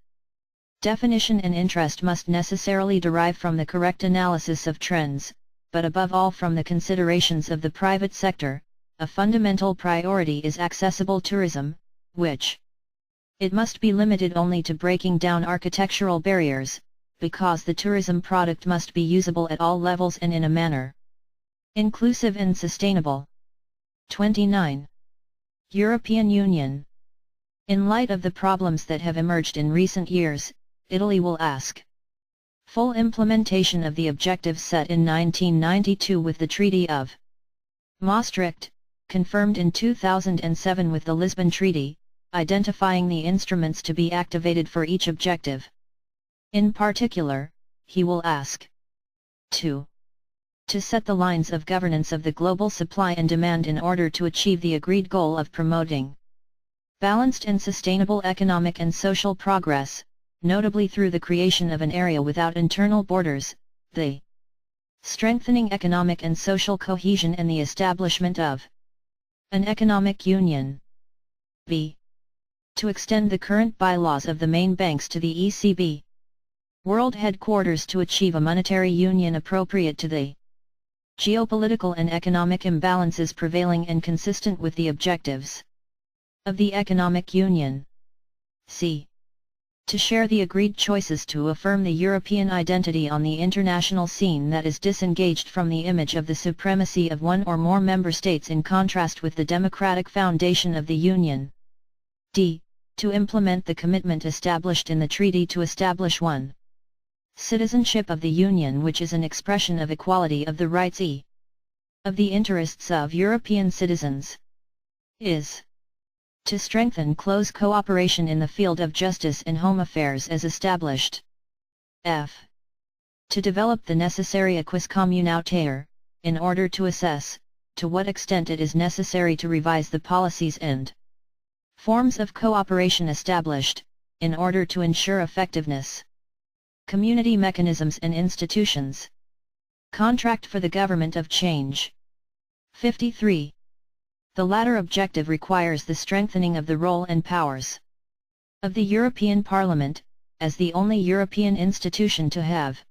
definition and interest must necessarily derive from the correct analysis of trends, but above all from the considerations of the private sector, a fundamental priority is accessible tourism, which it must be limited only to breaking down architectural barriers, because the tourism product must be usable at all levels and in a manner inclusive and sustainable. 29. European Union. In light of the problems that have emerged in recent years, Italy will ask full implementation of the objectives set in 1992 with the Treaty of Maastricht, confirmed in 2007 with the Lisbon Treaty, identifying the instruments to be activated for each objective. In particular, he will ask 2. To set the lines of governance of the global supply and demand in order to achieve the agreed goal of promoting balanced and sustainable economic and social progress, notably through the creation of an area without internal borders, the strengthening economic and social cohesion and the establishment of an economic union. B. To extend the current bylaws of the main banks to the ECB world headquarters to achieve a monetary union appropriate to the geopolitical and economic imbalances prevailing and consistent with the objectives of the economic union. C. To share the agreed choices to affirm the European identity on the international scene that is disengaged from the image of the supremacy of one or more member states in contrast with the democratic foundation of the Union. D. To implement the commitment established in the treaty to establish one citizenship of the Union, which is an expression of equality of the rights of the interests of European citizens. Is To strengthen close cooperation in the field of justice and home affairs as established. F. To develop the necessary acquis communautaire, in order to assess, to what extent it is necessary to revise the policies and forms of cooperation established, in order to ensure effectiveness. Community mechanisms and institutions. Contract for the government of change. 53. The latter objective requires the strengthening of the role and powers of the European Parliament, as the only European institution to have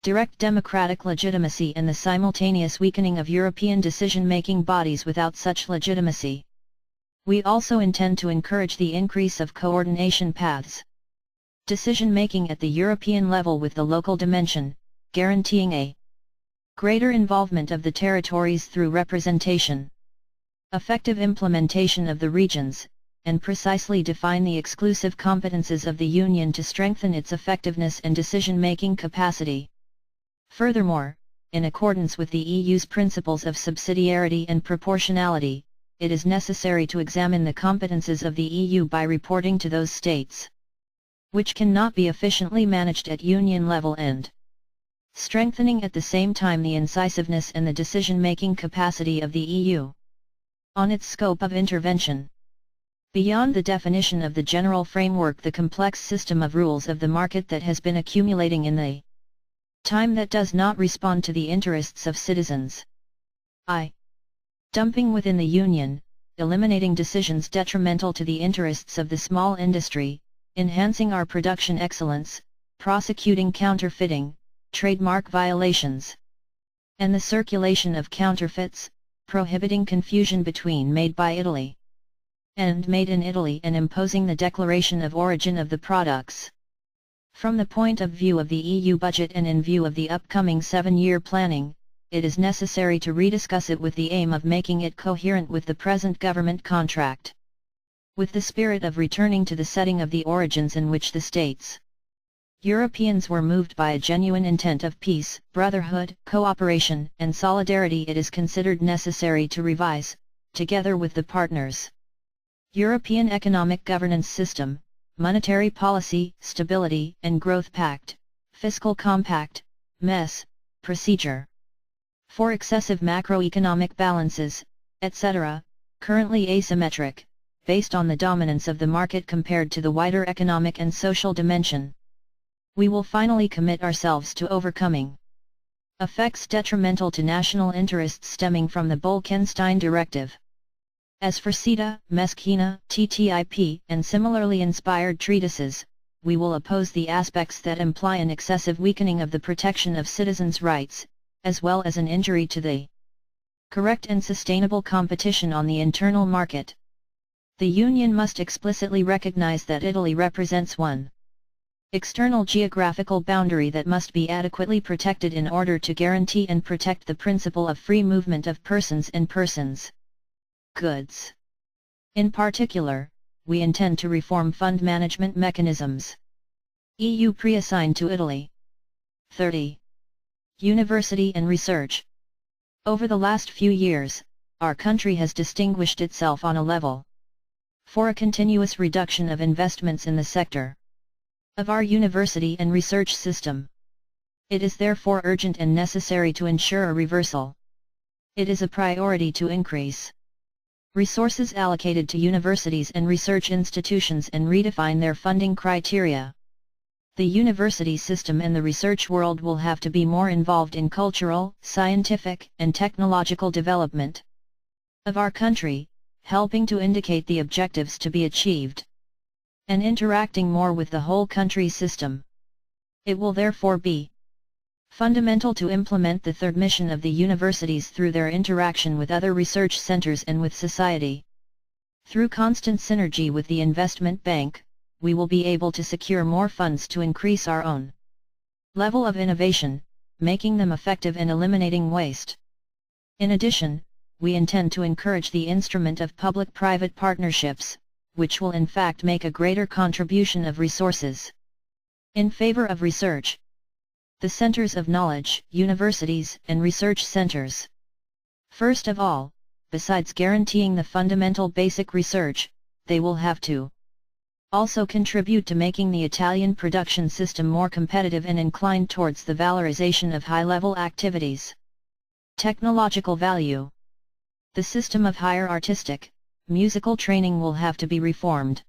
direct democratic legitimacy, and the simultaneous weakening of European decision-making bodies without such legitimacy. We also intend to encourage the increase of coordination paths. Decision-making at the European level with the local dimension, guaranteeing a greater involvement of the territories through representation. Effective implementation of the regions, and precisely define the exclusive competences of the Union to strengthen its effectiveness and decision-making capacity. Furthermore, in accordance with the EU's principles of subsidiarity and proportionality, it is necessary to examine the competences of the EU by reporting to those states which cannot be efficiently managed at Union level, and strengthening at the same time the incisiveness and the decision-making capacity of the EU. On its scope of intervention. Beyond the definition of the general framework, the complex system of rules of the market that has been accumulating in the time that does not respond to the interests of citizens. I. Dumping within the Union, eliminating decisions detrimental to the interests of the small industry, enhancing our production excellence, prosecuting counterfeiting, trademark violations, and the circulation of counterfeits, prohibiting confusion between made by Italy and made in Italy, and imposing the declaration of origin of the products. From the point of view of the EU budget and in view of the upcoming 7-year planning, it is necessary to rediscuss it with the aim of making it coherent with the present government contract, with the spirit of returning to the setting of the origins in which the states Europeans were moved by a genuine intent of peace, brotherhood, cooperation, and solidarity. It is considered necessary to revise, together with the partners, European Economic Governance System, Monetary Policy, Stability and Growth Pact, Fiscal Compact, MES, Procedure for excessive macroeconomic balances, etc., currently asymmetric, based on the dominance of the market compared to the wider economic and social dimension. We will finally commit ourselves to overcoming effects detrimental to national interests stemming from the Bolkestein Directive. As for CETA, Mesquina, TTIP, and similarly inspired treatises, we will oppose the aspects that imply an excessive weakening of the protection of citizens' rights, as well as an injury to the correct and sustainable competition on the internal market. The Union must explicitly recognize that Italy represents one external geographical boundary that must be adequately protected in order to guarantee and protect the principle of free movement of persons and persons' goods. In particular, we intend to reform fund management mechanisms. EU pre-assigned to Italy. 30. University and research. Over the last few years, our country has distinguished itself on a level for a continuous reduction of investments in the sector of our university and research system. It is therefore urgent and necessary to ensure a reversal. It is a priority to increase resources allocated to universities and research institutions and redefine their funding criteria. The university system and the research world will have to be more involved in cultural, scientific, and technological development of our country, helping to indicate the objectives to be achieved, and interacting more with the whole country system. It will therefore be fundamental to implement the third mission of the universities through their interaction with other research centers and with society. Through constant synergy with the investment bank, we will be able to secure more funds to increase our own level of innovation, making them effective in eliminating waste. In addition, we intend to encourage the instrument of public-private partnerships, which will in fact make a greater contribution of resources in favor of research. The centers of knowledge, universities and research centers. First of all, besides guaranteeing the fundamental basic research, they will have to also contribute to making the Italian production system more competitive and inclined towards the valorization of high-level activities. Technological value. The system of higher artistic, musical training will have to be reformed.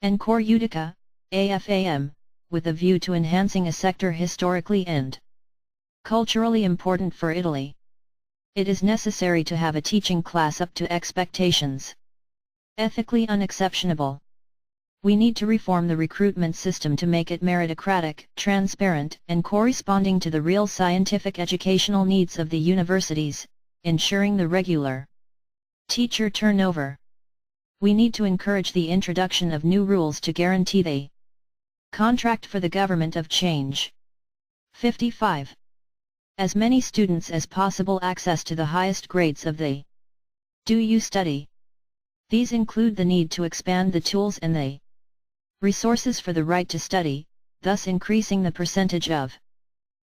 Encore Utica, AFAM, with a view to enhancing a sector historically and culturally important for Italy. It is necessary to have a teaching class up to expectations. Ethically unexceptionable. We need to reform the recruitment system to make it meritocratic, transparent, and corresponding to the real scientific educational needs of the universities, ensuring the regular teacher turnover. We need to encourage the introduction of new rules to guarantee the contract for the government of change. 55. As many students as possible access to the highest grades of the Do You Study? These include the need to expand the tools and the resources for the right to study, thus increasing the percentage of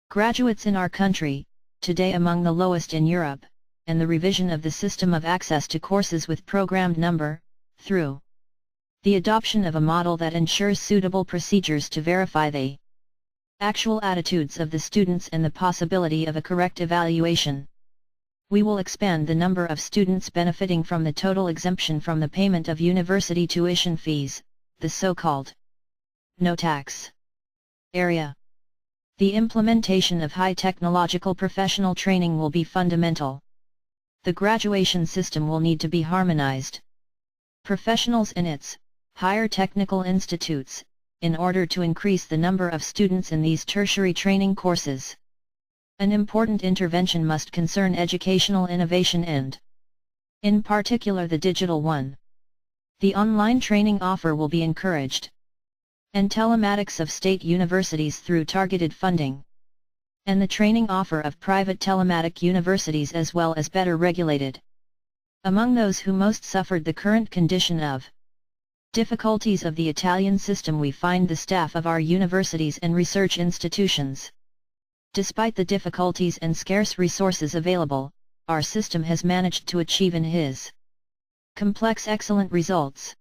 graduates in our country, today among the lowest in Europe, and the revision of the system of access to courses with programmed number, through the adoption of a model that ensures suitable procedures to verify the actual attitudes of the students and the possibility of a correct evaluation. We will expand the number of students benefiting from the total exemption from the payment of university tuition fees, the so-called no tax area. The implementation of high technological professional training will be fundamental. The graduation system will need to be harmonized. Professionals in its higher technical institutes, in order to increase the number of students in these tertiary training courses. An important intervention must concern educational innovation and, in particular, the digital one. The online training offer will be encouraged. And telematics of state universities through targeted funding. And the training offer of private telematic universities as well as better regulated. Among those who most suffered the current condition of difficulties of the Italian system, we find the staff of our universities and research institutions. Despite the difficulties and scarce resources available, our system has managed to achieve in his complex excellent results.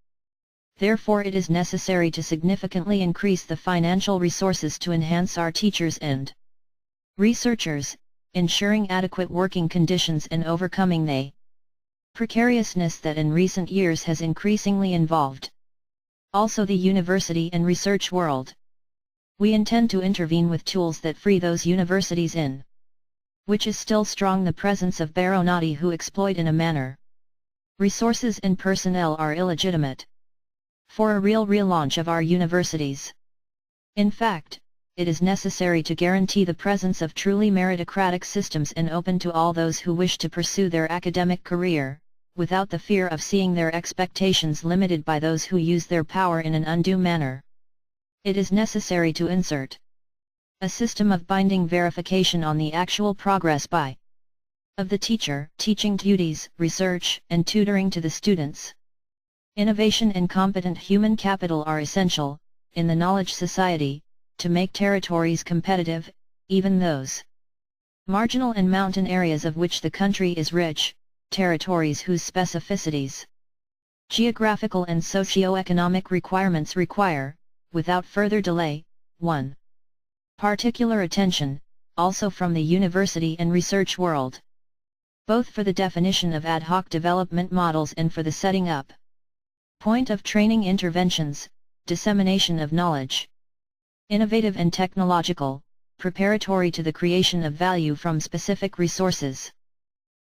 Therefore, it is necessary to significantly increase the financial resources to enhance our teachers and researchers, ensuring adequate working conditions and overcoming the precariousness that in recent years has increasingly involved also the university and research world. We intend to intervene with tools that free those universities in which is still strong the presence of baronati who exploit in a manner resources and personnel are illegitimate. For a real relaunch of our universities. In fact, it is necessary to guarantee the presence of truly meritocratic systems and open to all those who wish to pursue their academic career, without the fear of seeing their expectations limited by those who use their power in an undue manner. It is necessary to insert a system of binding verification on the actual progress of the teacher, teaching duties, research, and tutoring to the students. Innovation and competent human capital are essential, in the knowledge society, to make territories competitive, even those marginal and mountain areas of which the country is rich, territories whose specificities, geographical and socio-economic requirements require, without further delay, 1. Particular attention, also from the university and research world. Both for the definition of ad hoc development models and for the setting up point of training interventions, dissemination of knowledge. Innovative and technological, preparatory to the creation of value from specific resources.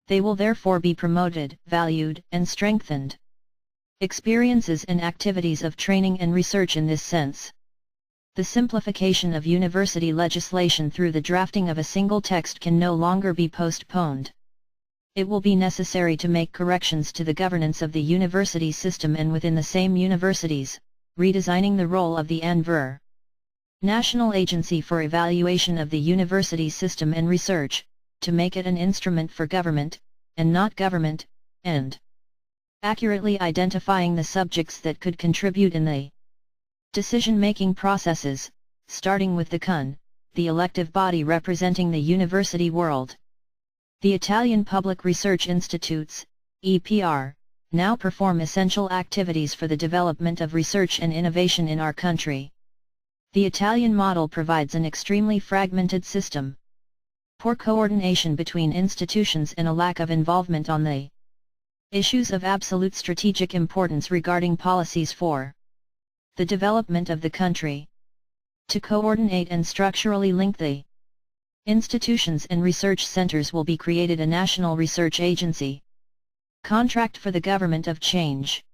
They will therefore be promoted, valued, and strengthened. Experiences and activities of training and research in this sense. The simplification of university legislation through the drafting of a single text can no longer be postponed. It will be necessary to make corrections to the governance of the university system and within the same universities, redesigning the role of the ANVR, National Agency for Evaluation of the University System and Research, to make it an instrument for government, and not government, and accurately identifying the subjects that could contribute in the decision-making processes, starting with the CUN, the elective body representing the university world. The Italian Public Research Institutes, EPR, now perform essential activities for the development of research and innovation in our country. The Italian model provides an extremely fragmented system, poor coordination between institutions and a lack of involvement on the issues of absolute strategic importance regarding policies for the development of the country. To coordinate and structurally link the institutions and research centers will be created a national research agency. Contract for the Government of Change.